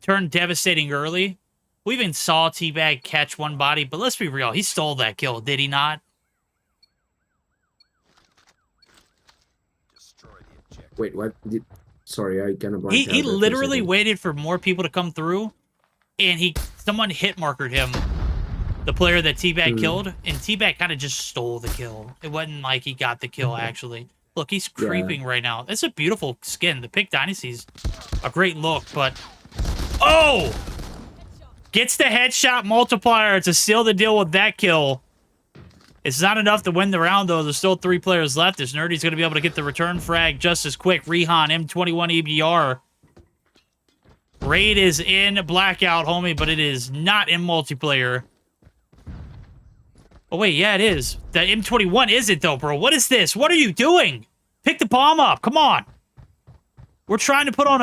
Turned devastating early. We even saw T-Bag catch one body, but let's be real. He stole that kill, did he not? Wait, what? Sorry, I kind of... He literally waited for more people to come through, and someone hit markered him. The player that T-Bag killed, and T-Bag kind of just stole the kill. It wasn't like he got the kill, actually. Look, he's creeping right now. It's a beautiful skin. The Pick Dynasty's a great look, but... Oh! Gets the headshot multiplier to seal the deal with that kill. It's not enough to win the round, though. There's still 3 players left. This Nerdy's going to be able to get the return frag just as quick. Rihan, M21 EBR. Raid is in Blackout, homie, but it is not in multiplayer. Oh, wait, yeah, it is. The M21 isn't, though, bro. What is this? What are you doing? Pick the bomb up. Come on. We're trying to put on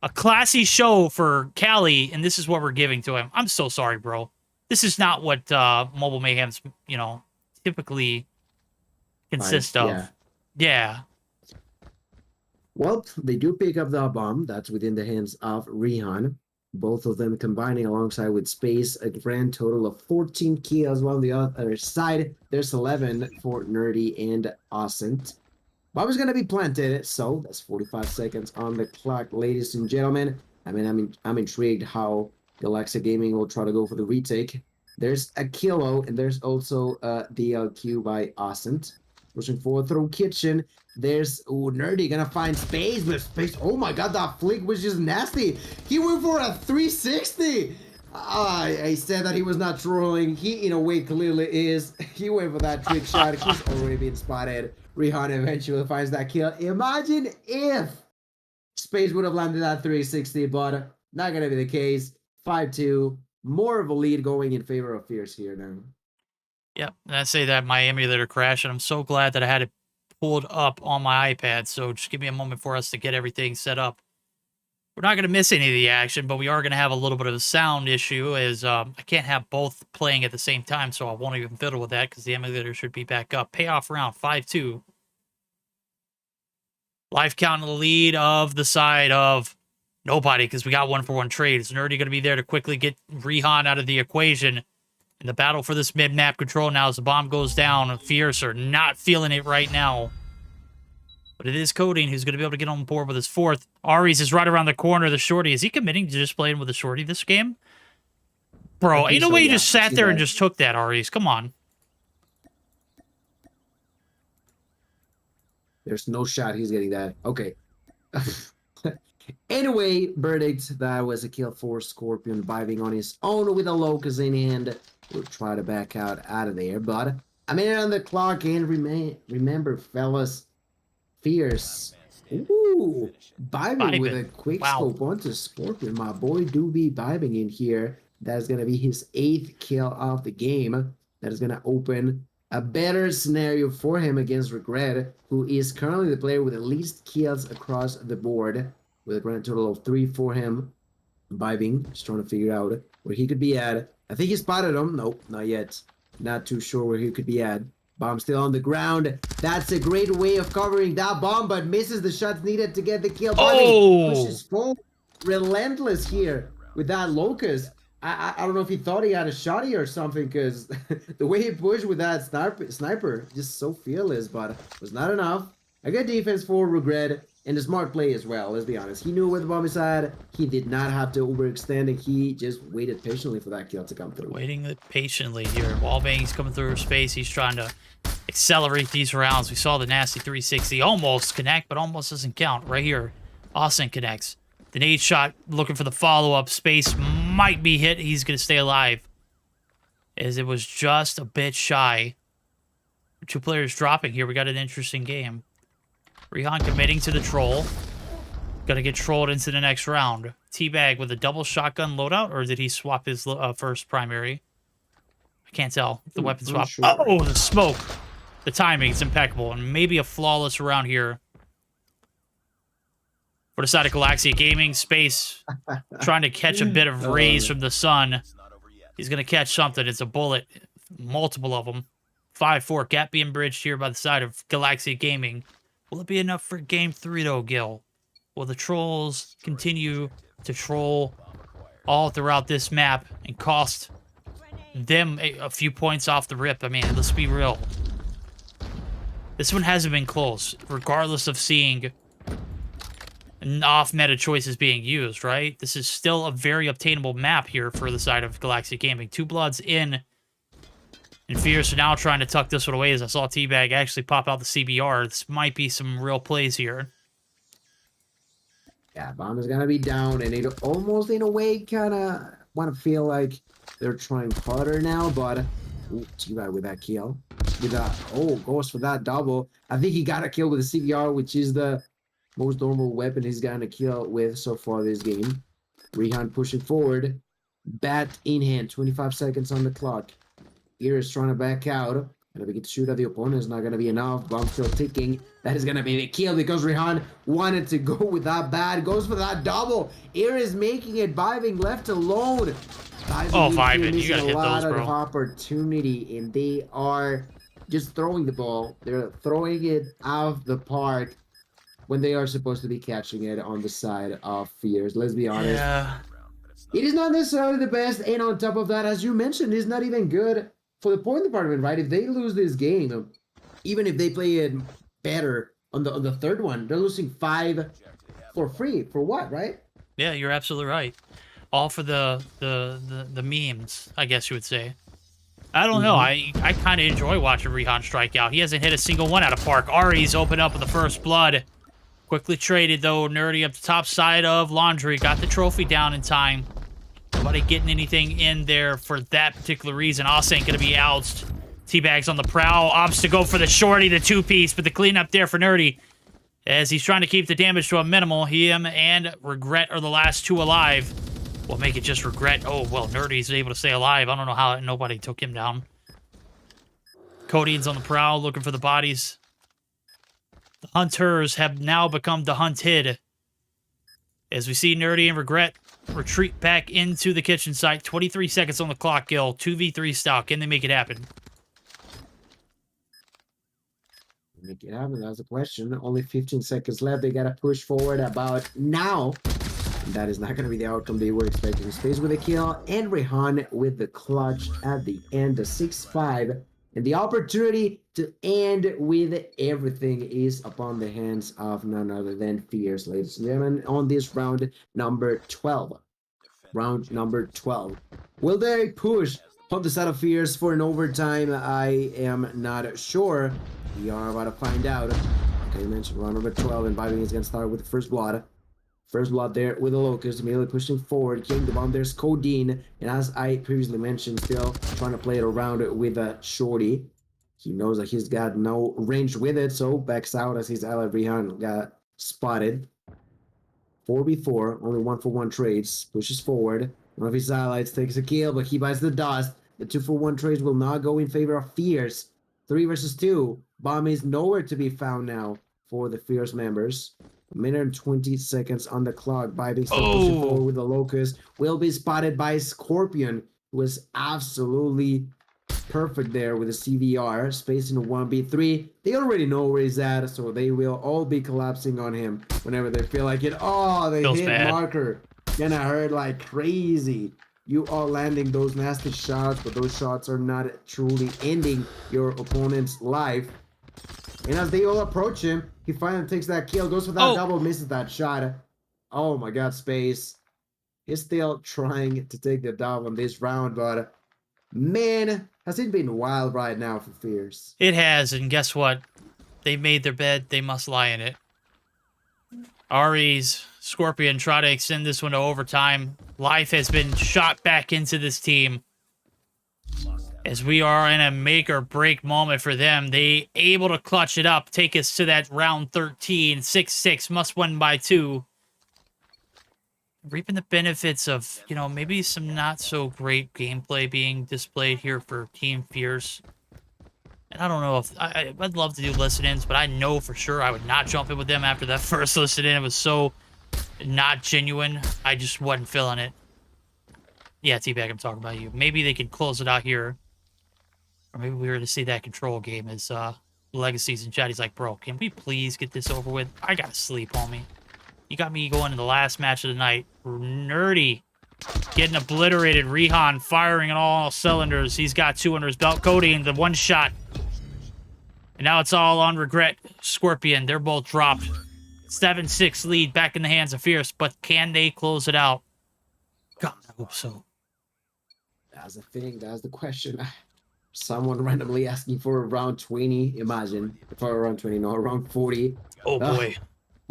a classy show for Cali, and this is what we're giving to him. I'm so sorry, bro. This is not what Mobile Mayhem's, you know, typically consist of. Yeah. Well, they do pick up the bomb. That's within the hands of Rihan. Both of them combining alongside with Space, a grand total of 14 kills. While on the other side, there's 11 for Nerdy and Ascent. Bomb is going to be planted, so that's 45 seconds on the clock, ladies and gentlemen. I mean, I'm intrigued how Galaxy Gaming will try to go for the retake. There's a Kilo, and there's also a DLQ by Ascent. Pushing forward through Kitchen. There's Nerdy gonna find Space, but Space, oh my god, that flick was just nasty. He went for a 360. I said that he was not trolling. He, in a way, clearly is. He went for that trick shot. He's already been spotted. Rihan eventually finds that kill. Imagine if Space would have landed that 360, but not gonna be the case. 5-2. More of a lead going in favor of Fierce here now. Yep, and I say that my emulator crashed, and I'm so glad that I had it pulled up on my iPad, so just give me a moment for us to get everything set up. We're not going to miss any of the action, but we are going to have a little bit of a sound issue, as I can't have both playing at the same time, so I won't even fiddle with that, because the emulator should be back up. Payoff round, 5-2. Life count in the lead of the side of nobody, because we got 1-for-1 trade. Is Nerdy going to be there to quickly get Rihan out of the equation? In the battle for this mid-map control now, as the bomb goes down, Fierce are not feeling it right now. But it is Coding who's going to be able to get on board with his fourth. Aries is right around the corner of the shorty. Is he committing to just playing with the shorty this game? Bro, ain't no way you just sat there and just took that, Aries. Come on. There's no shot he's getting that. Okay. Anyway, verdict. That was a kill for Scorpion, vibing on his own with a Locust in hand. We'll try to back out of there, but a minute on the clock, and remember, fellas, Fierce. Ooh, vibing with a quick scope onto Scorpion. My boy do be vibing in here. That is going to be his 8th kill of the game. That is going to open a better scenario for him against Regret, who is currently the player with the least kills across the board, with a grand total of 3 for him. Vibing, just trying to figure out where he could be at. I think he spotted him. Nope, not yet. Not too sure where he could be at. Bomb still on the ground. That's a great way of covering that bomb, but misses the shots needed to get the kill. Pushes forward. Relentless here with that Locust. I don't know if he thought he had a shotty or something, because the way he pushed with that sniper, just so fearless, but was not enough. A good defense for Regret, and a smart play as well, let's be honest. He knew where the bomb is at. He did not have to overextend, and he just waited patiently for that kill to come through. Waiting patiently here. Wallbang's coming through space. He's trying to accelerate these rounds. We saw the nasty 360 almost connect, but almost doesn't count. Right here, Austin connects. The nade shot looking for the follow-up. Space might be hit. He's going to stay alive, as it was just a bit shy. 2 players dropping here. We got an interesting game. Rehan committing to the troll. Gonna get trolled into the next round. Teabag with a double shotgun loadout, or did he swap his first primary? I can't tell. The weapon swap. Sure. Oh, the smoke. The timing is impeccable, and maybe a flawless round here. For the side of Galaxia Gaming, Space trying to catch a bit of rays from the sun. He's going to catch something. It's a bullet. Multiple of them. 5-4 gap being bridged here by the side of Galaxia Gaming. Will it be enough for game 3, though, Gil? Will the trolls continue to troll all throughout this map and cost them a few points off the rip? I mean, let's be real. This one hasn't been close, regardless of seeing off-meta choices being used, right? This is still a very obtainable map here for the side of Galaxia Gaming. 2 bloods in, and Fierce are now trying to tuck this one away, as I saw Teabag actually pop out the CBR. This might be some real plays here. Yeah, bomb is gonna be down, and it almost, in a way, kind of want to feel like they're trying harder now, but Teabag with that kill. With that, goes for that double. I think he got a kill with the CBR, which is the most normal weapon he's gotten a kill with so far this game. Rehan pushing forward. Bat in hand. 25 seconds on the clock. Here is trying to back out. Gonna get to shoot at the opponent. It's not gonna be enough. Bomb still ticking. That is gonna be the kill, because Rehan wanted to go with that bat. Goes for that double. Here is making it. Vibing left alone. Vibing. You gotta hit those, bro. A lot of opportunity, and they are just throwing the ball. They're throwing it out of the park, when they are supposed to be catching it on the side of Fierce. Let's be honest. Yeah. It is not necessarily the best, and on top of that, as you mentioned, it's not even good for the point department, right? If they lose this game, even if they play it better on the third one, they're losing 5 for free. For what, right? Yeah, you're absolutely right. All for the memes, I guess you would say. I don't know. I kind of enjoy watching Rehan strike out. He hasn't hit a single one out of park. Ari's open up with the first blood. Quickly traded, though. Nerdy up the top side of Laundry. Got the trophy down in time. Nobody getting anything in there for that particular reason. Oss ain't going to be ousted. Teabag's on the prowl. Opts to go for the shorty, the 2-piece, but the cleanup there for Nerdy, as he's trying to keep the damage to a minimal. Him and Regret are the last 2 alive. We'll make it just Regret. Oh, well, Nerdy's able to stay alive. I don't know how nobody took him down. Codian's on the prowl, looking for the bodies. The hunters have now become the hunted, as we see Nerdy and Regret retreat back into the kitchen site. 23 seconds on the clock, Gil. 2v3 style. Can they make it happen? Make it happen, that's the question. Only 15 seconds left. They gotta push forward about now. And that is not gonna be the outcome they were expecting. Space with a kill, and Rehan with the clutch at the end. A 6-5 And the opportunity to end with everything is upon the hands of none other than Fierce, ladies and gentlemen, on this round number 12. Round number 12. Will they push on the side of Fierce for an overtime? I am not sure. We are about to find out. Okay, you mentioned round number 12, and Vibing is going to start with the first blood. First blood there with the Locust, immediately pushing forward, killing the bomb. There's CODM, and as I previously mentioned, still trying to play it around with a Shorty. He knows that he's got no range with it, so backs out as his ally Rihan got spotted. 4v4, only 1-for-1 trades, pushes forward. One of his allies takes a kill, but he buys the dust. The 2-for-1 trades will not go in favor of Fierce. 3 versus 2. Bomb is nowhere to be found now for the Fierce members. 1 minute and 20 seconds on the clock. Vibing still pushing forward with the Locust. Will be spotted by Scorpion, who was absolutely perfect there with the CVR. Spacing a 1v3. They already know where he's at, so they will all be collapsing on him whenever they feel like it. Oh, they Feels hit bad. marker. Gonna hurt like crazy. You are landing those nasty shots, but those shots are not truly ending your opponent's life. And as they all approach him, he finally takes that kill, goes for that double, misses that shot. Oh my god, Space. He's still trying to take the dub on this round, but man, has it been wild right now for Fierce. It has, and guess what? They made their bed, they must lie in it. Ari's Scorpion try to extend this one to overtime. Life has been shot back into this team. As we are in a make or break moment for them. They able to clutch it up, take us to that round 13. 6-6, must win by 2. Reaping the benefits of, you know, maybe some not so great gameplay being displayed here for Team Fierce. And I don't know if I'd love to do listen-ins, but I know for sure I would not jump in with them after that first listen-in. It was so not genuine. I just wasn't feeling it. Yeah, T-Bag, I'm talking about you. Maybe they could close it out here. Or maybe we were to see that control game as Legacies in chat. He's like, bro, can we please get this over with? I gotta sleep, homie. You got me going to the last match of the night. Nerdy getting obliterated. Rihan firing on all cylinders. He's got 2 under his belt. Cody in the 1 shot. And now it's all on regret. Scorpion, they're both dropped. 7-6 lead back in the hands of Fierce. But can they close it out? God, I hope so. That's the thing. That's the question. Someone randomly asking for around 20. Imagine. For around 20, no, around 40. Oh, boy.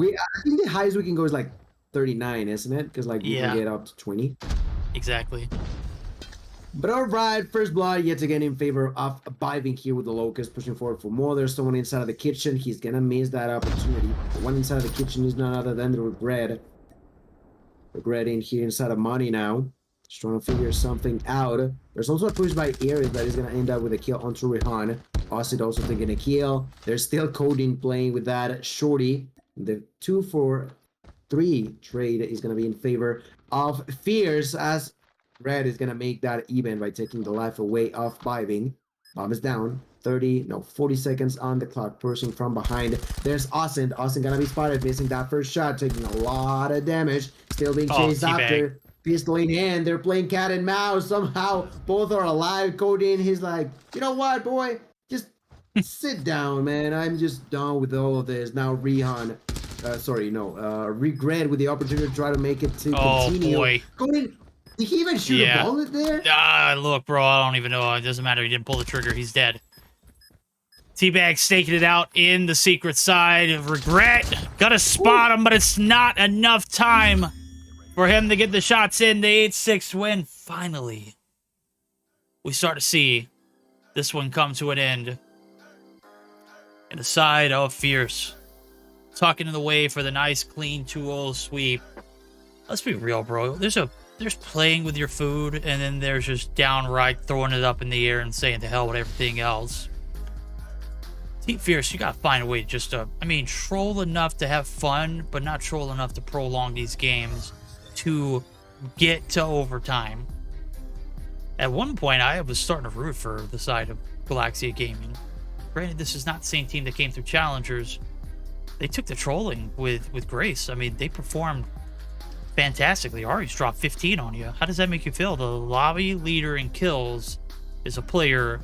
I think the highest we can go is like 39, isn't it? Because like we can get up to 20. Exactly. But alright, first blood yet again in favor of Vibing here with the Locust, pushing forward for more. There's someone inside of the kitchen. He's gonna miss that opportunity. The one inside of the kitchen is none other than the Regret. Regret in here inside of Money now. Just trying to figure something out. There's also a push by Ares that is gonna end up with a kill onto Rihan. Austin also taking a kill. There's still CODM playing with that Shorty. The 2-for-3 trade is going to be in favor of Fierce, as Red is going to make that even by taking the life away of Vibing. Bomb is down. 40 seconds on the clock, pushing from behind. There's Austin. Austin going to be spotted, missing that first shot, taking a lot of damage. Still being chased after. Pistol in hand. They're playing cat and mouse. Somehow, both are alive. Cody, he's like, you know what, boy? Just sit down, man. I'm just done with all of this. Now Rihan, Regret with the opportunity to try to make it to continue. Oh, boy. Cody, did he even shoot a bullet there? Look, bro, I don't even know. It doesn't matter. He didn't pull the trigger. He's dead. T-Bag staking it out in the secret side. Regret. Gotta spot him, but it's not enough time for him to get the shots in. The 8-6 win. Finally, we start to see this one come to an end. And the side of Fierce, tucking in the way for the nice, clean 2-0 sweep. Let's be real, bro. There's playing with your food, and then there's just downright throwing it up in the air and saying to hell with everything else. Team Fierce, you gotta find a way to just, troll enough to have fun, but not troll enough to prolong these games to get to overtime. At one point, I was starting to root for the side of Galaxia Gaming. Granted, this is not the same team that came through Challengers. They took the trolling with grace. I mean, they performed fantastically. Ari's dropped 15 on you. How does that make you feel? The lobby leader in kills is a player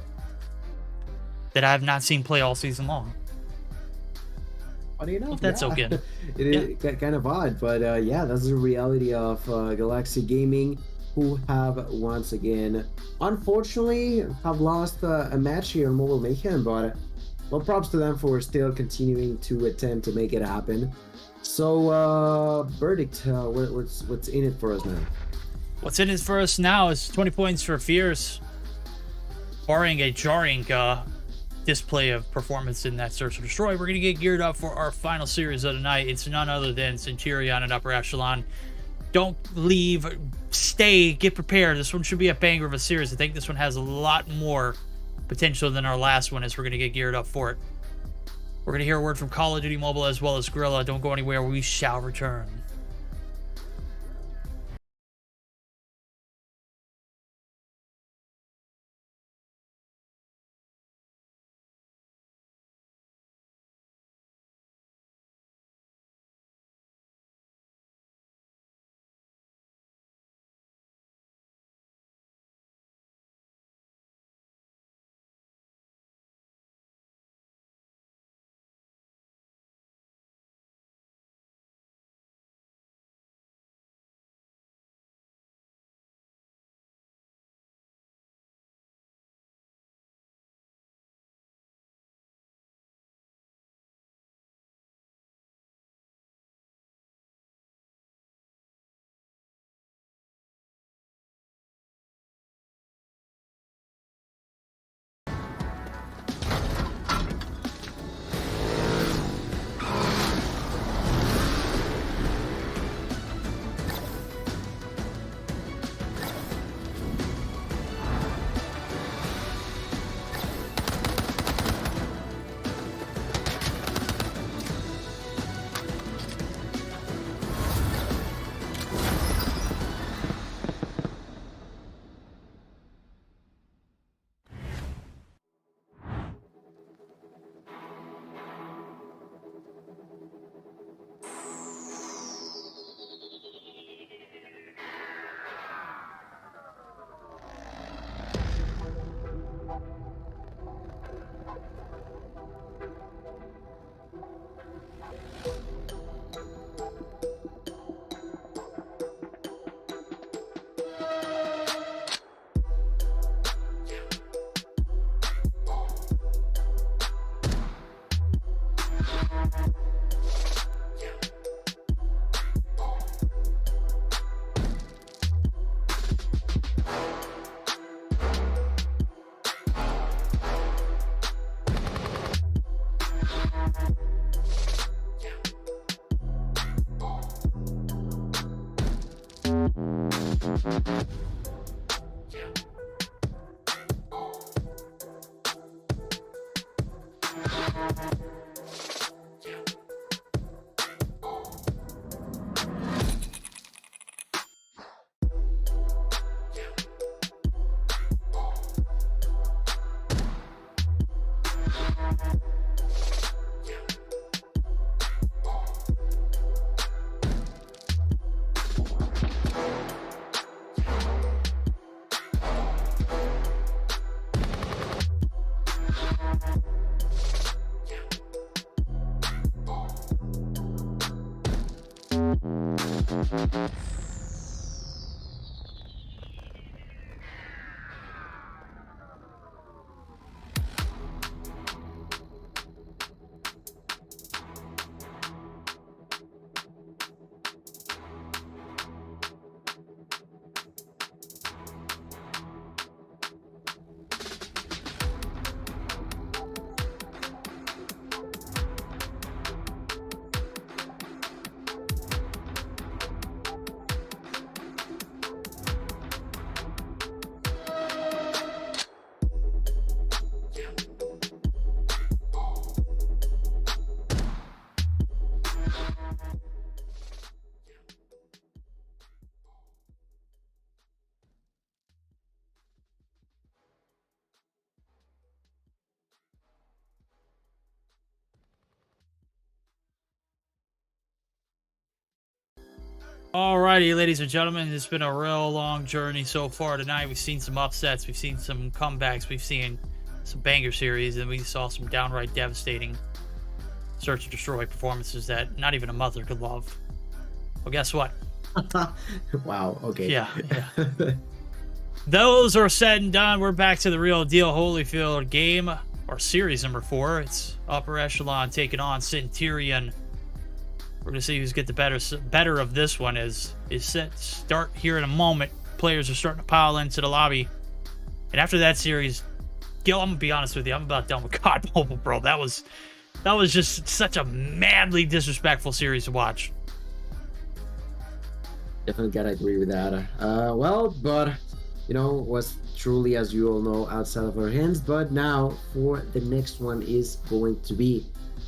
that I have not seen play all season long. Funny enough, But that's okay. It is kind of odd, but yeah, that's the reality of Galaxy Gaming, who have once again, unfortunately, have lost a match here on Mobile Mayhem. But well, props to them for still continuing to attempt to make it happen. So, verdict, what's in it for us now? What's in it for us now is 20 points for Fierce, barring a jarring display of performance in that Search and Destroy. We're going to get geared up for our final series of the night. It's none other than Centurion and Upper Echelon. Don't leave, stay, get prepared. This one should be a banger of a series. I think this one has a lot more potential than our last one, as we're going to get geared up for it. We're going to hear a word from Call of Duty Mobile as well as Gorilla. Don't go anywhere. We shall return. Alrighty, ladies and gentlemen, it's been a real long journey so far tonight. We've seen some upsets, we've seen some comebacks, we've seen some banger series, and we saw some downright devastating search and destroy performances that not even a mother could love. Well, guess what? Wow. Okay. Yeah. Those are said and done. We're back to the real deal. Holyfield game, or series number 4. It's Upper Echelon taking on Centurion. We're gonna see who's get the better of this one. Is set to start here in a moment. Players are starting to pile into the lobby, and after that series, Gil, I'm gonna be honest with you, I'm about done with COD Mobile, bro. That was just such a madly disrespectful series to watch. Definitely gotta agree with that. Well, but was truly, as you all know, outside of our hands. But now for the next one is going to be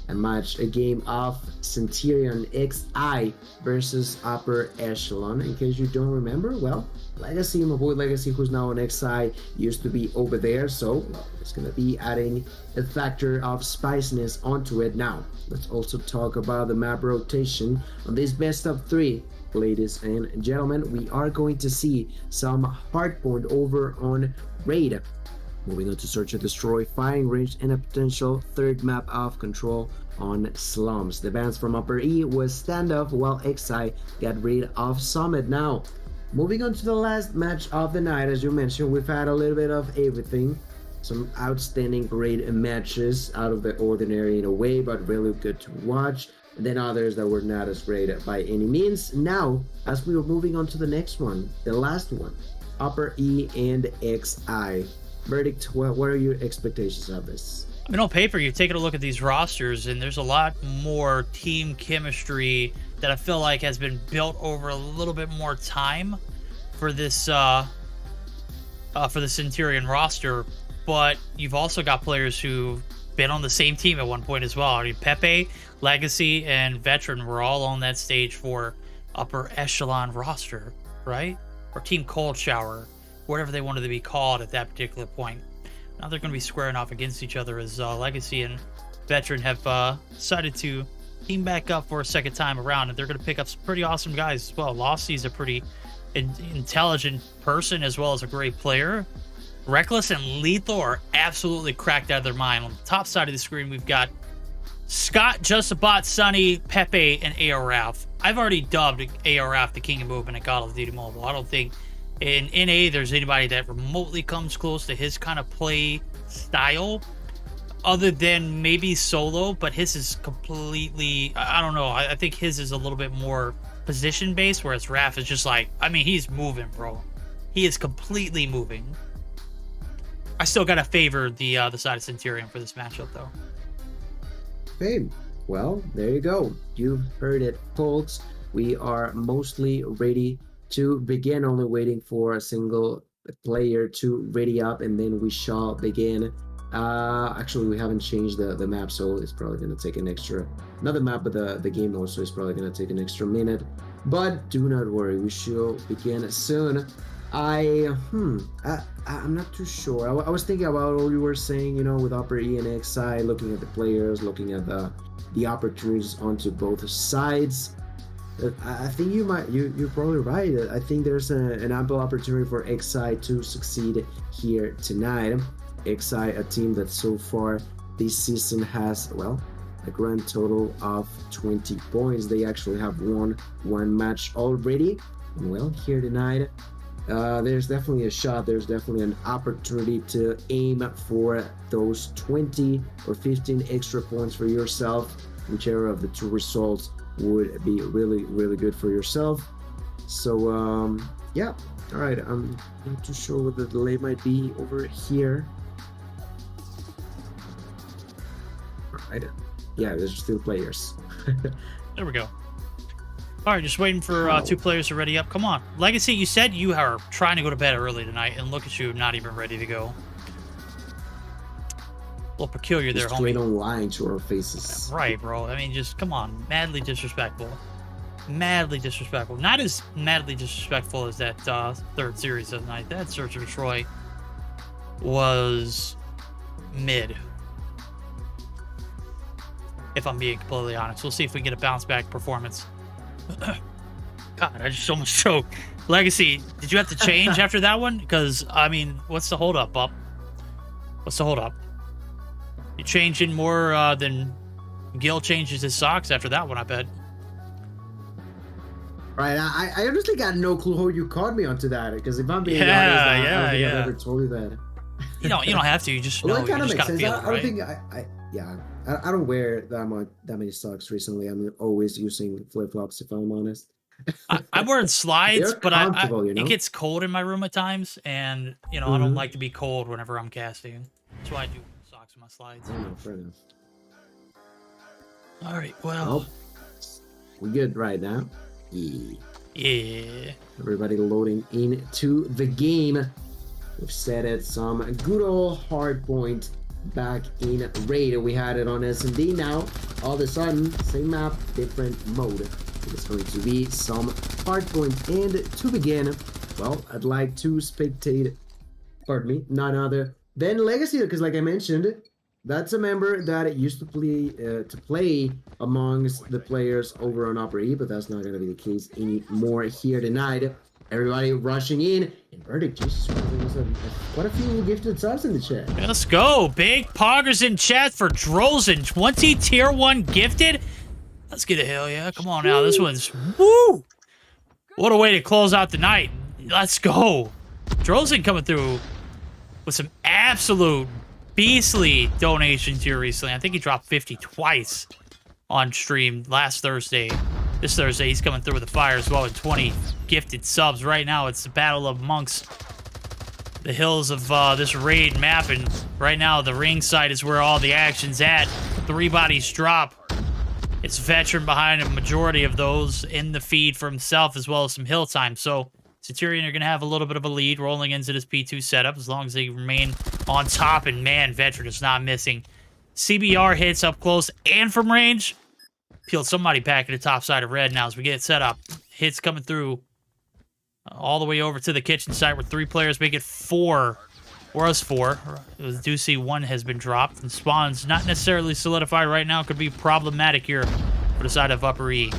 a game of Centurion XI versus Upper Echelon. In case you don't remember, well, Legacy, my boy Legacy, who's now on XI, used to be over there, so it's gonna be adding a factor of spiciness onto it. Now let's also talk about the map rotation on this best of 3. Ladies and gentlemen, we are going to see some hardpoint over on Raid. Moving on to Search and Destroy, firing range, and a potential third map of control on Slums. The bans from Upper E was Standoff, while XI got rid of Summit. Now, moving on to the last match of the night, as you mentioned, we've had a little bit of everything. Some outstanding great matches, out of the ordinary in a way, but really good to watch. And then others that were not as great by any means. Now, as we are moving on to the next one, the last one, Upper E and XI. Verdict, what are your expectations of this? I mean, on paper, you're taking a look at these rosters, and there's a lot more team chemistry that I feel like has been built over a little bit more time for this for the Centurion roster. But you've also got players who've been on the same team at one point as well. I mean, Pepe, Legacy, and Veteran were all on that stage for Upper Echelon roster, right? Or Team Cold Shower, whatever they wanted to be called at that particular point. Now they're going to be squaring off against each other as Legacy and Veteran have decided to team back up for a second time around, and they're going to pick up some pretty awesome guys as well. Losty's a pretty intelligent person as well as a great player. Reckless and Lethal are absolutely cracked out of their mind. On the top side of the screen, we've got Scott, Justabot, Sunny, Pepe, and ARF. I've already dubbed ARF the king of movement at Call of Duty Mobile. I don't think in NA there's anybody that remotely comes close to his kind of play style, other than maybe Solo, but his is completely, I don't know, I think his is a little bit more position based, whereas Raph is just like, I mean, he's moving, bro. He is completely moving. I still gotta favor the side of Centurion for this matchup, though. Okay, well, there you go. You've heard it, folks. We are mostly ready to begin, only waiting for a single player to ready up, and then we shall begin. Actually, we haven't changed the map, so it's probably going to take another map of the game mode, so it's probably going to take an extra minute. But do not worry, we shall begin soon. I'm not too sure. I was thinking about all you were saying, with Upper E and XI, looking at the players, looking at the opportunities onto both sides. I think you're probably right. I think there's an ample opportunity for XI to succeed here tonight. XI, a team that so far this season has, a grand total of 20 points. They actually have won one match already. And here tonight, there's definitely a shot. There's definitely an opportunity to aim for those 20 or 15 extra points for yourself. Whichever of the two results would be really, really good for yourself. So, yeah. All right. I'm not too sure what the delay might be over here. All right. Yeah, there's still players. There we go. All right, just waiting for two players to ready up. Come on. Legacy, you said you are trying to go to bed early tonight, and look at you, not even ready to go. A little peculiar there, homie. Straight on line to our faces. Right, bro. I mean, just, come on. Madly disrespectful. Madly disrespectful. Not as madly disrespectful as that third series of the night. That Search and Destroy was mid. If I'm being completely honest. We'll see if we can get a bounce back performance. God, I just almost choked. Legacy, did you have to change after that one? Because, I mean, what's the hold up, Bob? What's the hold up? You're changing more than Gil changes his socks after that one, I bet. Right, I honestly got no clue how you caught me onto that, because if I'm being honest, I don't think I've ever told you that. You don't have to. You just know. Well, that kind of makes sense. Feel it, I don't think I don't wear that many socks recently. I'm always using flip flops, if I'm honest. I'm wearing slides, but you know? it gets cold in my room at times, and I don't like to be cold whenever I'm casting. That's why I do socks with my slides. Fair enough. All right, well, we good right now. Yeah. Everybody loading into the game. We've set it some good old hard point back in Raid. We had it on S&D now. All of a sudden, same map, different mode. It's going to be some hard point. And to begin, well, I'd like to spectate, pardon me, none other than Legacy, because like I mentioned, that's a member that used to play amongst the players over on Upper E, but that's not going to be the case anymore here tonight. Everybody rushing in. And Verdict, Jesus, quite a few gifted subs in the chat. Let's go. Big poggers in chat for Drozen. 20 tier 1 gifted. Let's get a hell yeah. Come on now. This one's woo. What a way to close out the night. Let's go. Drozen coming through with some absolute beastly donations here recently. I think he dropped 50 twice on stream last Thursday. This Thursday, he's coming through with a fire as well with 20 gifted subs. Right now, it's the battle amongst the hills of this raid map, and right now, the ring side is where all the action's at. 3 bodies drop. It's Veteran behind a majority of those in the feed for himself, as well as some hill time. So, Centurion are going to have a little bit of a lead rolling into this P2 setup as long as they remain on top. And man, Veteran is not missing. CBR hits up close and from range. Peeled somebody back at the top side of red now as we get set up. Hits coming through all the way over to the kitchen site where 3 players make it 4. Or us 4. We do see 1 has been dropped. And spawn's not necessarily solidified right now. Could be problematic here for the side of Upper E.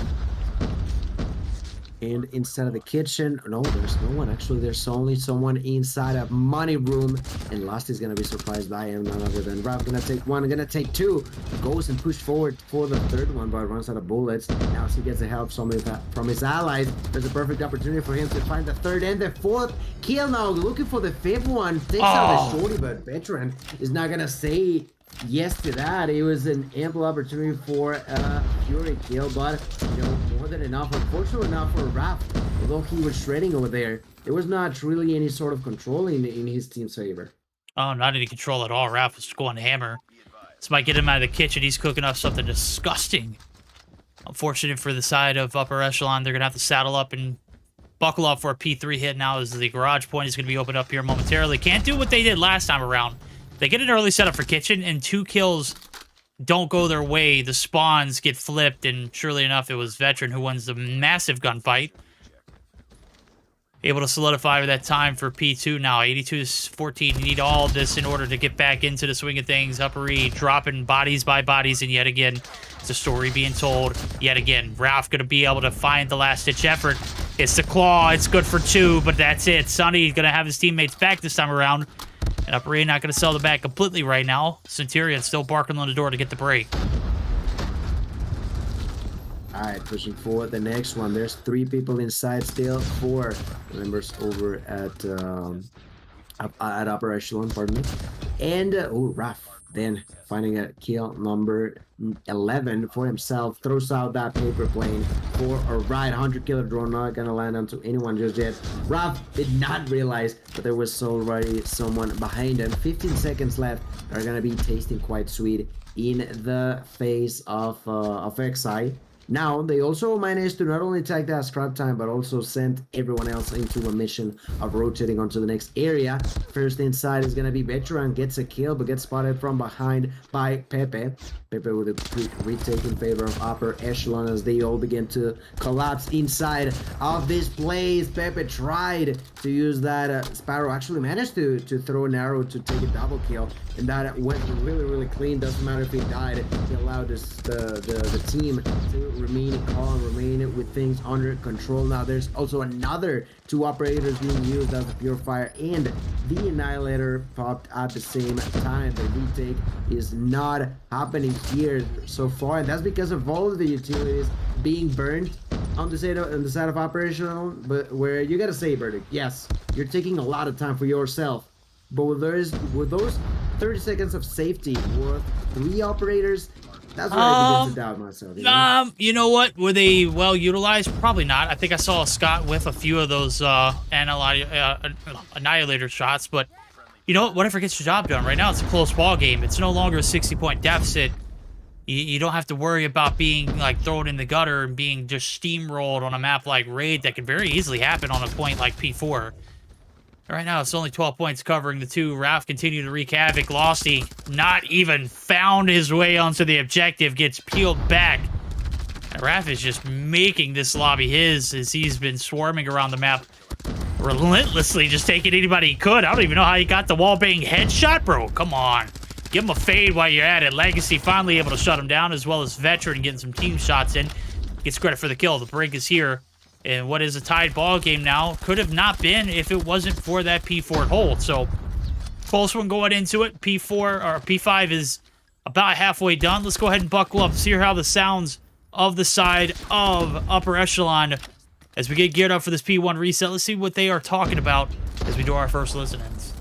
And inside of the kitchen, no, there's no one. Actually, there's only someone inside of Money Room. And Last is going to be surprised by him, none other than Ralph. Going to take 1, going to take 2. Goes and push forward for the 3rd one, but runs out of bullets. Now he gets the help from his allies. There's a perfect opportunity for him to find the 3rd and the 4th kill now. Looking for the 5th one. Takes out the shorty, but Veteran is not going to say yes to that. It was an ample opportunity for a Fury kill, but more than enough. Unfortunately enough for Raph, although he was shredding over there, there was not really any sort of control in his team's favor. Oh, not any control at all. Raph was going hammer. This might get him out of the kitchen. He's cooking up something disgusting. Unfortunate for the side of Upper Echelon. They're going to have to saddle up and buckle up for a P3 hit now as the garage point is going to be opened up here momentarily. Can't do what they did last time around. They get an early setup for kitchen, and 2 kills don't go their way. The spawns get flipped, and surely enough, it was Veteran who wins the massive gunfight. Able to solidify that time for P2 now. 82-14. You need all of this in order to get back into the swing of things. Upper E dropping bodies by bodies, and yet again, it's a story being told. Yet again, Ralph going to be able to find the last-ditch effort. It's the claw. It's good for 2, but that's it. Sonny going to have his teammates back this time around. And Upper E not going to sell the back completely right now. Centurion still barking on the door to get the break. All right, pushing forward the next one. There's 3 people inside still. 4 members over at Upper Echelon, pardon me. And, Raph then finding a kill number 11 for himself. Throws out that paper plane for a ride. 100 killer drone, not gonna land onto anyone just yet. Raph did not realize that there was already someone behind him. 15 seconds left. Are gonna be tasting quite sweet in the face of XI. Now, they also managed to not only take that scrap time, but also send everyone else into a mission of rotating onto the next area. First inside is going to be Veteran, gets a kill, but gets spotted from behind by Pepe. Pepe with a quick retake in favor of Upper Echelon as they all begin to collapse inside of this place. Pepe tried to use that Sparrow, actually managed to throw an arrow to take a double kill, and that went really, really clean. Doesn't matter if he died, he allowed the team to remain calm, remain with things under control. Now there's also another 2 operators being used as the Purifier and the Annihilator popped at the same time. The retake is not happening here so far, and that's because of all of the utilities being burned on the side of operational. But where you gotta say, Verdict, yes, you're taking a lot of time for yourself, but with those 30 seconds of safety with 3 operators, that's where I begin to doubt myself. You know what? Were they well utilized? Probably not. I think I saw Scott whiff a few of those Annihilator shots, but you know what? Whatever gets the job done. Right now, it's a close ball game. It's no longer a 60-point deficit. You don't have to worry about being like thrown in the gutter and being just steamrolled on a map like Raid that can very easily happen on a point like P4. Right now, it's only 12 points covering the 2. Ralph continued to wreak havoc. Losty not even found his way onto the objective. Gets peeled back. And Ralph is just making this lobby his as he's been swarming around the map. Relentlessly just taking anybody he could. I don't even know how he got the wallbang headshot, bro. Come on. Give him a fade while you're at it. Legacy finally able to shut him down, as well as Veteran getting some team shots in. Gets credit for the kill. The break is here. And what is a tied ball game now could have not been if it wasn't for that P4 hold. So, close one going into it. P4 or P5 is about halfway done. Let's go ahead and buckle up. See how the sounds of the side of Upper Echelon as we get geared up for this P1 reset. Let's see what they are talking about as we do our first listen-ins.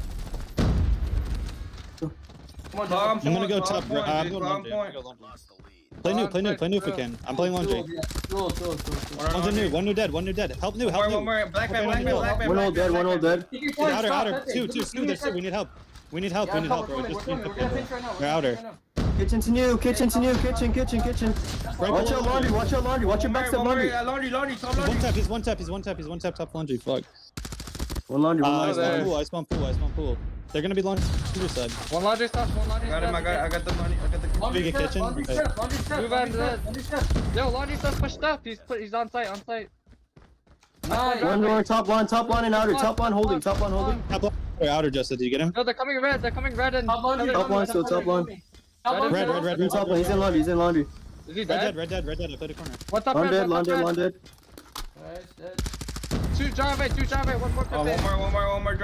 I'm gonna go top. I'm going laundry. Play new if we can. I'm playing laundry. One new dead. Help new. Black man. One all dead. Outer. Two. There's 2. We need help, bro. Just we're outer. Kitchen to new. Kitchen. Watch out laundry. Watch your backstep laundry. He's one tap top laundry. Fuck. One laundry. I spawn pool. They're gonna be laundry side. One laundry stuff. Got him. I got the money. Big kitchen. Laundry stuff. Yo, laundry stuff pushed up. He's on site. One more top line and outer. Top line holding. Outer, Justin. Did you get him? No, they're coming red and Top line still. Top line. Red. Top line. He's in laundry. Is he dead? Red. I played a corner. What's up, Lawn dead. Two driveway. One more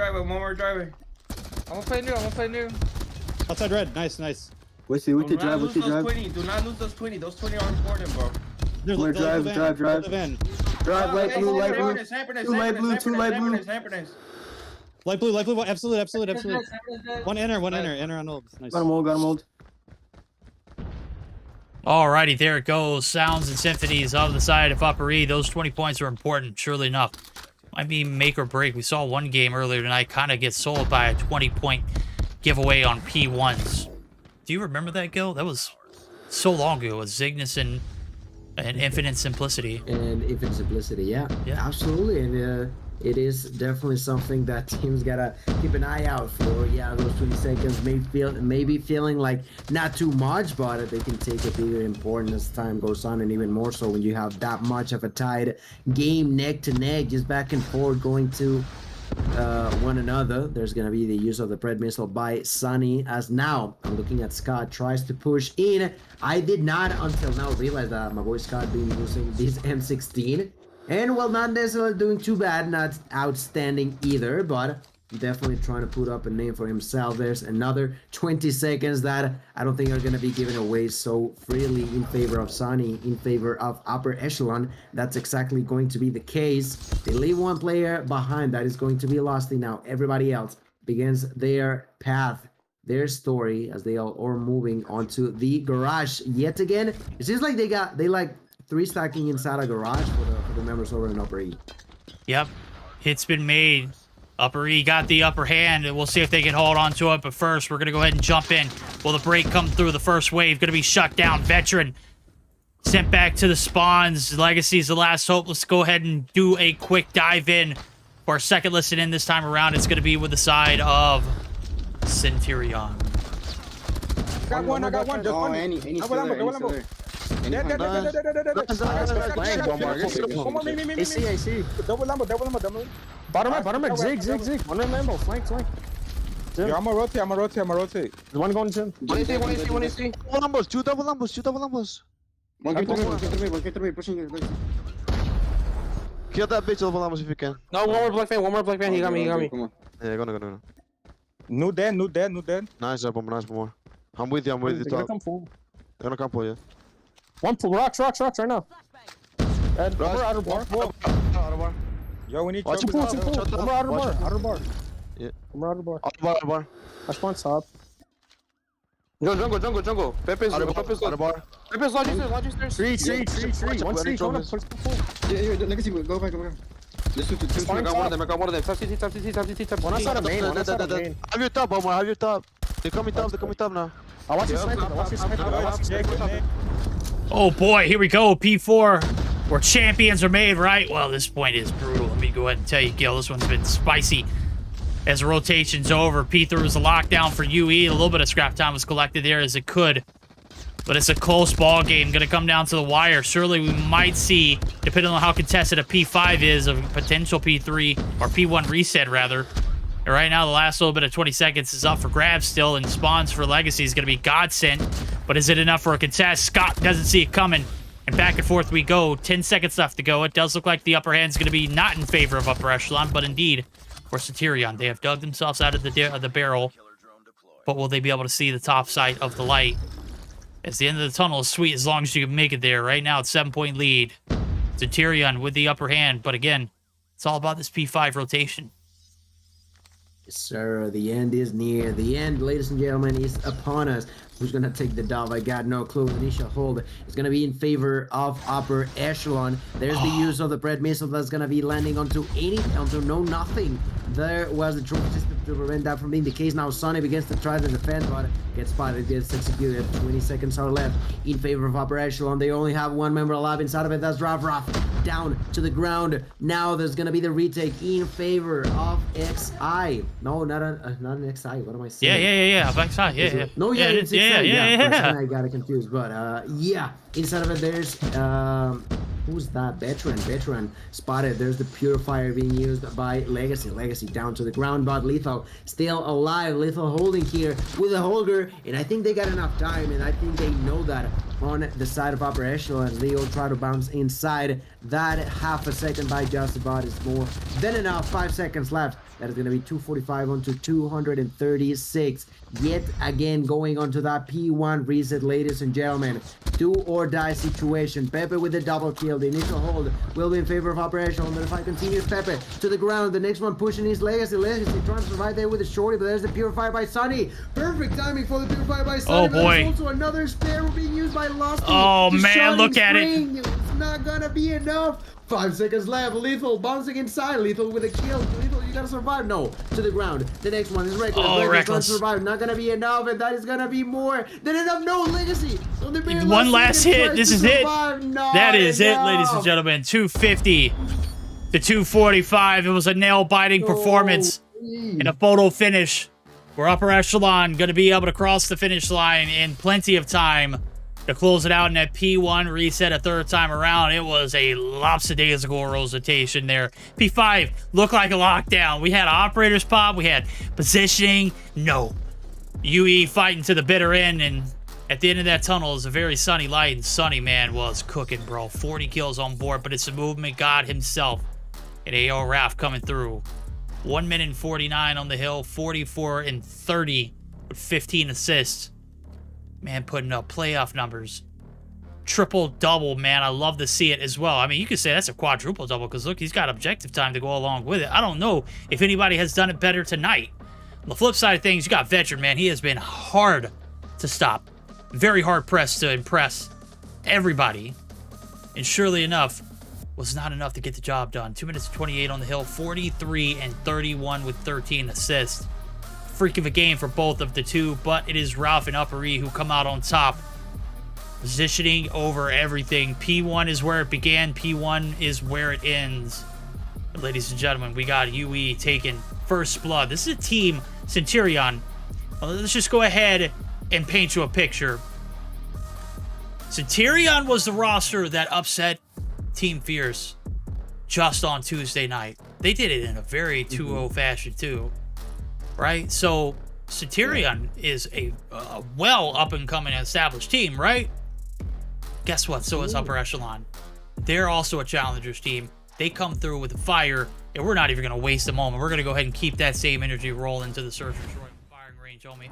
driveway. I'm gonna play new. Outside red. Nice. We could drive. Do not lose those 20. Those 20 are important, bro. Drive. Drive, light blue. Two light blue. Light blue. Absolute. One enter on old. Nice. Got him hold. Alrighty, there it goes. Sounds and symphonies of the side of Upper E. Those 20 points are important, surely enough. Might be make or break. We saw one game earlier tonight kind of get sold by a 20-point giveaway on P1s. Do you remember that, Gil? That was so long ago with Zygnus and Infinite Simplicity. Yeah, absolutely. And it is definitely something that teams gotta keep an eye out for. Yeah, those 20 seconds may be feeling like not too much, but they can take a bigger importance as time goes on, and even more so when you have that much of a tied game neck to neck, just back and forth going to one another. There's gonna be the use of the Pred missile by Sunny, as now I'm looking at Scott tries to push in. I did not until now realize that my boy Scott being using this M16. And well, not necessarily doing too bad, not outstanding either, but definitely trying to put up a name for himself. There's another 20 seconds that I don't think are going to be given away so freely in favor of Sunny, in favor of Upper Echelon. That's exactly going to be the case. They leave one player behind. That is going to be Losty now. Everybody else begins their path, their story, as they all are moving onto the garage yet again. It seems like they like 3 stacking inside a garage for the members over in Upper E. Yep. Hit's been made. Upper E got the upper hand, and we'll see if they can hold on to it. But first, we're going to go ahead and jump in. Will the break come through? The first wave going to be shut down. Veteran sent back to the spawns. Legacy's the last hope. Let's go ahead and do a quick dive in for our second listen in this time around. It's going to be with the side of Centurion. I got one. AC. Double lambo. Bottom right. Zig. One lambo. Flank. Yeah, I'm gonna rotate. There's one going to him. One AC. Two double lambos. One came through me, pushing you. Kill that bitch, Lamos, if you can. No, one more black fan, he got me. Come on. Yeah, go. No dead. Nice job, nice more. I'm with you, They're gonna come full. They're gonna come for you. One pull, rocks right now. Rush. Outer bar. Outer bar. Yo, we need Watch Two pull. Shut One up. more outer Watch bar. it. Outer bar. Yeah. One more outer bar. Outer bar. I spawn top. Jungle. Pepe's Outer bar. Pepe's lodging stairs. Three. One tree, going up. Yeah, legacy, go back. There's two. I got one of them. Top CT. One outside of main. Have your top, Omar. Have your top. They're coming top now. I watch you sniper. Oh boy, here we go. P4, where champions are made, right? Well, this point is brutal. Let me go ahead and tell you, Gil, this one's been spicy. As the rotation's over, P3 was a lockdown for UE. A little bit of scrap time was collected there as it could. But it's a close ball game. Going to come down to the wire. Surely we might see, depending on how contested a P5 is, a potential P3 or P1 reset, rather. And right now, the last little bit of 20 seconds is up for grabs still, and spawns for Legacy is going to be godsend. But is it enough for a contest? Scott doesn't see it coming. And back and forth we go. 10 seconds left to go. It does look like the upper hand is going to be not in favor of Upper Echelon, but indeed for Centurion. They have dug themselves out of the barrel. But will they be able to see the top side of the light? As the end of the tunnel is sweet as long as you can make it there. Right now, it's 7-point lead. Centurion with the upper hand. But again, it's all about this P5 rotation. Yes, sir. The end is near. The end, ladies and gentlemen, is upon us. Who's going to take the dove? I got no clue. The initial hold is going to be in favor of Upper Echelon. There's the use of the bread missile that's going to be landing onto nothing. There was the trophy system to prevent that from being the case. Now Sonny begins to try to defend, but gets spotted, gets executed. 20 seconds are left in favor of Upper Echelon. They only have one member alive inside of it. That's Rav. Down to the ground. Now there's going to be the retake in favor of XI. No, not an XI. What am I saying? Yeah. Of XI. Yeah. No, yeah, it's XI. Yeah. I got it confused, but yeah. Inside of it, there's who's that? Veteran spotted. There's the purifier being used by Legacy down to the ground, but Lethal still alive. Lethal holding here with a holder, and I think they got enough time, and I think they know that on the side of Upper Echelon. They all try to bounce inside. That half a second by just about is more than enough. 5 seconds left. That is going to be 245 onto 236. Yet again going onto that P1 reset, ladies and gentlemen. Do or die situation. Pepe with the double kill. The initial hold will be in favor of Upper Echelon. But if I continue, Pepe to the ground. The next one pushing his Legacy trying to survive there with a shorty, but there's the purifier by Sunny. Perfect timing for the purifier by Sunny. Oh boy. There's also another spare being used by Losty. Oh man, look at it. It's not gonna be enough. 5 seconds left. Lethal bouncing inside. Lethal with a kill. Lethal, you gotta survive. No, to the ground. The next one is Reckless. Oh, Reckless. Survive. Not gonna be enough, and that is gonna be more than enough. No, Legacy. On the very One last hit. This is it. Not that is enough. it, ladies and gentlemen. 250 to 245. It was a nail-biting performance and a photo finish. Where Upper Echelon going to be able to cross the finish line in plenty of time to close it out in that P1 reset a third time around. It was a lopsidedical rotation there. P5 looked like a lockdown. We had operators pop. We had positioning. No. UE fighting to the bitter end. And at the end of that tunnel is a very sunny light. And Sunny, man, was cooking, bro. 40 kills on board. But it's the movement god himself. And AO Raf coming through. 1 minute and 49 on the hill. 44 and 30 with 15 assists. Man, putting up playoff numbers. Triple-double, man. I love to see it as well. I mean, you could say that's a quadruple-double because, look, he's got objective time to go along with it. I don't know if anybody has done it better tonight. On the flip side of things, you got Veteran, man. He has been hard to stop. Very hard-pressed to impress everybody. And surely enough, was not enough to get the job done. 2 minutes and 28 on the hill. 43 and 31 with 13 assists. Freak of a game for both of the two, but it is Ralph and Upper E who come out on top. Positioning over everything. P1 is where it began. P1 is where it ends. But ladies and gentlemen, we got UE taking first blood. This is a team, Centurion. Well, let's just go ahead and paint you a picture. Centurion was the roster that upset Team Fierce just on Tuesday night. They did it in a very 2-0 fashion too. Right? So, Centurion is a well up-and-coming established team, right? guess what? So is Upper Echelon. They're also a challengers team. They come through with fire, and we're not even going to waste a moment. We're going to go ahead and keep that same energy rolling into the Search and Destroy firing range, homie.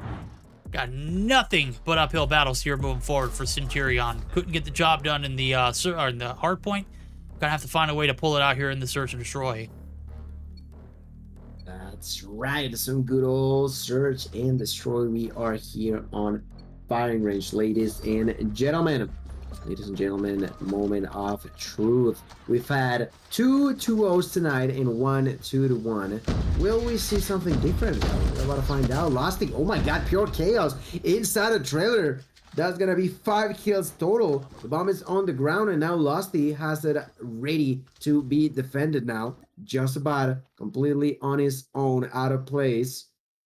Got nothing but uphill battles here moving forward for Centurion. Couldn't get the job done in the hard point. Gonna have to find a way to pull it out here in the Search and Destroy. That's right. Some good old Search and Destroy. We are here on firing range, ladies and gentlemen. Ladies and gentlemen, moment of truth. We've had 2 2-0s tonight and 1 2-1. Will we see something different? We're about to find out. Losty, oh my god, pure chaos inside a trailer. That's gonna be 5 kills total. The bomb is on the ground, and now Losty has it ready to be defended now. Just about completely on his own, out of place.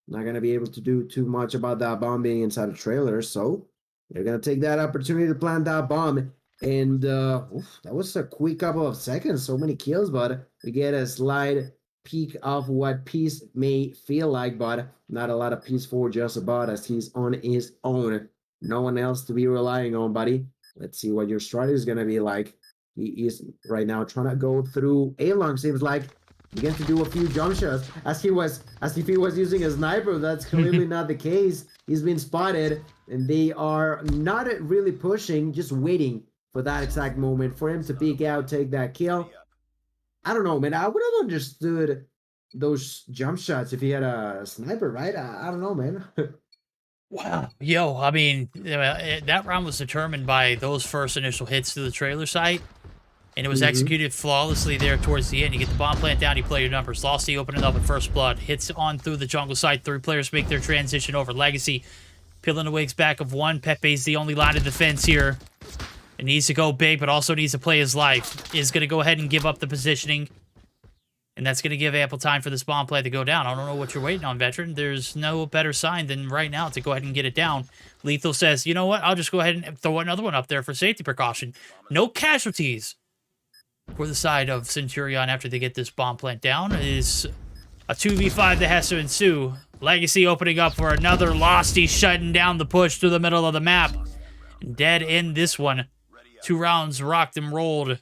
Not gonna be able to do too much about that bomb being inside a trailer, so they're going to take that opportunity to plant that bomb. And that was a quick couple of seconds. So many kills, but we get a slight peek of what peace may feel like. But not a lot of peace for just about, as he's on his own. No one else to be relying on, buddy. Let's see what your strategy is going to be like. He is right now trying to go through Echelon. Seems like he gets to do a few jump shots as if he was using a sniper. That's clearly not the case. He's been spotted, and they are not really pushing, just waiting for that exact moment for him to peek out, take that kill. I don't know, man. I would have understood those jump shots if he had a sniper, right? I don't know, man. Wow. Yo, I mean, that round was determined by those first initial hits to the trailer site, and it was executed flawlessly there towards the end. You get the bomb plant down, you play your numbers. Losty opening up with first blood. Hits on through the jungle site. 3 players make their transition over. Legacy peeling the wigs back of 1. Pepe's the only line of defense here. It needs to go big, but also needs to play his life. Is going to go ahead and give up the positioning. And that's going to give ample time for this bomb play to go down. I don't know what you're waiting on, veteran. There's no better sign than right now to go ahead and get it down. Lethal says, you know what? I'll just go ahead and throw another one up there for safety precaution. No casualties for the side of Centurion after they get this bomb plant down. It is a 2v5 that has to ensue. Legacy opening up for another Losty, shutting down the push to the middle of the map. Dead in this one. 2 rounds rocked and rolled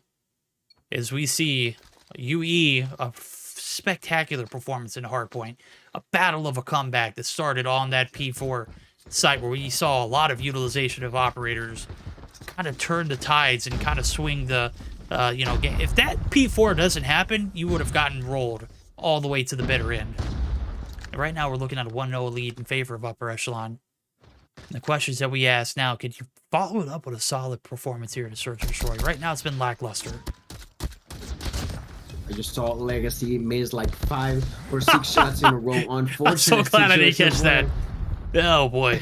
as we see UE, a spectacular performance in Hardpoint. A battle of a comeback that started on that P4 site where we saw a lot of utilization of operators kind of turn the tides and kind of swing the game. If that P4 doesn't happen, you would have gotten rolled all the way to the bitter end. And right now, we're looking at a 1-0 lead in favor of Upper Echelon. And the questions that we ask now, could you follow it up with a solid performance here to Search and Destroy? Right now, it's been lackluster. I just saw Legacy miss like 5 or 6 shots in a row. Unfortunately, I'm so glad I didn't catch that. Oh, boy.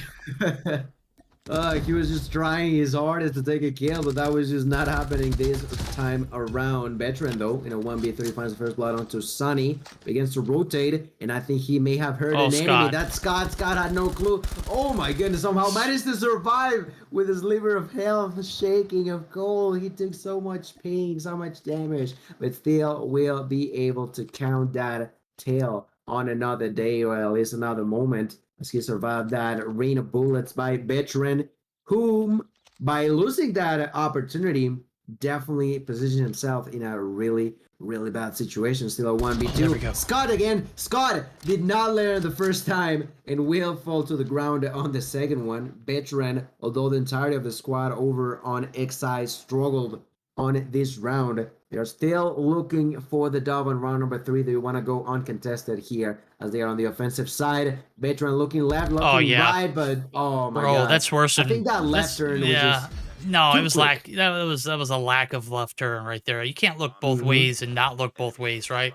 He was just trying his hardest to take a kill, but that was just not happening this time around. Veteran, though, in a 1v3 finds the first blood onto Sunny. Begins to rotate, and I think he may have hurt an enemy. That's Scott. Scott had no clue. Oh my goodness, somehow managed to survive with his liver of health shaking of cold. He took so much pain, so much damage, but still will be able to count that tail on another day, or at least another moment, as he survived that rain of bullets by Veteran, whom, by losing that opportunity, definitely positioned himself in a really, really bad situation. Still a 1v2. Scott again. Scott did not learn the first time and will fall to the ground on the second one. Veteran, although the entirety of the squad over on XI struggled on this round, they're still looking for the dub on round number 3. They want to go uncontested here as they are on the offensive side. Veteran looking left, looking right, but oh my god, that's worse. I think that left turn was just no, it was that was a lack of left turn right there. You can't look both ways and not look both ways, right?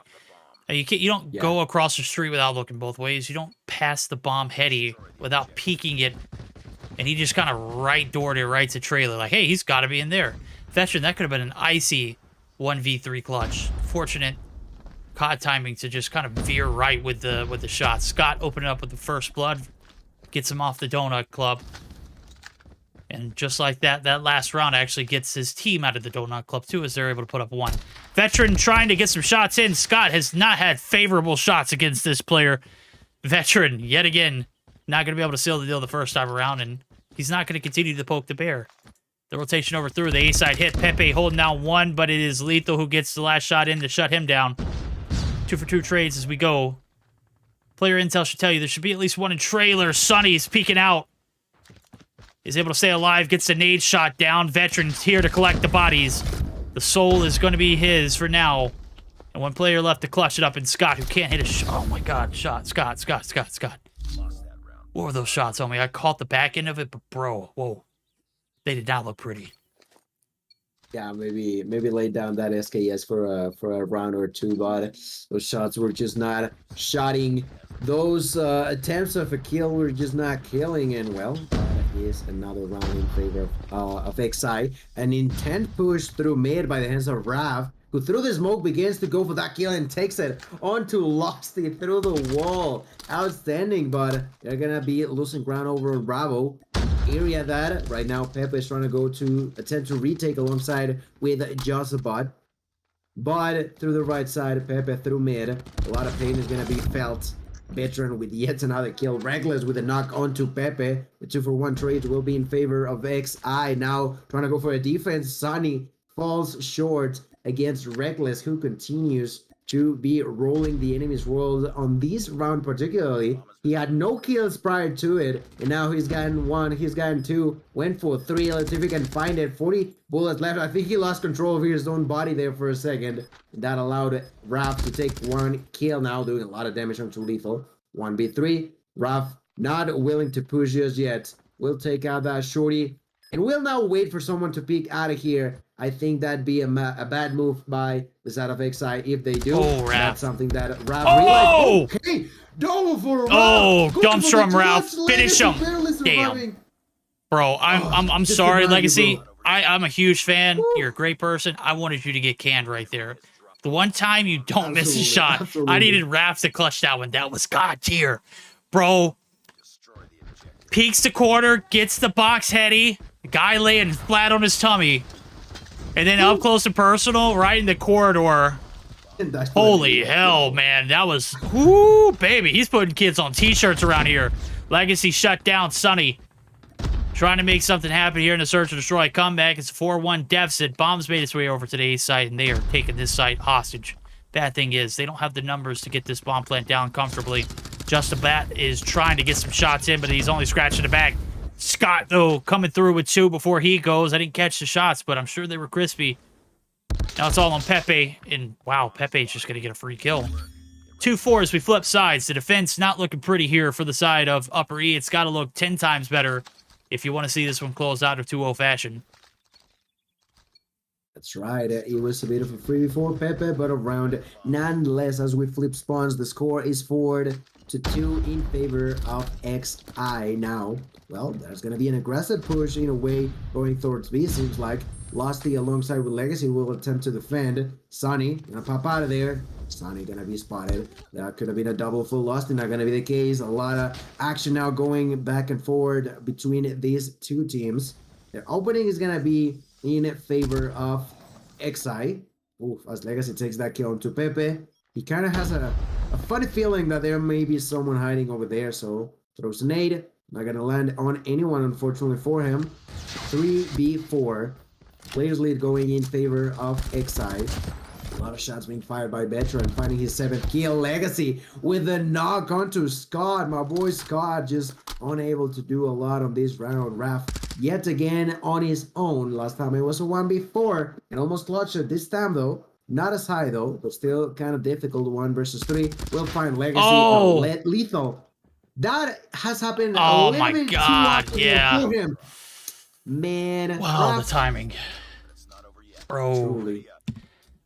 You don't go across the street without looking both ways. You don't pass the bomb heady without peeking it. And he just kind of right-doored it right to trailer, like, hey, he's got to be in there. Veteran, that could have been an icy 1v3 clutch. Fortunate COD timing to just kind of veer right with the shot. Scott opening up with the first blood, gets him off the Donut Club. And just like that, that last round actually gets his team out of the Donut Club too, as they're able to put up 1. Veteran trying to get some shots in. Scott has not had favorable shots against this player. Veteran, yet again, not going to be able to seal the deal the first time around, and he's not going to continue to poke the bear. The rotation over through. The A-side hit. Pepe holding down one, but it is Lethal who gets the last shot in to shut him down. 2 for 2 trades as we go. Player intel should tell you there should be at least one in trailer. Sonny's peeking out. Is able to stay alive. Gets the nade shot down. Veterans here to collect the bodies. The soul is going to be his for now. And one player left to clutch it up in Scott, who can't hit a shot. Oh my god, shot. Scott. What were those shots on me? I caught the back end of it, but bro, whoa. They did not look pretty. Yeah, maybe laid down that SKS for a round or two, but those shots were just not shotting. Those attempts of a kill were just not killing, and well, that is another round in favor of XI. An intent push through mid by the hands of Rav, who through the smoke begins to go for that kill and takes it onto Losty through the wall. Outstanding, but they're gonna be losing ground over on Bravo. Area that right now Pepe is trying to go to attempt to retake alongside with Josabot. But through the right side, Pepe through mid. A lot of pain is gonna be felt. Veteran with yet another kill. Reckless with a knock onto Pepe. The 2 for 1 trades will be in favor of XI. Now trying to go for a defense. Sonny falls short against Reckless, who continues to be rolling the enemy's world on this round particularly. He had no kills prior to it, and now he's gotten 1, he's gotten 2, went for 3. Let's see if he can find it. 40 bullets left. I think he lost control of his own body there for a second. That allowed Raph to take 1 kill now, doing a lot of damage onto Lethal. 1v3. Raph not willing to push just yet. We'll take out that shorty, and we'll now wait for someone to peek out of here. I think that'd be a bad move by the side of XI if they do. Oh, Raph. That's something that Raph realized. Okay, double for Raph. Oh, dumpster him, Ralph. Finish him. Damn. Bro, I'm sorry, Legacy. I'm a huge fan. Woo. You're a great person. I wanted you to get canned right there. The one time you don't miss a shot, I needed Raph to clutch that one. That was God tier. Bro, peeks the corner, gets the box heady. The guy laying flat on his tummy. And then up close and personal, right in the corridor. Holy hell, man. That was... Whoo, baby. He's putting kids on t-shirts around here. Legacy shut down Sonny. Trying to make something happen here in the search and destroy comeback. It's a 4-1 deficit. Bombs made its way over to the A site, and they are taking this site hostage. Bad thing is, they don't have the numbers to get this bomb plant down comfortably. Just a Bat is trying to get some shots in, but he's only scratching the back. Scott, though, coming through with 2 before he goes. I didn't catch the shots, but I'm sure they were crispy. Now it's all on Pepe, and wow, Pepe's just going to get a free kill. 2-4 as we flip sides. The defense not looking pretty here for the side of Upper E. It's got to look 10 times better if you want to see this one closed out of 2-0 fashion. That's right. It was a bit of a free for Pepe, but a round nonetheless. As we flip spawns, the score is 4-2 in favor of XI now. Well, there's going to be an aggressive push in a way going towards B. Seems like Losty alongside with Legacy will attempt to defend. Sonny gonna pop out of there. Sonny gonna be spotted. That could have been a double full Losty. Not gonna be the case. A lot of action now going back and forward between these two teams. Their opening is gonna be in favor of XI. Oof, as Legacy takes that kill onto Pepe. He kind of has a funny feeling that there may be someone hiding over there, so throws a nade. Not gonna land on anyone, unfortunately for him. 3v4. Players lead going in favor of XI. A lot of shots being fired by Veteran, finding his 7th kill. Legacy with a knock onto Scott. My boy Scott just unable to do a lot on this round. Raph yet again on his own. Last time it was a 1v4 and almost clutched it. This time though, not as high though, but still kind of difficult. 1 versus 3. We'll find Legacy Lethal. That has happened a little bit too often for him. Man. Wow, the timing. Bro. Truly.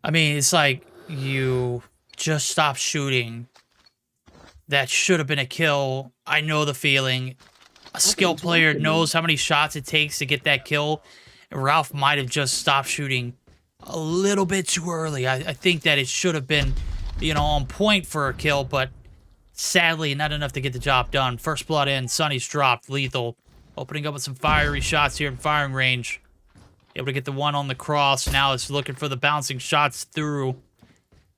I mean, it's like you just stopped shooting. That should have been a kill. I know the feeling. A skilled player knows how many shots it takes to get that kill. And Ralph might have just stopped shooting a little bit too early. I think that it should have been, you know, on point for a kill, but sadly, not enough to get the job done. First blood in. Sonny's dropped. Lethal. Opening up with some fiery shots here in firing range. Able to get the one on the cross. Now it's looking for the bouncing shots through.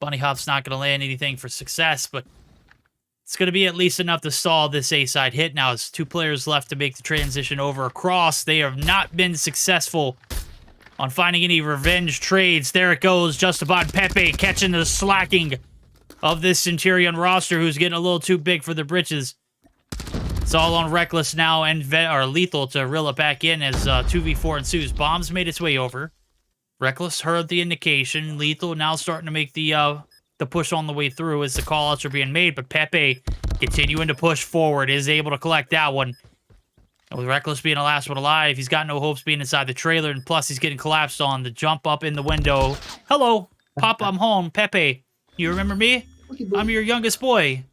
Bunny Hop's not going to land anything for success, but It's going to be at least enough to stall this A-side hit. Now, it's 2 players left to make the transition over across. They have not been successful on finding any revenge trades. There it goes. Justabot Pepe catching the slacking of this Centurion roster, who's getting a little too big for the britches. It's all on Reckless now and Lethal to reel it back in as 2v4 ensues. Bombs made its way over. Reckless heard the indication. Lethal now starting to make the push on the way through as the callouts are being made, but Pepe continuing to push forward is able to collect that one. And with Reckless being the last one alive, he's got no hopes being inside the trailer, and plus he's getting collapsed on. The jump up in the window. Hello, Papa, I'm home. Pepe, you remember me? I'm your youngest boy.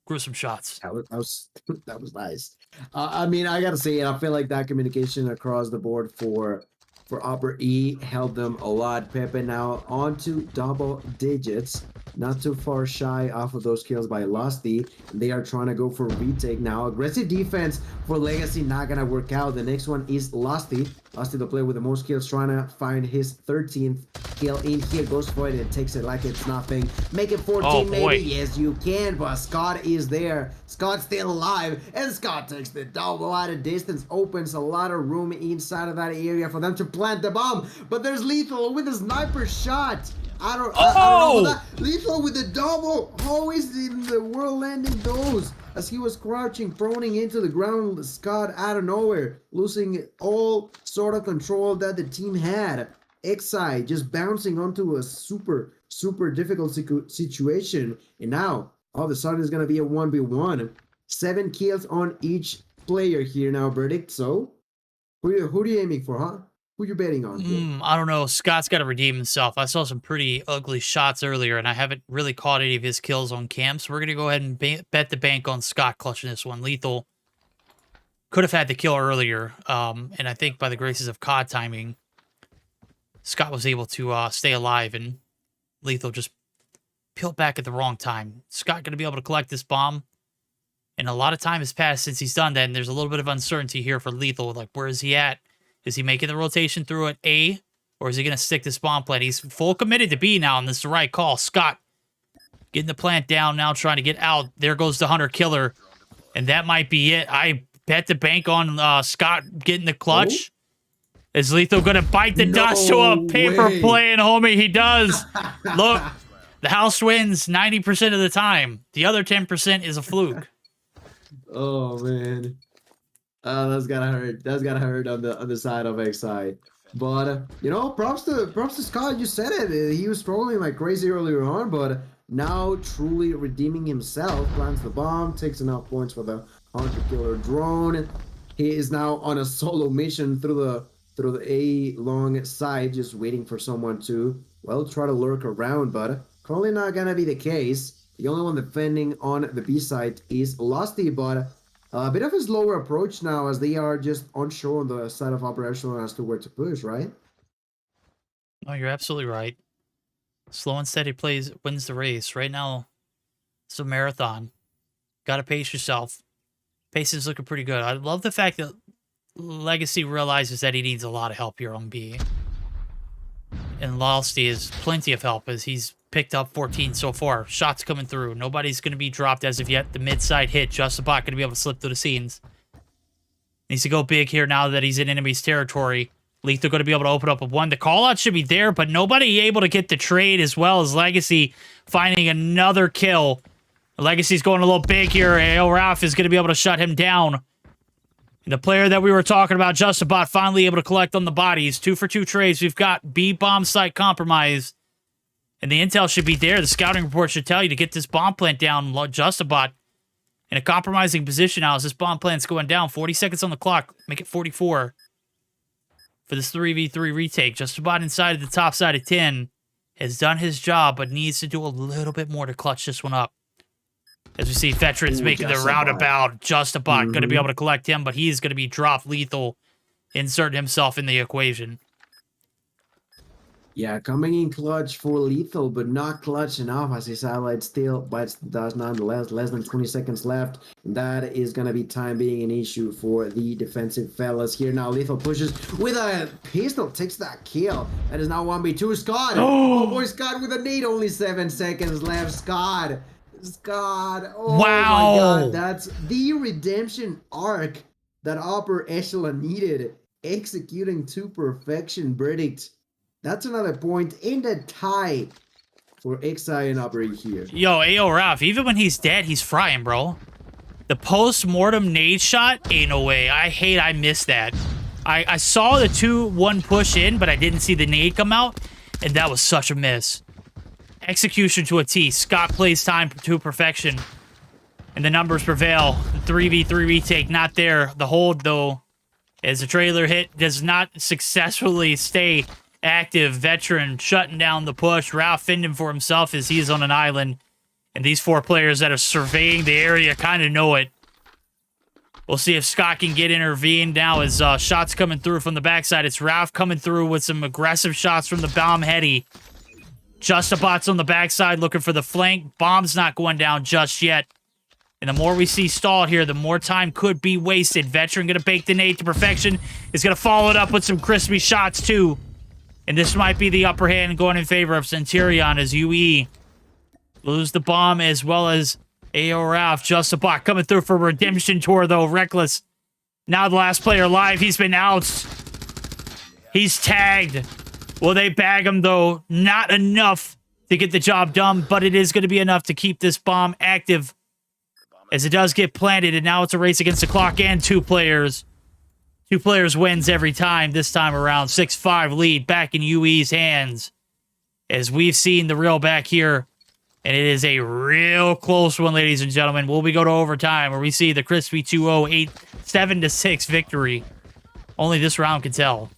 Gruesome shots. That was nice. I mean, I gotta say, I feel like that communication across the board for Upper E helped them a lot. Pepe now onto double digits. Not too far shy off of those kills by Lusty. They are trying to go for a retake now. Aggressive defense for Legacy, not gonna work out. The next one is Lusty. Lusty, the player with the most kills, trying to find his 13th kill in here. Goes for it and takes it like it's nothing. Make it 14 maybe. Yes, you can, but Scott is there. Scott's still alive, and Scott takes the double out of distance. Opens a lot of room inside of that area for them to plant the bomb. But there's Lethal with a sniper shot. I don't know that. Lethal with the double. How is in the world landing those? As he was crouching, proning into the ground, Scott out of nowhere, losing all sort of control that the team had. Xi just bouncing onto a super difficult situation. And now, all of a sudden, it's going to be a 1v1. 7 kills on each player here now, Verdict. So, who are you aiming for, huh? Who you betting on? I don't know. Scott's got to redeem himself. I saw some pretty ugly shots earlier, and I haven't really caught any of his kills on cam, so we're going to go ahead and bet the bank on Scott clutching this one. Lethal could have had the kill earlier, and I think by the graces of COD timing, Scott was able to stay alive, and Lethal just peeled back at the wrong time. Scott going to be able to collect this bomb, and a lot of time has passed since he's done that, and there's a little bit of uncertainty here for Lethal. Like, where is he at? Is he making the rotation through at A, or is he going to stick this bomb plant? He's full committed to B now, and this is the right call. Scott getting the plant down now, trying to get out. There goes the Hunter Killer, and that might be it. I bet the bank on Scott getting the clutch. Is Lethal going to bite the dust to a paper plane, homie? He does. Look, the house wins 90% of the time. The other 10% is a fluke. Oh, man. That's gotta hurt. That's gotta hurt on the side of Xi. But you know, props to Scott. You said it. He was struggling like crazy earlier on, but now truly redeeming himself. Plants the bomb, takes enough points for the Hunter Killer drone. He is now on a solo mission through the A long side, just waiting for someone to try to lurk around. But probably not gonna be the case. The only one defending on the B side is Lusty, but a bit of a slower approach now as they are just unsure on the side of Upper Echelon as to where to push, right? No, you're absolutely right. Slow and steady plays wins the race. Right now, it's a marathon. Got to pace yourself. Pace is looking pretty good. I love the fact that Legacy realizes that he needs a lot of help here on B. And Lusty is plenty of help as he's picked up 14 so far. Shots coming through. Nobody's going to be dropped as of yet. The mid-side hit. Justabot going to be able to slip through the scenes. Needs to go big here now that he's in enemy's territory. Lethal going to be able to open up a 1. The call-out should be there, but nobody able to get the trade as well as Legacy finding another kill. Legacy's going a little big here. El Ralph is going to be able to shut him down. And the player that we were talking about, Justabot, finally able to collect on the bodies. 2 for 2 trades. We've got B bomb site compromised. And the intel should be there. The scouting report should tell you to get this bomb plant down. Justabot in a compromising position now as this bomb plant's going down. 40 seconds on the clock. Make it 44 for this 3v3 retake. Justabot inside of the top side of 10 has done his job, but needs to do a little bit more to clutch this one up. As we see Veterans making the roundabout. Justabot going to be able to collect him, but he's going to be dropped. Lethal inserting himself in the equation. Yeah, coming in clutch for Lethal, but not clutch enough as his ally still bites the dust nonetheless. Less than 20 seconds left. That is going to be time being an issue for the defensive fellas here. Now Lethal pushes with a pistol, takes that kill. That is now 1v2. Scott! Oh boy, Scott with a nade. Only 7 seconds left. Scott Scott. Oh Wow. my God. That's the redemption arc that upper echelon needed. Executing to perfection verdict. That's another point in the tie for XI and upper here. Yo, Ayo Ralph, even when he's dead, he's frying, bro. The post-mortem nade shot? Ain't no way. I missed that. I saw the 2-1 push in, but I didn't see the nade come out, and that was such a miss. Execution to a T. Scott plays time to perfection. And the numbers prevail. The 3v3 retake, not there. The hold, though, as the trailer hit, does not successfully stay active. Veteran shutting down the push. Ralph fending for himself as he's on an island. And these 4 players that are surveying the area kind of know it. We'll see if Scott can get intervened now as shots coming through from the backside. It's Ralph coming through with some aggressive shots from the bomb heady. Justabot's on the backside looking for the flank. Bomb's not going down just yet. And the more we see stalled here, the more time could be wasted. Veteran going to bake the nade to perfection. Is going to follow it up with some crispy shots, too. And this might be the upper hand going in favor of Centurion as UE lose the bomb as well as AO Ralph. Justabot coming through for redemption tour, though. Reckless. Now the last player alive. He's been out. He's tagged. Will they bag him, though? Not enough to get the job done, but it is going to be enough to keep this bomb active as it does get planted, and now it's a race against the clock and 2 players. 2 players wins every time this time around. 6-5 lead back in UE's hands as we've seen the reel back here, and it is a real close one, ladies and gentlemen. Will we go to overtime where we see the crispy 2-0, 7-6 victory? Only this round can tell.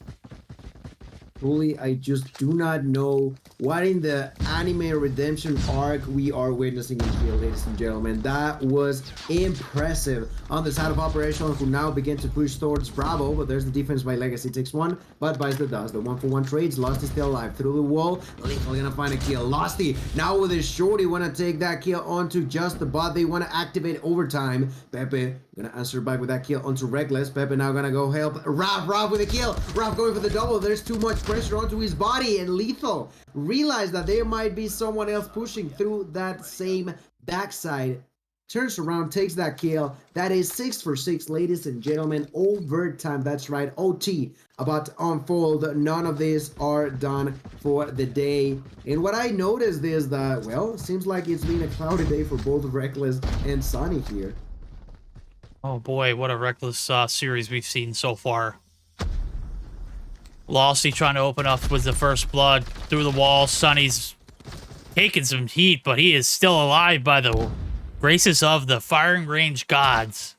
Truly, I just do not know what in the anime redemption arc we are witnessing here, ladies and gentlemen. That was impressive on the side of Operation, who now begin to push towards Bravo, but there's the defense by Legacy. Takes 1, but buys the dust. The 1-for-1 trades. Losty still alive. Through the wall, Lethal gonna find a kill. Losty now with his shorty wanna take that kill onto Justabot. They wanna activate overtime. Pepe gonna answer back with that kill onto Reckless. Pepe now gonna go help Ralph with a kill. Ralph going for the double. There's too much pressure onto his body, and Lethal realized that there might be someone else pushing through that same backside. Turns around, takes that kill. That is 6 for 6, ladies and gentlemen. Overtime, that's right. OT about to unfold. None of these are done for the day. And what I noticed is that, well, it seems like it's been a cloudy day for both Reckless and Sunny here. Oh boy, what a Reckless series we've seen so far. Losty trying to open up with the first blood through the wall. Sunny's taking some heat, but he is still alive by the graces of the firing range gods.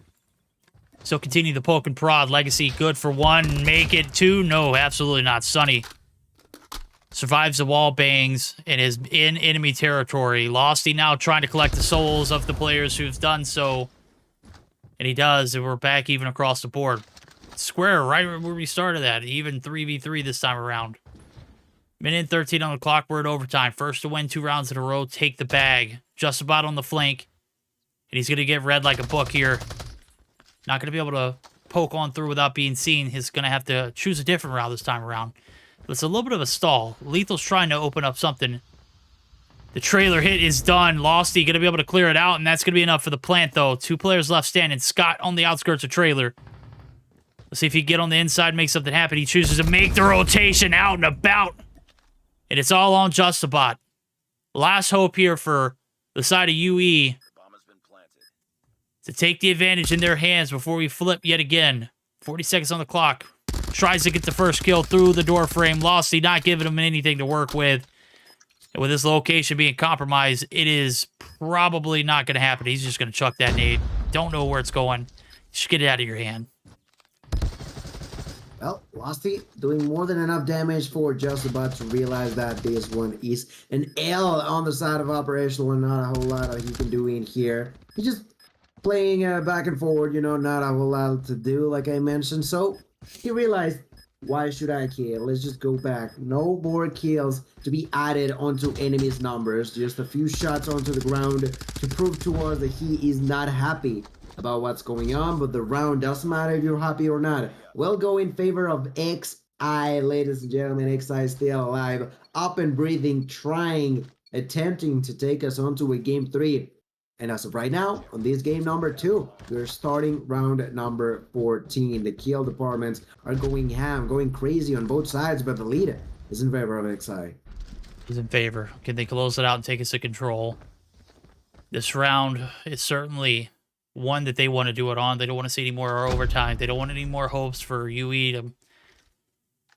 So continue the poke and prod. Legacy good for 1. Make it 2. No, absolutely not. Sunny survives the wall bangs and is in enemy territory. Losty now trying to collect the souls of the players who've done so. And he does, and we're back even across the board. Square, right where we started at. Even 3v3 this time around. Minute and 13 on the clock. We're at overtime. First to win 2 rounds in a row. Take the bag. Justabot on the flank. And he's going to get read like a book here. Not going to be able to poke on through without being seen. He's going to have to choose a different route this time around. But it's a little bit of a stall. Lethal's trying to open up something. The trailer hit is done. Losty going to be able to clear it out, and that's going to be enough for the plant, though. 2 players left standing. Scott on the outskirts of trailer. Let's see if he can get on the inside, make something happen. He chooses to make the rotation out and about. And it's all on Justabot. Last hope here for the side of UE to take the advantage in their hands before we flip yet again. 40 seconds on the clock. Tries to get the first kill through the door frame. Losty not giving him anything to work with. And with this location being compromised, it is probably not going to happen. He's just going to chuck that nade. Don't know where it's going. Just get it out of your hand. Well, Losty doing more than enough damage for Justabot to realize that this one is an L on the side of Operational and not a whole lot that he can do in here. He's just playing back and forward, you know, not a whole lot to do, like I mentioned. So he realized, why should I kill? Let's just go back. No more kills to be added onto enemies' numbers. Just a few shots onto the ground to prove to us that he is not happy about what's going on, but the round doesn't matter if you're happy or not. We'll go in favor of XI, ladies and gentlemen. XI still alive, up and breathing, trying, attempting to take us onto a game 3. And as of right now, on this game number 2, we're starting round number 14. The kill departments are going ham, going crazy on both sides, but the lead is in favor of XI. Is in favor. Can they close it out and take us to control? This round is certainly one that they want to do it on. They don't want to see any more overtime. They don't want any more hopes for UE to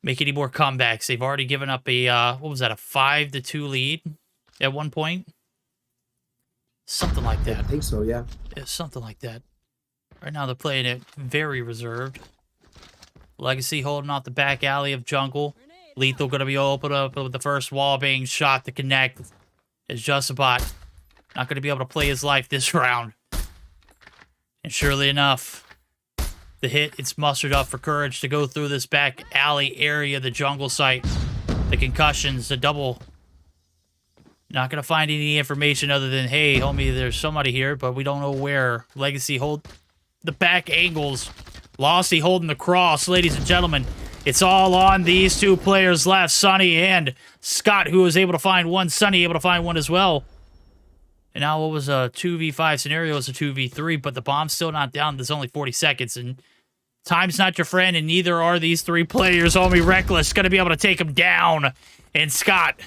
make any more comebacks. They've already given up a, what was that, a 5-2 lead at one point? Something like that. I think so, yeah. Yeah, something like that. Right now they're playing it very reserved. Legacy holding off the back alley of jungle. Lethal going to be open up with the first wall being shot to connect. Is Justibot not going to be able to play his life this round. And surely enough, the hit, it's mustered up for courage to go through this back alley area, the jungle site. The concussions, the double. Not going to find any information other than, hey, homie, there's somebody here, but we don't know where. Legacy hold the back angles. Losty holding the cross, ladies and gentlemen. It's all on these two players left, Sonny and Scott, who was able to find one. Sonny able to find one as well. And now what was a 2v5 scenario is a 2v3, but the bomb's still not down. There's only 40 seconds, and time's not your friend, and neither are these three players. Homie Reckless going to be able to take him down. And Scott,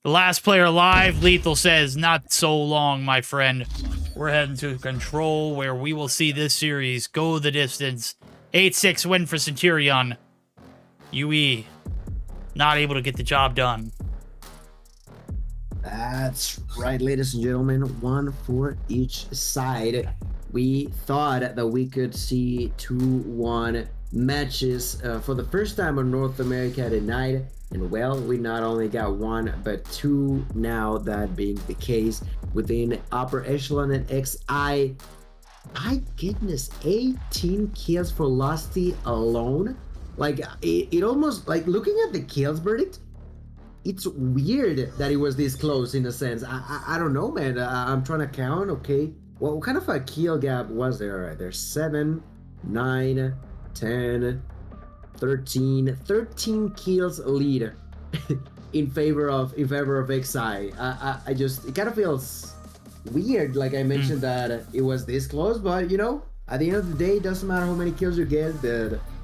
the last player alive, Lethal says, not so long, my friend. We're heading to control where we will see this series go the distance. 8-6 win for Centurion. UE not able to get the job done. That's right, ladies and gentlemen. One for each side. We thought that we could see 2-1 matches for the first time on North America tonight. And well, we not only got one, but two now, that being the case within Upper Echelon and XI. My goodness, 18 kills for Losty alone. Like, it almost, like, looking at the kills verdict, it's weird that it was this close in a sense. I don't know, man. I'm trying to count. Okay, what kind of a kill gap was there? All right, there's 7, 9, 10, 13 kills lead in favor of XI. I just, it kind of feels weird, like I mentioned, that it was this close, but you know, at the end of the day, it doesn't matter how many kills you get,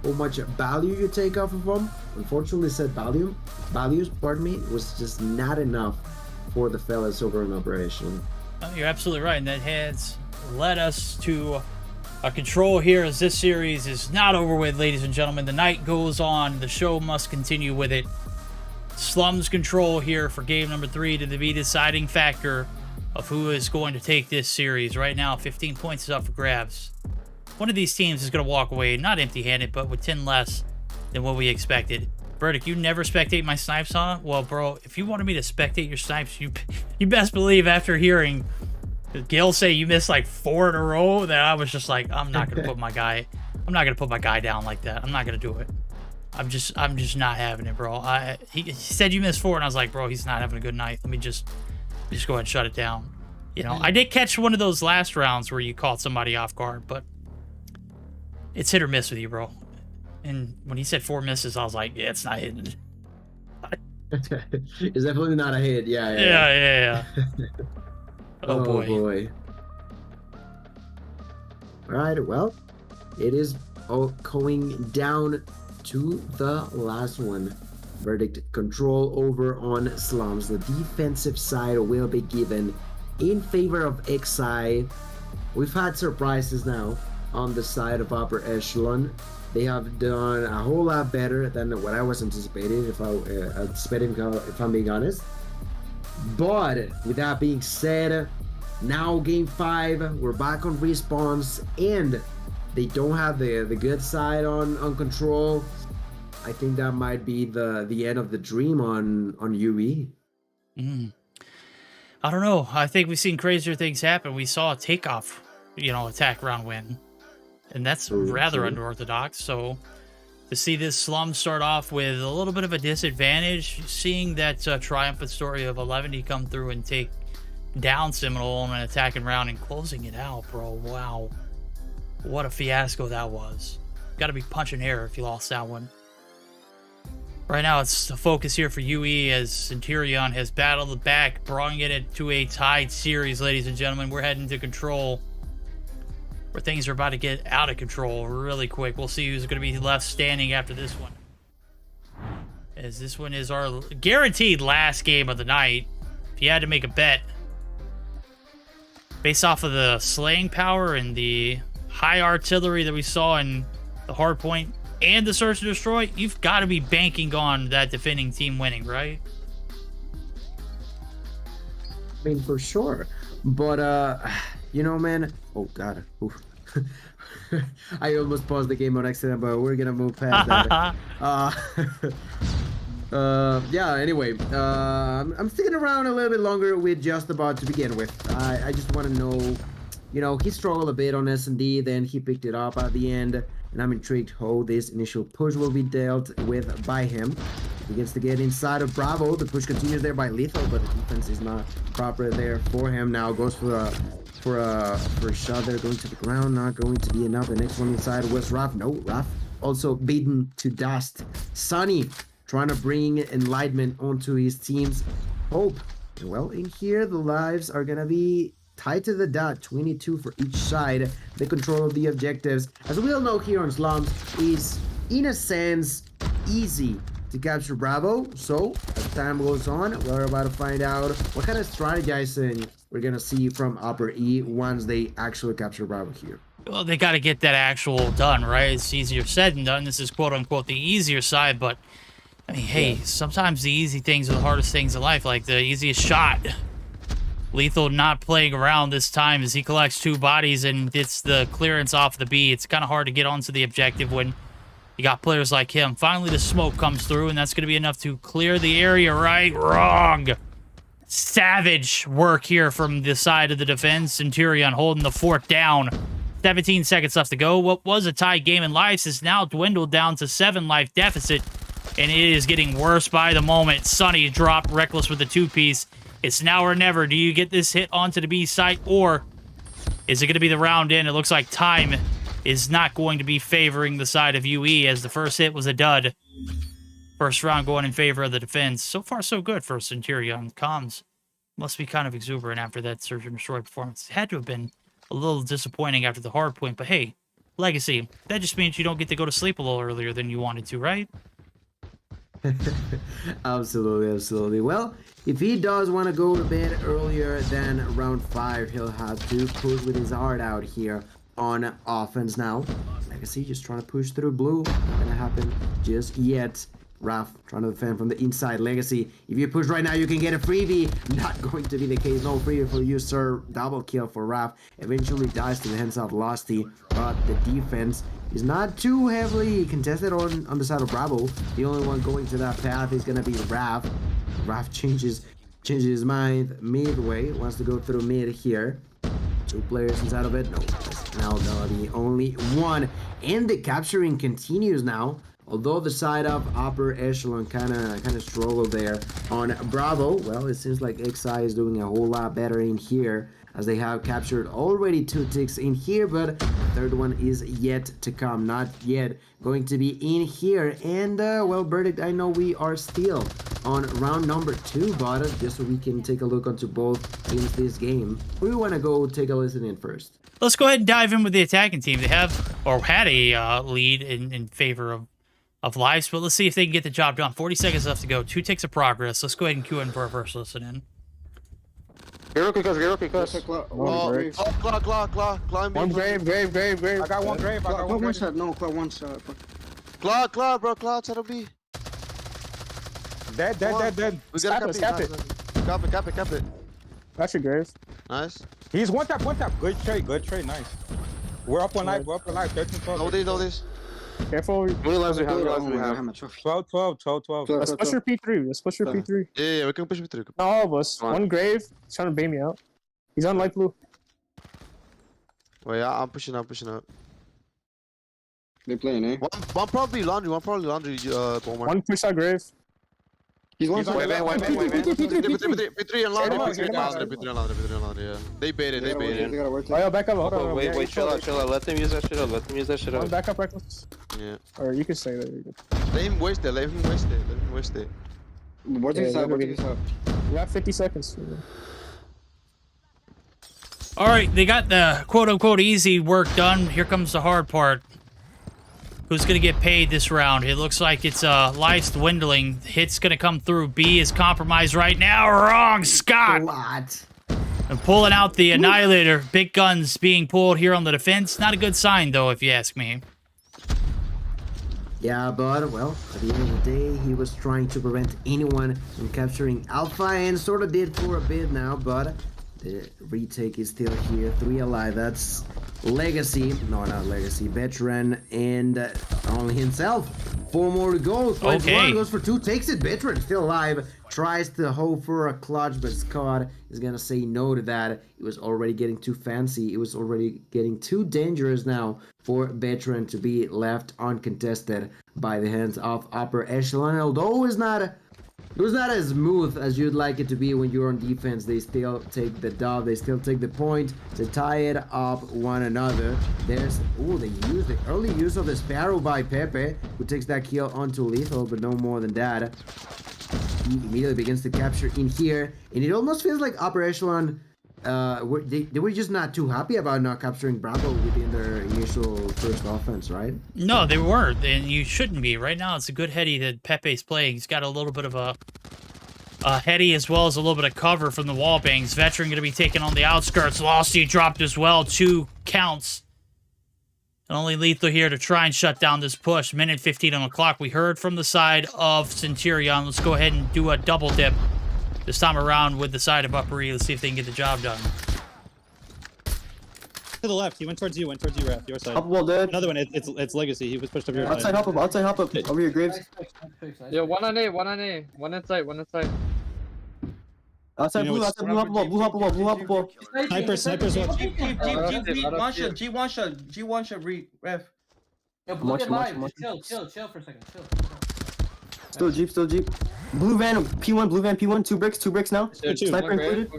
how much value you take off of them. Unfortunately, said values, pardon me, was just not enough for the fellas over in Operation. You're absolutely right, and that has led us to a control here, as this series is not over with, ladies and gentlemen. The night goes on. The show must continue with it. Slums control here for game number 3 to be the deciding factor of who is going to take this series. Right now, 15 points is up for grabs. One of these teams is going to walk away, not empty-handed, but with 10 less than what we expected. Verdict, you never spectate my snipes, huh? Well, bro, if you wanted me to spectate your snipes, you best believe after hearing Gil say you missed like 4 in a row, that I was just like, I'm not gonna put my guy down like that. I'm not gonna do it. I'm just not having it, bro. He said you missed 4, and I was like, bro, he's not having a good night. Let me just go ahead and shut it down. You know, I did catch one of those last rounds where you caught somebody off guard, but it's hit or miss with you, bro. And when he said 4 misses, I was like, yeah, it's not hitting. It's definitely not a hit. Yeah. Oh boy. All right, well, it is all going down to the last one. Verdict, control over on slums. The defensive side will be given in favor of XI. We've had surprises now on the side of Upper Echelon. They have done a whole lot better than what I was anticipating, if I'm being honest. But with that being said, now game 5, we're back on respawns, and they don't have the good side on control. I think that might be the end of the dream on UE. I don't know. I think we've seen crazier things happen. We saw a takeoff, attack round win, and that's rather unorthodox. So to see this slum start off with a little bit of a disadvantage, seeing that triumphant story of 11 come through and take down Seminole on an attacking round and closing it out, bro. Wow. What a fiasco that was. Got to be punching air if you lost that one. Right now, it's the focus here for UE as Centurion has battled back, bringing it to a tied series, ladies and gentlemen. We're heading to control, where things are about to get out of control really quick. We'll see who's going to be left standing after this one, as this one is our guaranteed last game of the night. If you had to make a bet, based off of the slaying power and the high artillery that we saw in the hard point and the search and destroy, you've got to be banking on that defending team winning, right? I mean, for sure. But, you know, man. Oh, God. I almost paused the game on accident, but we're going to move past that. Yeah, anyway. I'm sticking around a little bit longer with Just About to begin with. I just want to know, you know, he struggled a bit on S&D, then he picked it up at the end. And I'm intrigued how this initial push will be dealt with by him. He begins to get inside of Bravo. The push continues there by Lethal, but the defense is not proper there for him. Now goes for a shot there, going to the ground, not going to be enough. The next one inside was Raf. No, Raf also beaten to dust. Sunny trying to bring enlightenment onto his team's hope. And well, in here, the lives are gonna be tied to the dot, 22 for each side. The control of the objectives, as we all know here on Slums, is in a sense easy to capture Bravo. So as time goes on, we're about to find out what kind of strategizing we're gonna see from Upper E once they actually capture Bravo here. Well, they got to get that actual done, right? It's easier said than done. This is quote unquote the easier side, but I mean, hey, sometimes the easy things are the hardest things in life, like the easiest shot. Lethal not playing around this time as he collects 2 bodies and gets the clearance off the B. It's kind of hard to get onto the objective when you got players like him. Finally, the smoke comes through, and that's going to be enough to clear the area, right? Wrong. Savage work here from the side of the defense. Centurion holding the fort down. 17 seconds left to go. What was a tied game in lives has now dwindled down to 7 life deficit, and it is getting worse by the moment. Sunny dropped Reckless with the 2-piece. It's now or never. Do you get this hit onto the B site, or is it going to be the round in? It looks like time is not going to be favoring the side of UE, as the first hit was a dud. First round going in favor of the defense. So far, so good for Centurion. Comms must be kind of exuberant after that Search and Destroy performance. It had to have been a little disappointing after the hard point, but hey, Legacy, that just means you don't get to go to sleep a little earlier than you wanted to, right? Absolutely. Well, if he does want to go to bed earlier than round 5, he'll have to push with his heart out here on offense now. Legacy just trying to push through blue. Not gonna happen just yet. Raf trying to defend from the inside. Legacy, if you push right now, you can get a freebie. Not going to be the case. No freebie for you, sir. Double kill for Raf. Eventually dies to the hands of Losty, but the defense is not too heavily contested on the side of Bravo. The only one going to that path is gonna be Raf. Raf changes his mind midway. Wants to go through mid here. 2 players inside of it. No, that's now gonna be only 1. And the capturing continues now. Although the side of Upper Echelon kind of struggled there on Bravo, well, it seems like XI is doing a whole lot better in here, as they have captured already 2 ticks in here, but the third one is yet to come. Not yet going to be in here. And, well, Verdict, I know we are still on round number 2, but just so we can take a look onto both teams this game, we want to go take a listen in first. Let's go ahead and dive in with the attacking team. They have, or had a lead in favor of lives, but let's see if they can get the job done. 40 seconds left to go. 2 ticks of progress. Let's go ahead and cue in for our first listen in. Get rookie cuss. Claw. One grave. I got one grave. One shot. No, Claw, one shot. Claw, bro. Claw, tell me. Dead. We gotta cap it. Cap it. That's your grave. Nice. He's one tap. Good trade, nice. We're up on life, 13, 12. Know this. Careful. How many lives we have? 12. Let's push your P3. Yeah, we can push P3. Not all of us. One grave. He's trying to bait me out. He's on light blue. Oh yeah, I'm pushing up. They playing, eh? One probably laundry, Bomber. One push out grave. He's one side. P3 and laundry, yeah. They baited. Oh, yo, back up. Hold on. Wait, chill out. Let them use that shit up. Back up, Reckless. Yeah. Or you can stay there. You're good. Let him waste it. What's his side? We got 50 seconds. All right, they got the quote-unquote easy work done. Here comes the hard part. Who's going to get paid this round? It looks like it's life's dwindling. Hit's going to come through. B is compromised right now. Wrong, Scott. What? And pulling out the Annihilator. Big guns being pulled here on the defense. Not a good sign, though, if you ask me. Yeah, but, well, at the end of the day, he was trying to prevent anyone from capturing Alpha, and sort of did for a bit now, but the retake is still here. 3 alive. That's Legacy. No, not Legacy. Veteran and only himself. 4 more to go. Okay. Goes for 2. Takes it. Veteran still alive. Tries to hope for a clutch, but Scott is going to say no to that. It was already getting too fancy. It was already getting too dangerous now for Veteran to be left uncontested by the hands of Upper Echelon. Although it was not as smooth as you'd like it to be when you're on defense. They still take the dub. They still take the point to tie it up one another. There's, they use the early use of the Sparrow by Pepe, who takes that kill onto lethal, but no more than that. He immediately begins to capture in here, and it almost feels like Upper Echelon, they were just not too happy about not capturing Bravo within their initial first offense, right? No, they weren't, and you shouldn't be. Right now, it's a good heady that Pepe's playing. He's got a little bit of a heady as well as a little bit of cover from the wall bangs. Veteran going to be taken on the outskirts. Losty dropped as well. 2 counts. And only lethal here to try and shut down this push. Minute 15 on the clock. We heard from the side of Centurion. Let's go ahead and do a double dip. This time around with the side of Upper E. Let's see if they can get the job done. To the left. He went towards you, Raph. Your side. Up wall dead. Another one. It's Legacy. He was pushed over your side. Outside hop up. Over your graves. Yo, one on A. One inside. Outside blue hop a wall. Sniper's one. G one shot, ref. Yo, blue get live. Chill for a second. Chill. Still Jeep. Blue van, P1, blue van, P1, 2 bricks now. Sniper included.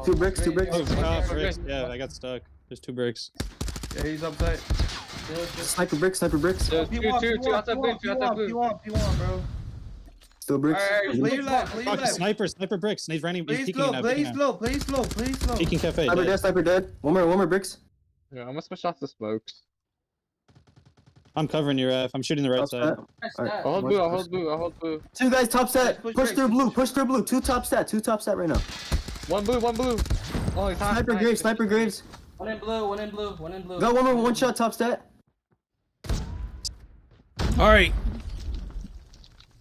2 bricks. Bricks. Yeah, I got stuck. There's 2 bricks. Yeah, he's upside. Sniper bricks. Two outside blue. P1, bro. Still bricks. Alright, play your left. Sniper bricks. He's running. Play slow. Peeking cafe. Sniper dead. One more bricks. Yeah, I'm gonna switch off the smokes. I'm covering your F. I'm shooting the right side. I'll hold blue. 2 guys top set. Push through blue. 2 top set right now. One blue. Oh, Sniper graves. One in blue. Got one more 1 shot top set. All right.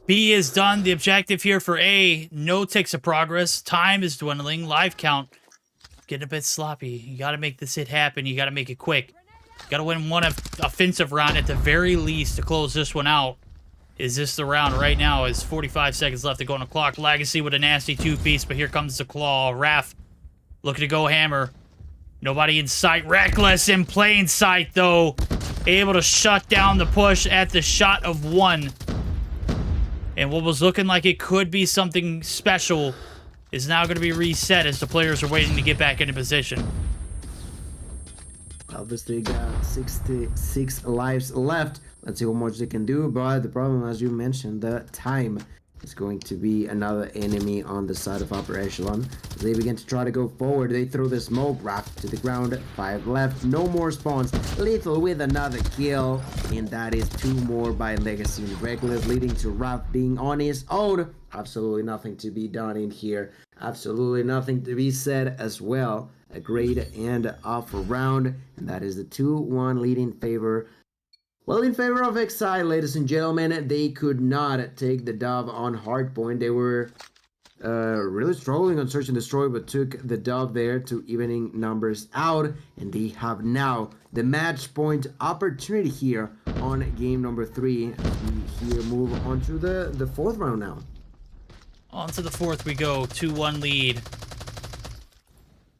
B is done. The objective here for A, no ticks of progress. Time is dwindling. Live count getting a bit sloppy. You got to make this hit happen. You got to make it quick. You got to win one offensive round at the very least to close this one out. Is this the round right now? Is 45 seconds left to go on the clock. Legacy with a nasty 2-piece, but here comes the claw. Raph looking to go hammer. Nobody in sight. Reckless in plain sight, though. Able to shut down the push at the shot of 1. And what was looking like it could be something special is now going to be reset as the players are waiting to get back into position. Obviously got 66 lives left. Let's see how much they can do, but the problem, as you mentioned, the time is going to be another enemy on the side of Upper Echelon. As they begin to try to go forward, they throw the smoke wrap to the ground. 5 left, no more spawns. Lethal with another kill, and that is 2 more by Legacy and Reckless, leading to Raph being on his own. Absolutely nothing to be done in here. Absolutely nothing to be said as well. A great and off round, and that is the 2-1 lead in favor. Well, in favor of Exile, ladies and gentlemen. They could not take the dub on Hardpoint. They were really struggling on Search and Destroy, but took the dub there to evening numbers out, and they have now the match point opportunity here on game number 3. We here move on to the 4th round now. On to the 4th we go. 2-1 lead.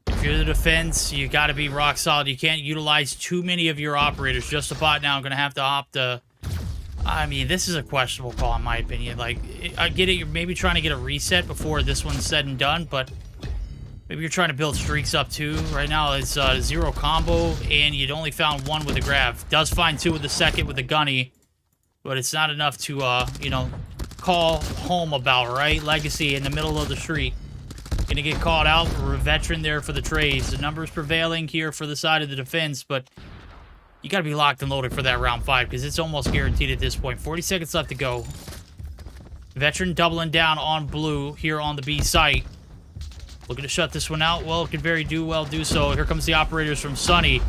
If you're the defense, you got to be rock solid. You can't utilize too many of your operators. Just a bot now. I'm going to have to opt I mean, this is a questionable call in my opinion. Like, I get it, you're maybe trying to get a reset before this one's said and done, but maybe you're trying to build streaks up too. Right now it's 0 combo, and you'd only found 1 with a grav. Does find 2 with the second with the gunny, but it's not enough to, you know, call home about, right? Legacy in the middle of the street. Gonna get called out for a veteran there for the trades. The numbers prevailing here for the side of the defense, but you gotta be locked and loaded for that round 5 because it's almost guaranteed at this point. 40 seconds left to go. Veteran doubling down on blue here on the B site. Looking to shut this one out. Well, could very well do so. Here comes the operators from Sunny,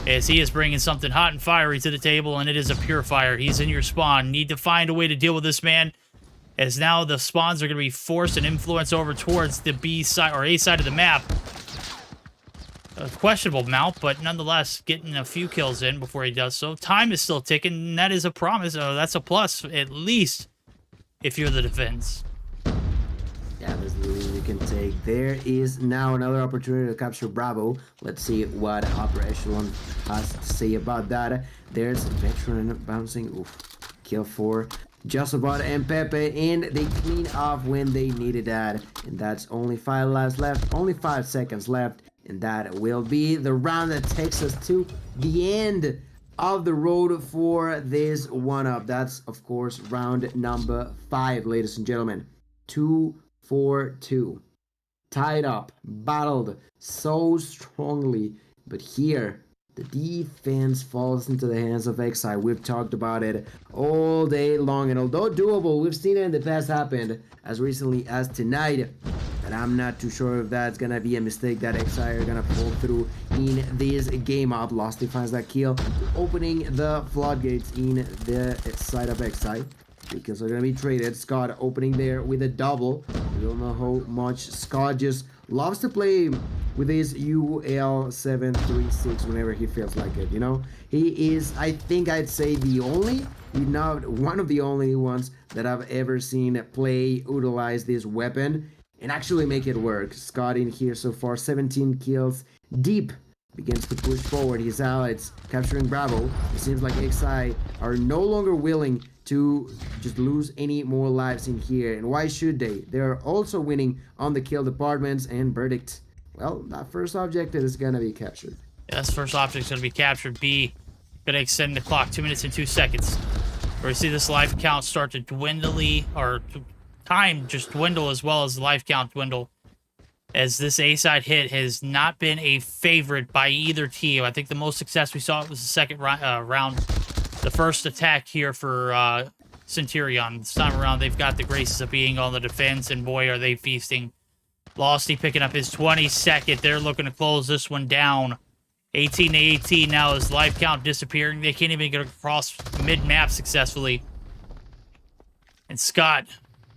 as he is bringing something hot and fiery to the table, and it is a purifier. He's in your spawn. Need to find a way to deal with this man, as now the spawns are going to be forced and influenced over towards the B side or A side of the map. A questionable mount, but nonetheless getting a few kills in before he does so. Time is still ticking, and that is a promise. That's a plus, at least, if you're the defense. Yeah, there's the lead you can take. There is now another opportunity to capture Bravo. Let's see what Echelon has to say about that. There's Veteran bouncing. Oof. Kill for Josabot and Pepe, and they clean off when they needed that. And that's only 5 lives left, only 5 seconds left. And that will be the round that takes us to the end of the road for this one-up. That's, of course, round number 5, ladies and gentlemen. 2-4-2. Tied up, battled so strongly. But here, the defense falls into the hands of Exile. We've talked about it all day long. And although doable, we've seen it in the past happen as recently as tonight. And I'm not too sure if that's gonna be a mistake that Exile are gonna pull through in this game up. Losty finds that kill, opening the floodgates in the side of Exile. 3 kills are gonna be traded. Scott opening there with a double. We don't know how much Scott just loves to play with his UL736 whenever he feels like it, you know? He is, I think I'd say, the only, if not one of the only ones that I've ever seen play, utilize this weapon and actually make it work. Scott in here so far, 17 kills deep, begins to push forward his allies, capturing Bravo. It seems like XI are no longer willing to just lose any more lives in here. And why should they? They're also winning on the kill departments, and verdict, well, that first objective is gonna be captured. Yes, first object's gonna be captured. B gonna extend the clock 2 minutes and 2 seconds. We see this life count start to dwindle, or time just dwindle, as well as the life count dwindle, as this A-side hit has not been a favorite by either team. I think the most success we saw was the second round, the first attack here for Centurion. This time around, they've got the graces of being on the defense, and boy, are they feasting. Losty picking up his 22nd. They're looking to close this one down. 18-18 now, as life count disappearing. They can't even get across mid-map successfully. And Scott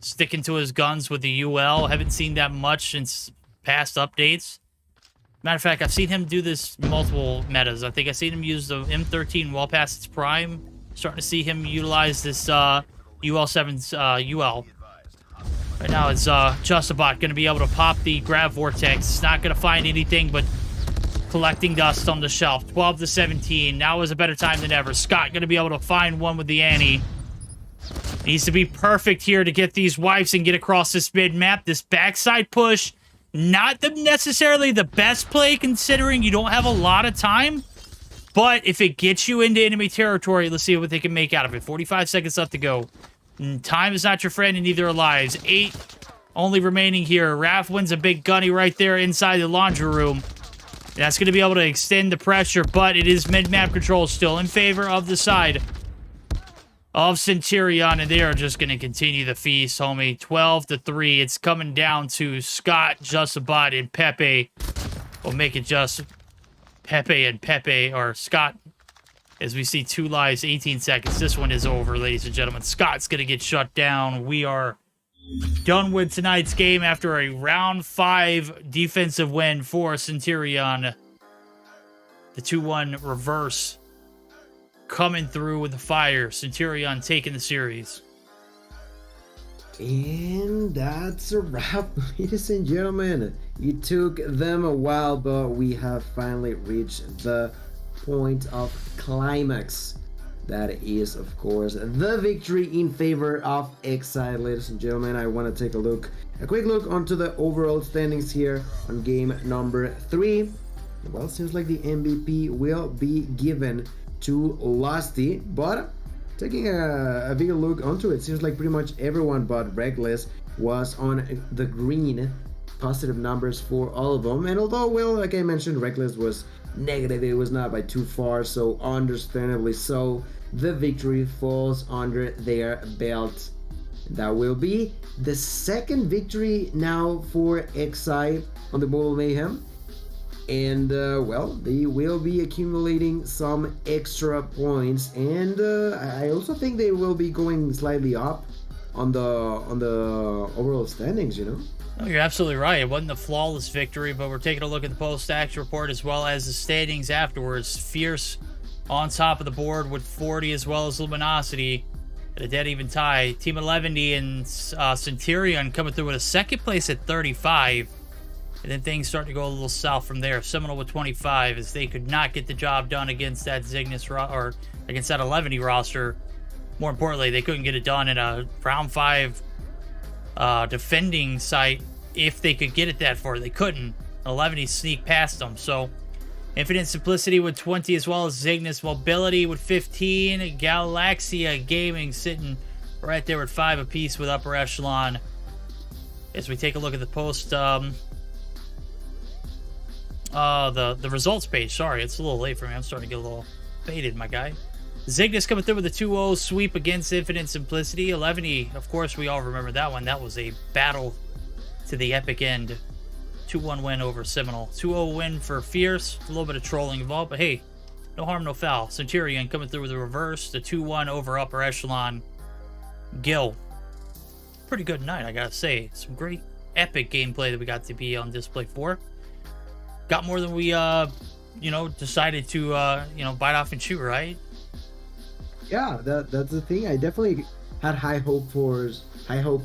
sticking to his guns with the UL. Haven't seen that much since past updates. Matter of fact, I've seen him do this multiple metas. I think I've seen him use the M13 well past its prime. Starting to see him utilize this UL7's UL. Right now, it's Justabot going to be able to pop the Grav Vortex. It's not going to find anything but collecting dust on the shelf. 12-17. Now is a better time than ever. Scott going to be able to find one with the Annie. Needs to be perfect here to get these wipes and get across this mid-map. This backside push, not necessarily the best play considering you don't have a lot of time. But if it gets you into enemy territory, let's see what they can make out of it. 45 seconds left to go. Time is not your friend, and neither are lives. 8 only remaining here. Raph wins a big gunny right there inside the laundry room. That's going to be able to extend the pressure, but it is mid-map control still in favor of the side of Centurion, and they are just going to continue the feast, homie. 12-3. It's coming down to Scott, Justabot, and Pepe. We'll make it just Pepe and Pepe, or Scott, as we see 2 lives, 18 seconds. This one is over, ladies and gentlemen. Scott's going to get shut down. We are done with tonight's game after a round 5 defensive win for Centurion. The 2-1 reverse coming through with the fire. Centurion taking the series. And that's a wrap, ladies and gentlemen. It took them a while, but we have finally reached the point of climax. that is, of course, the victory in favor of Excite, ladies and gentlemen. I want to take a quick look onto the overall standings here on game number 3. Well, it seems like the MVP will be given to Lusty, but taking a bigger look onto it, seems like pretty much everyone but Reckless was on the green, positive numbers for all of them. And although, well, like I mentioned, Reckless was negative, it was not by too far, so understandably so, the victory falls under their belt. That will be the second victory now for XI on the Mobile Mayhem. And well, they will be accumulating some extra points, and I also think they will be going slightly up on the overall standings, you know. No, you're absolutely right. It wasn't a flawless victory, but we're taking a look at the post-action report as well as the standings afterwards. Fierce on top of the board with 40, as well as Luminosity at a dead even tie. Team 11 and Centurion coming through with a second place at 35. And then things start to go a little south from there. Seminole with 25, as they could not get the job done against that Zygnus or against that 11 roster. More importantly, they couldn't get it done in a round 5 defending site. If they could get it that far, they couldn't. 11 sneak past them. So Infinite Simplicity with 20, as well as Zygnus Mobility with 15. Galaxia Gaming sitting right there with 5 apiece with Upper Echelon. As we take a look at the post, the results page. Sorry, it's a little late for me. I'm starting to get a little faded, my guy. Zygnus coming through with a 2-0 sweep against Infinite Simplicity. 11, of course, we all remember that one. That was a battle to the epic end. 2-1 win over Seminole. 2-0 win for Fierce. A little bit of trolling involved, but hey, no harm, no foul. Centurion coming through with the reverse. The 2-1 over Upper Echelon. Gil. Pretty good night, I gotta say. Some great epic gameplay that we got to be on display for. Got more than we, decided to, bite off and chew, right? Yeah, that's the thing. I definitely had high hopes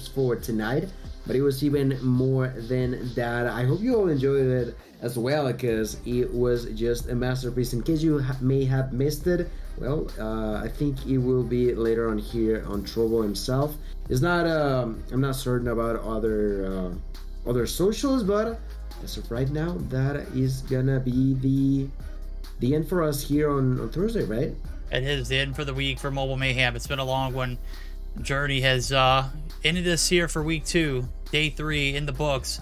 for tonight, but it was even more than that. I hope you all enjoyed it as well, because it was just a masterpiece. In case you may have missed it, well, I think it will be later on here on Trovo himself. It's not, I'm not certain about other socials, but as of right now, that is gonna be the end for us here on Thursday, right? It is the end for the week for Mobile Mayhem. It's been a long one. Journey has ended this here for week 2, day 3 in the books.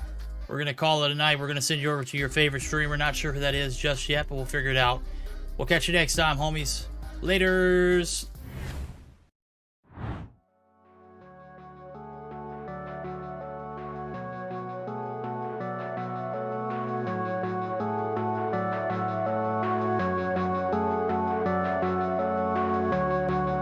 We're going to call it a night. We're going to send you over to your favorite streamer. Not sure who that is just yet, but we'll figure it out. We'll catch you next time, homies. Laters.